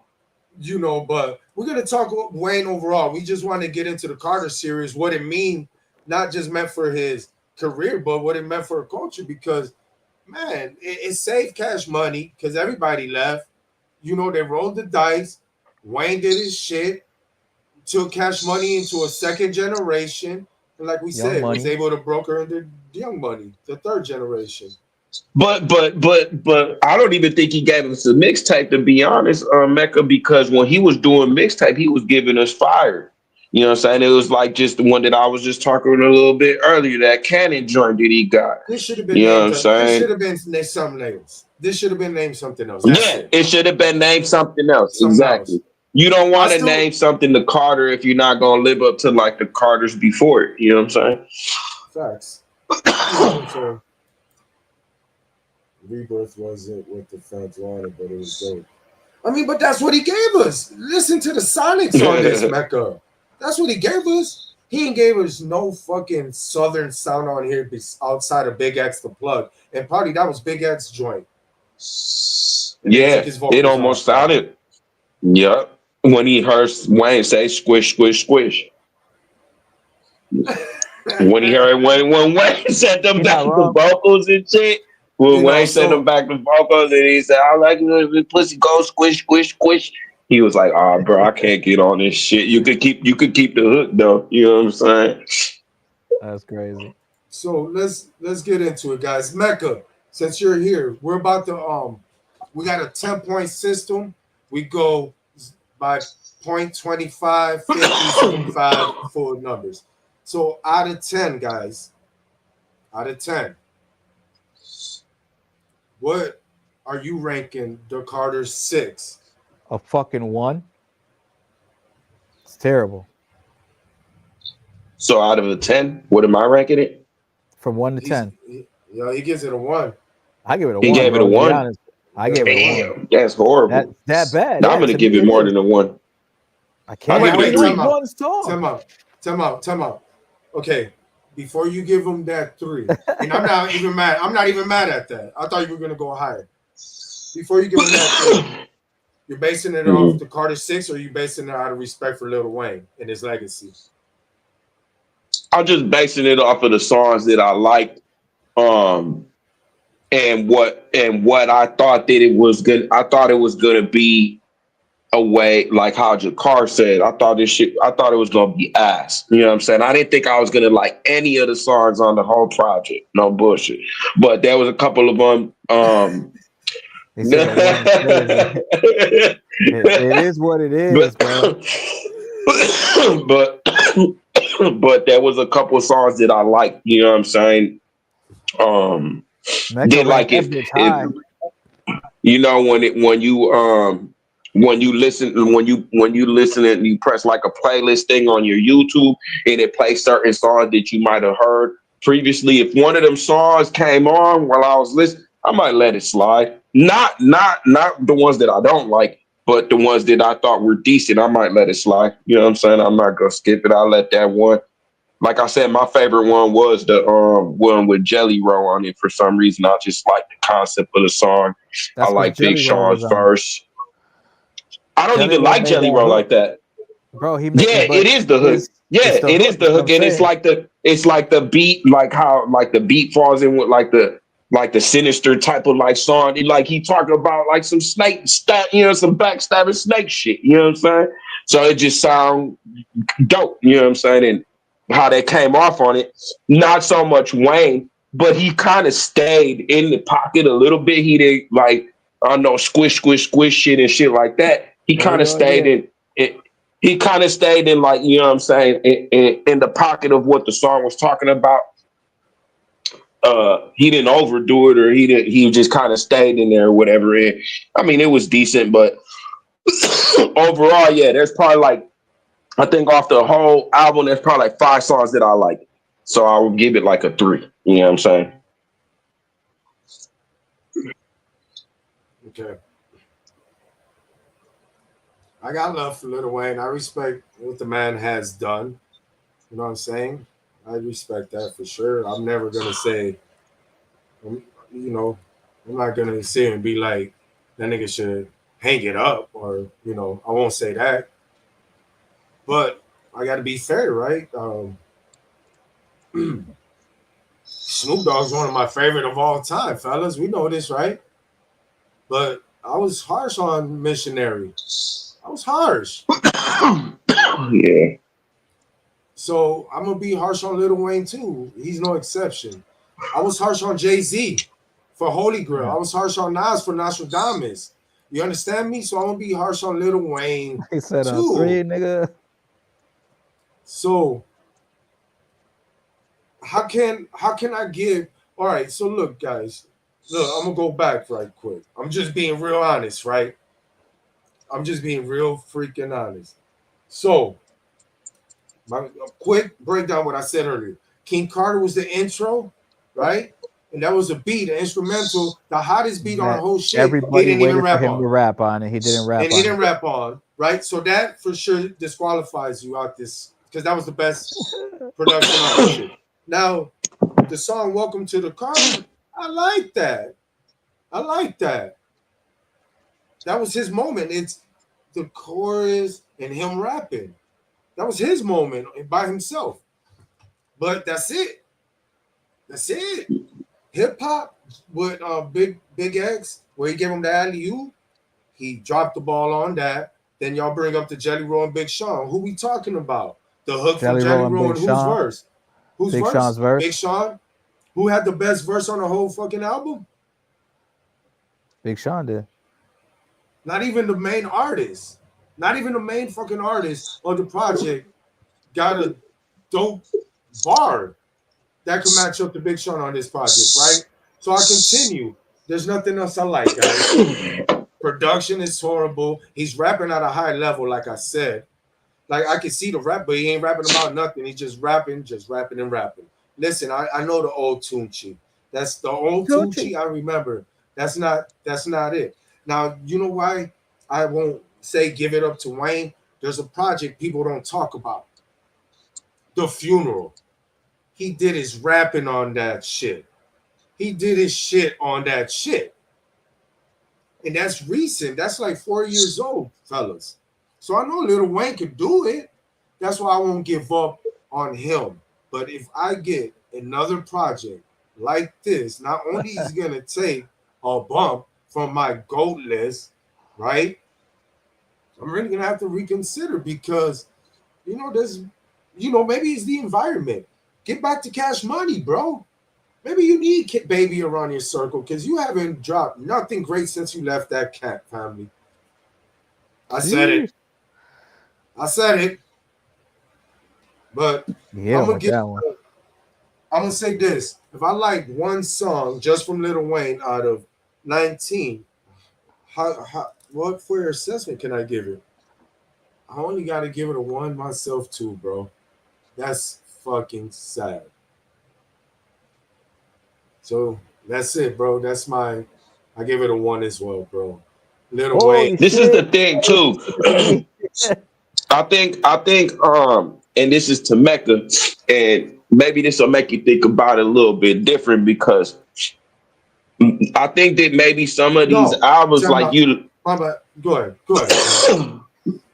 But we're gonna talk about Wayne overall. We just want to get into the Carter series, what it mean, not just meant for his career, but what it meant for a culture. Because, man, it saved Cash Money because everybody left. They rolled the dice. Wayne did his shit, took Cash Money into a second generation, and like we said, was able to broker into Young Money, the third generation. But I don't even think he gave us a mixtape, to be honest, Mecca, because when he was doing mixtape, he was giving us fire. You know what I'm saying? It was like just the one that I was just talking a little bit earlier, that Cannon joint that he got. This should have been named something else. This should have been named something else. It should have been named something else. Exactly. You don't want to name something the Carter if you're not going to live up to like the Carters before it. You know what I'm saying? Facts. Rebirth wasn't what the fans wanted, but it was dope. I mean, but that's what he gave us. Listen to the sonics on this, Mecca. That's what he gave us. He ain't gave us no fucking southern sound on here outside of Big X the Plug. And probably that was Big X joint. Yeah, it almost sounded. Yep. When he heard Wayne say squish, squish, squish. When he heard when Wayne said them back to vocals and shit. When Wayne said them back to vocals and he said, I like it when the pussy go squish, squish, squish. He was like, bro, I can't get on this shit. You could keep the hook though. You know what I'm saying? That's crazy. So let's get into it, guys. Mecca, since you're here, we're about to we got a 10-point system. We go by 0.25, 50, 75 full numbers. So out of 10, guys, what are you ranking the Carter 6? A fucking 1. It's terrible. So out of a 10, what am I ranking it? From 1 to 10. He gives it a 1. I give it a 1. He gave it a 1. I gave it a 1. That's horrible. That bad. Now I'm gonna give it more than a 1. I can't. Wait, time out. Okay, before you give him that 3, and I'm not even mad at that. I thought you were gonna go higher. Before you give him that 3, you're basing it off the Carter 6, or are you basing it out of respect for Lil Wayne and his legacy? I'm just basing it off of the songs that I liked, and what I thought that it was good. I thought it was gonna be a way, like how Jakar said. I thought it was gonna be ass. You know what I'm saying? I didn't think I was gonna like any of the songs on the whole project. No bullshit. But there was a couple of them. It is what it is, bro. but but there was a couple of songs that I liked. You know what I'm saying? Mecca Did ranked like that bitch high. you know when you listen and you press like a playlist thing on your YouTube and it plays certain songs that you might have heard previously. If one of them songs came on while I was listening, I might let it slide. Not the ones that I don't like, but the ones that I thought were decent, I might let it slide. You know what I'm saying? I'm not gonna skip it. I'll let that one. Like I said, my favorite one was the one with Jelly Roll on it. For some reason, I just like the concept of the song. I That's because like Big Jelly Roll was Sean's on it. verse. I don't Jelly even Roll like made Jelly that Roll hook, like that. bro. He made, Yeah, but it is the hook. it's Yeah, the it hook. is the That's what I'm hook, and saying. it's like the beat, like how like the beat falls in with like the sinister type of like song. Like he talking about like some some backstabbing snake shit. You know what I'm saying? So it just sound dope. You know what I'm saying? And how they came off on it. Not so much Wayne, but he kind of stayed in the pocket a little bit. He did like I don't know squish shit and shit like that. He Hell kind of stayed yeah. in it. He kind of stayed in like you know what I'm saying in the pocket of what the song was talking about. He didn't overdo it or he just kind of stayed in there or whatever. I mean it was decent, but overall, yeah, there's probably like I think off the whole album, there's probably like 5 songs that I like. So I would give it like a 3. You know what I'm saying? Okay. I got love for Lil Wayne. I respect what the man has done. You know what I'm saying? I respect that for sure. I'm never gonna say, you know, I'm not gonna sit and be like that nigga should hang it up, or I won't say that. But I got to be fair, right? Snoop Dogg's one of my favorite of all time, fellas. We know this, right? But I was harsh on Missionary. I was harsh. Yeah. So I'm gonna be harsh on Lil Wayne too. He's no exception. I was harsh on Jay-Z for Holy Grail. I was harsh on Nas for Nostradamus. You understand me? So I'm gonna be harsh on Lil Wayne He said 3, too. nigga. So how can I give? All right. So look, guys. Look, I'm gonna go back right quick. I'm just being real honest, right? I'm just being real freaking honest. So, a quick breakdown what I said earlier. King Carter was the intro, right? And that was a beat, an instrumental, the hottest beat on the That whole shit. He everybody didn't even waited for rap him to on. rap on it. He didn't rap And he on didn't it. rap on, right? So that for sure disqualifies you out this because that was the best production on the shit. Now, the song Welcome to the Carter, I like that. I like that. That was his moment. It's the chorus and him rapping. That was his moment by himself. But that's it. That's it. Hip hop with Big X, where he gave him the alley oop, he dropped the ball on that. Then y'all bring up the Jelly Roll and Big Sean. Who we talking about? The hook from Jelly Jelly Roll and Roll Big and whose Sean. verse? Whose Big verse? Sean's verse. Big Sean. Who had the best verse on the whole fucking album? Big Sean did. Not even the main artist. Not even the main fucking artist of the project got a dope bar that can match up to Big Sean on this project, right? So I continue. There's nothing else I like, guys. Production is horrible. He's rapping at a high level, like I said. Like I can see the rap, but he ain't rapping about nothing. He's just rapping and rapping. Listen, I know the old Tunchi. That's the old Tunchi I remember. That's not it. Now, you know why I won't say give it up to Wayne? There's a project people don't talk about. The Funeral. He did his rapping on that shit. He did his shit on that shit. And that's recent. That's like 4 years old, fellas. So I know Lil Wayne could do it. That's why I won't give up on him. But if I get another project like this, not only is he gonna take a bump from my GOAT list, right? I'm really gonna have to reconsider because there's maybe it's the environment. Get back to Cash Money, bro. Maybe you need Baby around your circle because you haven't dropped nothing great since you left that cat family. I said it. But Yeah, I'm with that one. gonna say this. If I like one song just from Lil Wayne out of 19, what fair assessment can I give it? I only gotta give it a 1 myself too, bro. That's fucking sad. So that's it, bro. I give it a 1 as well, bro. Lil Wayne. Holy This is the shit. thing too. I think, and this is to Mecca, and maybe this will make you think about it a little bit different because I think that maybe some of these No, albums, time like out. you, My bad. Go ahead.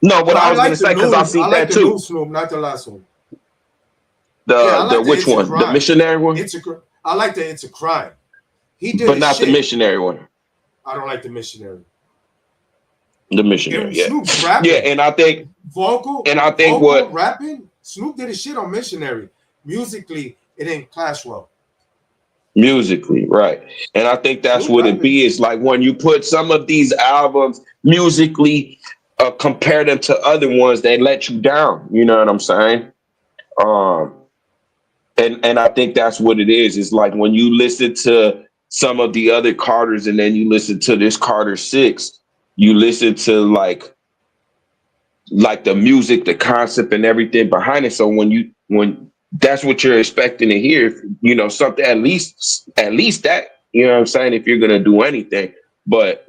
no, what No, I I was gonna like the say because I news. see I like that the too. news Snoop, not the last one. Yeah, I The like the which It's a one? The Crime. missionary one, I like the It's a Crime. He did but his not the shit. missionary one. I don't like the missionary. The missionary, And yeah, Snoop's rapping. yeah, and I think what rapping. Snoop did his shit on missionary. Musically, it didn't clash well. musically, right? And I think that's Snoop what it rapping. be. Is like when you put some of these albums musically, compare them to other ones, they let you down. You know what I'm saying? Um, and I think that's what it is. It's like when you listen to some of the other Carters, and then you listen to this Carter 6, you listen to like the music, the concept, and everything behind it. So when that's what you're expecting to hear, you know, something at least that, you know what I'm saying, if you're gonna do anything. But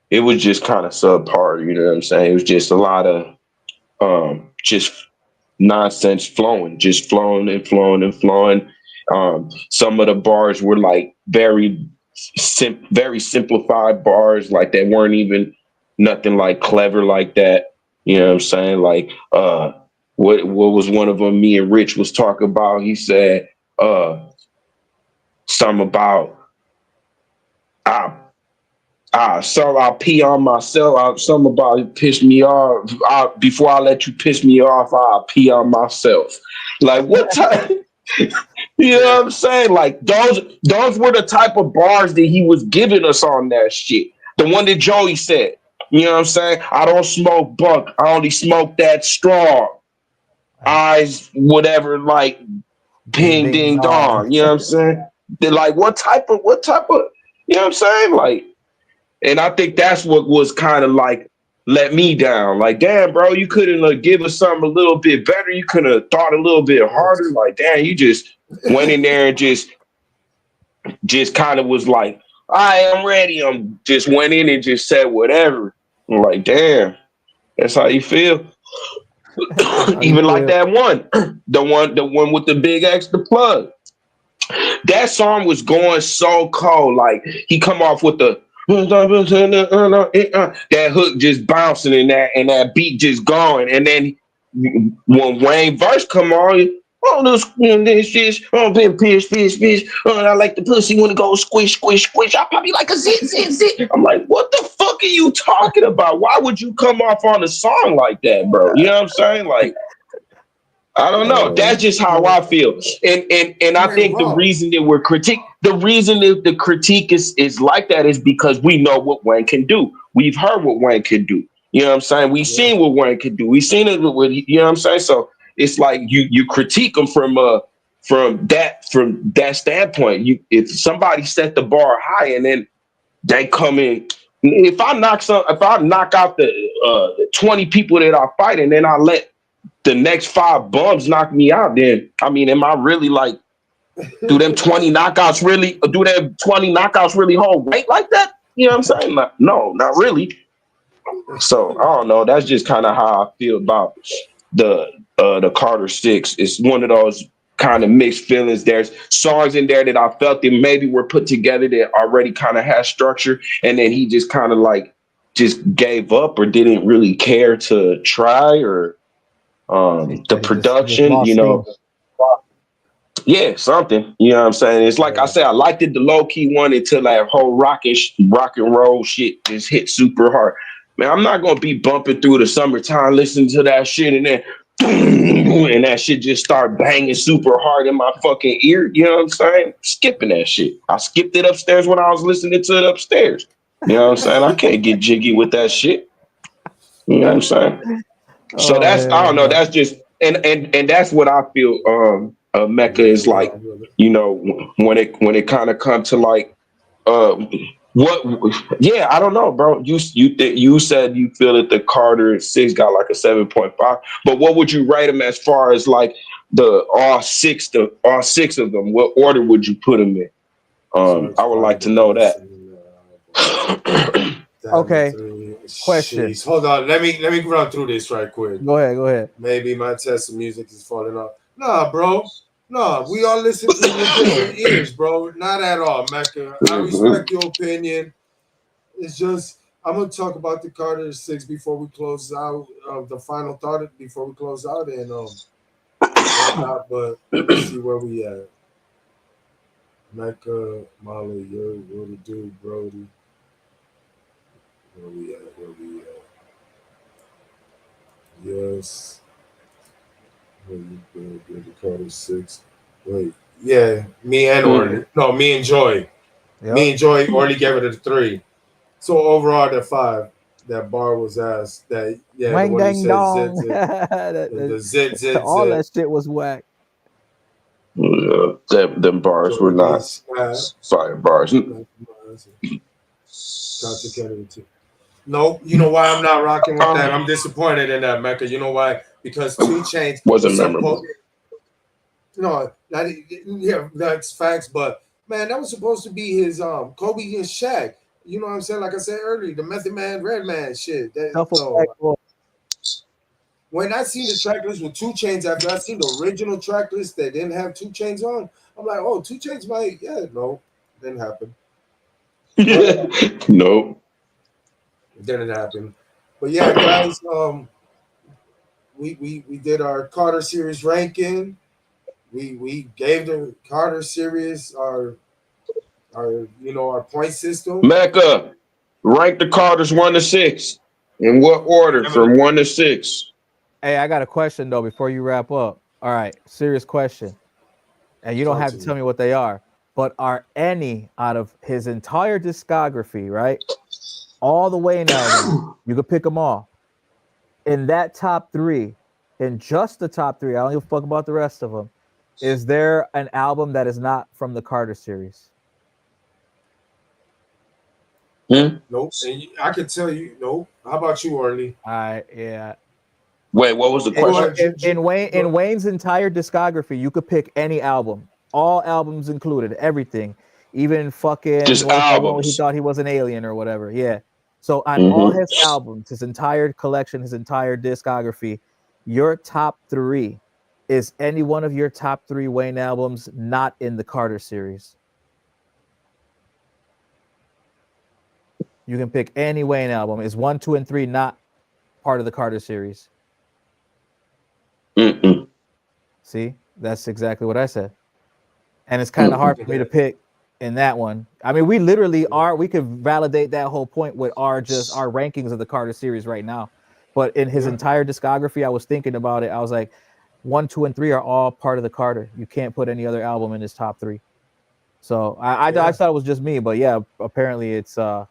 it was just kind of subpar, you know what I'm saying? It was just a lot of just nonsense flowing, just flowing and flowing and flowing. Some of the bars were like very simplified bars, like they weren't even nothing like clever like that. You know what I'm saying? Like what was one of them me and Rich was talking about? He said something about so I'll pee on myself. Something about it pissed me off. Before I let you piss me off, I'll pee on myself. Like what type? You know what I'm saying? Like those were the type of bars that he was giving us on that shit. The one that Joey said. You know what I'm saying? I don't smoke bunk. I only smoke that strong. Eyes, whatever, like ping ding dong. You know what I'm saying? They're like, what type of, you know what I'm saying? Like, and I think that's what was kind of like let me down. Like, damn, bro, you couldn't give us something a little bit better. You could have thought a little bit harder. Like, damn, you just went in there and just kind of was like, all right, I'm ready. I'm just went in and just said whatever. I'm like, damn, that's how you feel. Even like that one, the one with the big extra plug. That song was going so cold. Like he come off with the that hook just bouncing and that beat just going, and then when Wayne verse come on, this fish, been fish. I like the pussy when it goes squish. I probably like a zit. I'm like, what the fuck are you talking about? Why would you come off on a song like that, bro? You know what I'm saying? Like, I don't know. That's just how I feel. And I think the reason that the critique is like that is because we know what Wayne can do. We've heard what Wayne can do. You know what I'm saying? We've seen what Wayne can do. We've seen it with, you know what I'm saying? So it's like you critique them from that standpoint. If somebody set the bar high and then they come in, if I knock out the 20 people that I fight and then I let the next 5 bums knock me out, then I mean, am I really like, do them 20 knockouts really hold weight like that? You know what I'm saying? No, not really. So I don't know. That's just kind of how I feel about the Carter 6. It's one of those kind of mixed feelings. There's songs in there that I felt that maybe were put together that already kind of had structure, and then he just kind of like just gave up or didn't really care to try, or the production, you know. Yeah, something. You know what I'm saying? It's like I said, I liked it the low key one until that whole rock and roll shit just hit super hard. Man, I'm not gonna be bumping through the summertime listening to that shit and then and that shit just start banging super hard in my fucking ear. You know what I'm saying? Skipping that shit. I skipped it upstairs when I was listening to it upstairs. You know what I'm saying? I can't get jiggy with that shit. You know what I'm saying? So Oh, that's I don't know. man. That's just and that's what I feel. Mecca is like. You know, when it kind of comes to like what yeah, I don't know, bro. You said you feel that the Carter 6 got like a 7.5, but what would you rate them as far as like the all six of them? What order would you put them in? I would like to know that. Okay. Question. Jeez. Hold on. Let me run through this right quick. Go ahead. Maybe my test of music is falling off. Nah, bro. No, we all listen to it with different ears, bro. Not at all, Mecca. I respect your opinion. It's just I'm gonna talk about the Carter 6 before we close out. The final thought before we close out and whatnot. But let me see where we at. Mecca, Molly, yo, what to do, Brody? Where we at? Yes. Where you been? The Carter 6. Wait. Yeah, me and Orly. No, me and Joy. Yep. Me and Joy, Orly gave it a 3. So overall, the 5. That bar was asked. That yeah, Wang the one you dang said dong. zit, the zit. All that shit was whack. Them bars were not fire bars. No, you know why I'm not rocking with that? I'm disappointed in that, Mecca. You know why? Because 2 Chainz wasn't memorable. No, that's facts. But man, that was supposed to be his Kobe and Shaq. You know what I'm saying? Like I said earlier, the Method Man, Redman shit. When I seen the track list with 2 Chainz, after I seen the original track list that didn't have 2 Chainz on, I'm like, oh, 2 Chainz might, no, didn't happen. No, it didn't happen. But yeah, guys, we did our Carter series ranking. We gave the Carter series our point system. Mecca, rank the Carters 1 to 6. In what order from 1 to 6? Hey, I got a question though before you wrap up. All right, serious question. And you don't have to tell me what they are, but are any out of his entire discography, right? All the way now, you could pick them all. In that top 3, in just the top 3, I don't give a fuck about the rest of them. Is there an album that is not from the Carter series? Nope. And I can tell you, nope. How about you, Orly? All right, yeah. Wait, what was the question? In Wayne's entire discography, you could pick any album, all albums included, everything, even fucking just albums. He thought he was an alien or whatever. Yeah. So on all his albums, his entire collection, his entire discography, your top 3, is any one of your top 3 Wayne albums not in the Carter series? You can pick any Wayne album. Is 1, 2, and 3 not part of the Carter series? See, that's exactly what I said. And it's kind of hard for me to pick in that one. I mean, we literally we could validate that whole point with our rankings of the Carter series right now. But in his entire discography, I was thinking about it. I was like, 1, 2, and 3 are all part of the Carter. You can't put any other album in his top 3. So I thought it was just me, but yeah, apparently it's what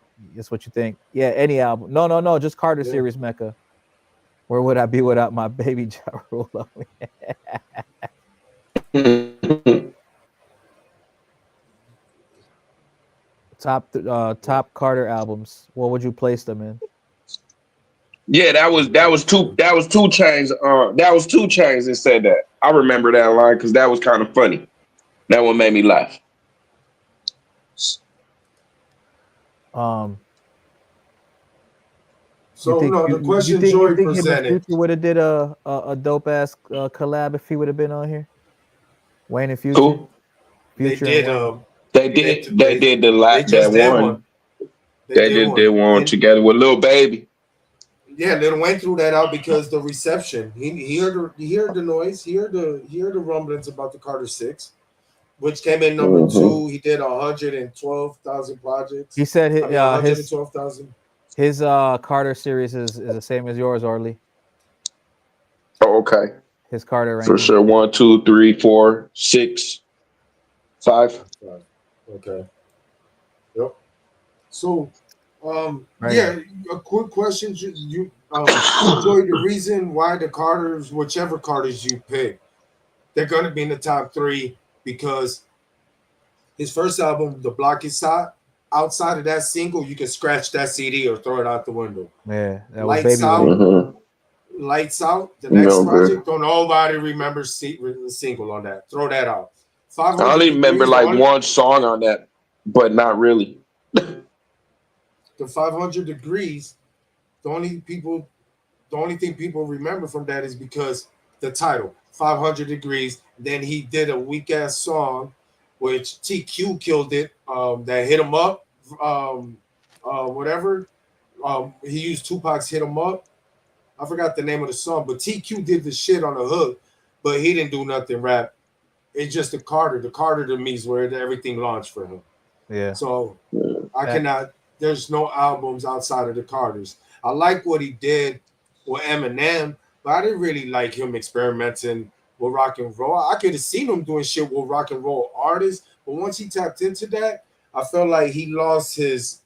you think. Yeah, any album. No, just Carter series, Mecca. Where would I be without my baby Ja Rule? Top Carter albums. What would you place them in? Yeah, that was 2 Chainz. That was 2 Chainz that said that. I remember that line because that was kind of funny. That one made me laugh. So the question Joy presented. Future would have did a dope ass collab if he would have been on here. Wayne and Future. Cool. Future they did the last that one. They did one together with Lil Baby. Yeah, Lil Wayne threw that out because the reception. He heard the noise. He heard the rumblings about the Carter 6, which came in number 2. He did 112,000 projects. He said 112,000. His Carter series is the same as yours, Orly. Oh, okay. His Carter ranking. For sure. 1, 2, 3, 4, 6, 5. Okay. Yep. So Right. Yeah, a quick question. You Joey, the reason why the Carters, whichever Carters you pick, they're gonna be in the top 3 because his first album, The Block Is Hot, outside of that single, you can scratch that CD or throw it out the window. Yeah, that was Lights Baby Out, Rap. Mm-hmm. Lights Out, the next No good. project, don't nobody remember the single on that. Throw that out. I 500 only remember Degrees, like one song on that, but not really. the 500 Degrees, the only thing people remember from that is because the title 500 Degrees. Then he did a weak ass song which TQ killed it, that Hit 'Em Up, whatever, he used Tupac's Hit 'Em Up. I forgot the name of the song, but TQ did the shit on the hook, but he didn't do nothing rap. It's just the Carter to me is where everything launched for him. Yeah. So I cannot, there's no albums outside of the Carters. I like what he did with Eminem, but I didn't really like him experimenting with rock and roll. I could have seen him doing shit with rock and roll artists, but once he tapped into that, I felt like he lost his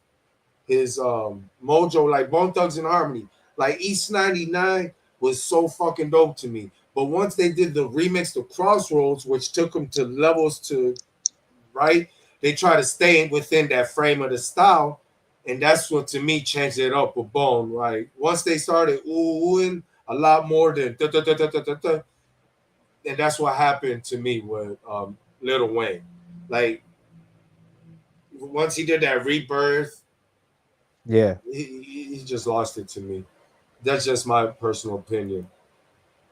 mojo, like Bone Thugs and Harmony. Like East 99 was so fucking dope to me. But once they did the remix to Crossroads, which took them to levels to right, they try to stay within that frame of the style, and that's what to me changed it up with Bone. Right, once they started oohing a lot more than da, da, da, da, da, da, da, and that's what happened to me with Lil Wayne. Like once he did that Rebirth, Yeah. he just lost it to me. That's just my personal opinion.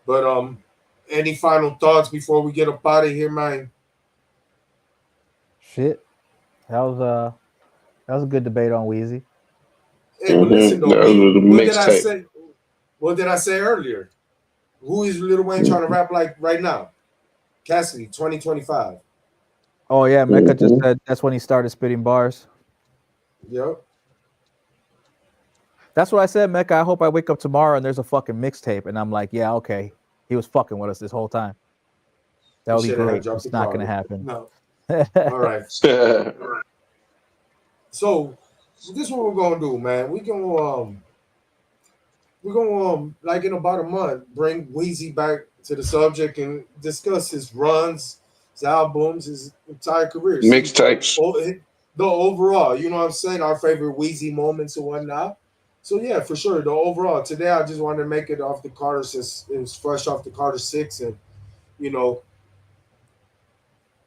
But any final thoughts before we get up out of here, man? Shit. That was a good debate on Weezy. Hey, but listen though, That was the what did I mixtape. say? What did I say earlier? Who is Lil Wayne trying to rap like right now? Cassidy, 2025. Oh yeah, Mecca just said that's when he started spitting bars. Yep. That's what I said, Mecca. I hope I wake up tomorrow and there's a fucking mixtape, and I'm like, yeah, okay, he was fucking with us this whole time. That would be great. It's not gonna happen. No. All right. So this is what we're gonna do, man. We're gonna like in about a month bring Weezy back to the subject and discuss his runs, his albums, his entire career, Mixtapes. the overall. You know what I'm saying? Our favorite Weezy moments and whatnot. So yeah, for sure. The overall. Today I just wanted to make it off the Carter since it was fresh off the Carter 6, and you know,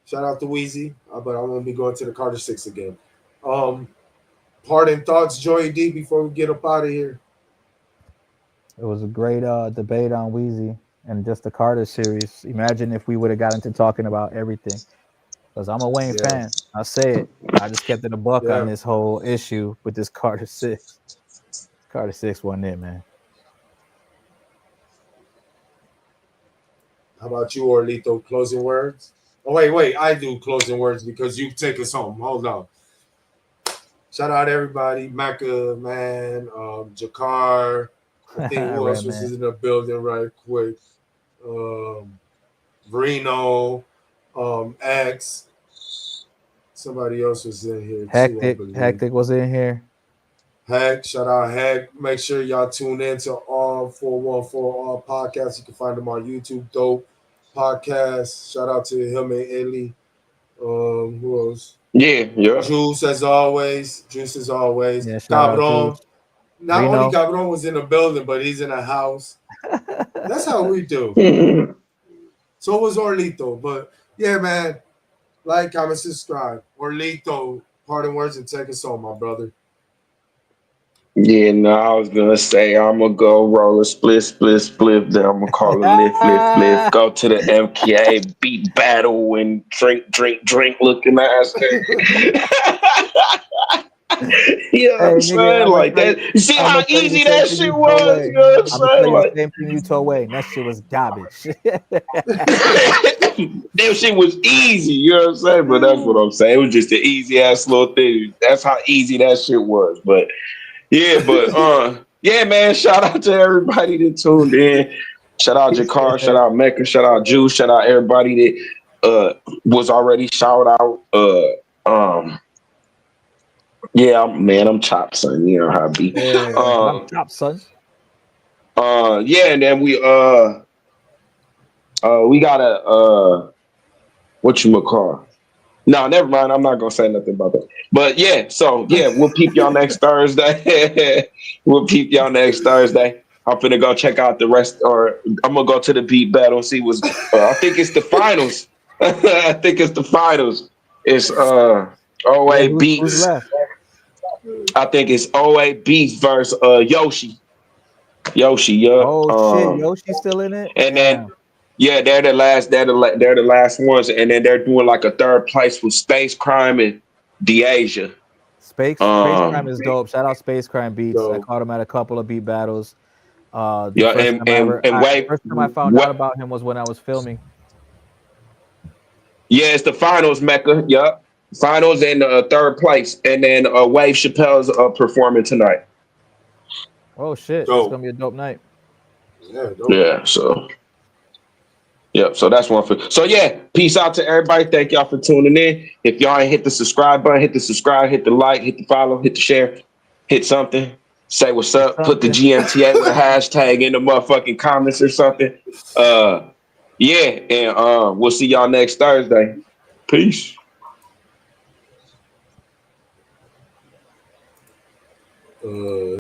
shout out to Weezy, but I won't be going to the Carter 6 again. Parting thoughts, Joey D, before we get up out of here. It was a great debate on Weezy and just the Carter series. Imagine if we would have gotten to talking about everything. Because I'm a Wayne fan. I say it. I just kept it a buck on this whole issue with this Carter 6. Carter 6 wasn't it, man. How about you, Orlito? Closing words? Oh, wait. I do closing words because you take us home. Hold on. Shout out everybody. Mecca, man. Jakar. I think who else was in the building right quick? Reno. X. Somebody else was in here. Hectic was in here. Heck, shout out Heck. Make sure y'all tune in to all 414 All podcasts. You can find them on YouTube. Dope podcast. Shout out to him and Illy. Who else? Yeah. Juice as always. Yeah, Cabron. Not only Cabron was in the building, but he's in a house. That's how we do. So was Orlito. But yeah, man. Like, comment, subscribe. Orlito, parting words and take us home, my brother. Yeah, no, I was gonna say I'm gonna go roll a split, then I'm gonna call it lift, go to the MKA, beat battle and drink, looking ass. You know what I'm saying? Like that. You see how easy that shit was? You know what I'm saying? Like, same thing you told Wayne. That shit was garbage. That shit was easy, you know what I'm saying? But that's what I'm saying. It was just an easy ass little thing. That's how easy that shit was. But yeah, yeah, man. Shout out to everybody that tuned in. Shout out Jakar, shout out Mecca, shout out Juice, shout out everybody that was already shout out. Yeah, I'm chopped, son. You know how I be. Yeah, I'm top, son. Yeah, and then we got a what you call? No, never mind. I'm not gonna say nothing about that. But yeah, so yeah, we'll peep y'all next Thursday. We'll peep y'all next Thursday. I'm finna go check out the rest, or I'm gonna go to the beat battle and see what's. I think it's the finals. I think it's the finals. It's Yeah, OA who's Beats. left? I think it's OA Beats versus Yoshi. Yoshi, yeah. Oh shit, Yoshi's still in it. And then Damn. yeah, they're the last. They're the last ones, and then they're doing like a third place with Space Crime and DeAsia. Space Crime is dope. Shout out Space Crime Beats. I So, caught him at a couple of beat battles. The Yeah, first time I ever, and the wait, first time I found out what? about him was when I was filming. Yeah, it's the finals, Mecca. Yup, finals and third place, and then Wave Chappelle's performing tonight. Oh shit, that's dope. gonna be a dope night. Yeah, dope. Yeah, so yeah, so that's one for. So yeah, peace out to everybody. Thank y'all for tuning in. If y'all ain't hit the subscribe button, hit the subscribe, hit the like, hit the follow, hit the share, hit something. Say what's It's up. Put the something. GMTA with a hashtag in the motherfucking comments or something. Yeah, and we'll see y'all next Thursday. Peace.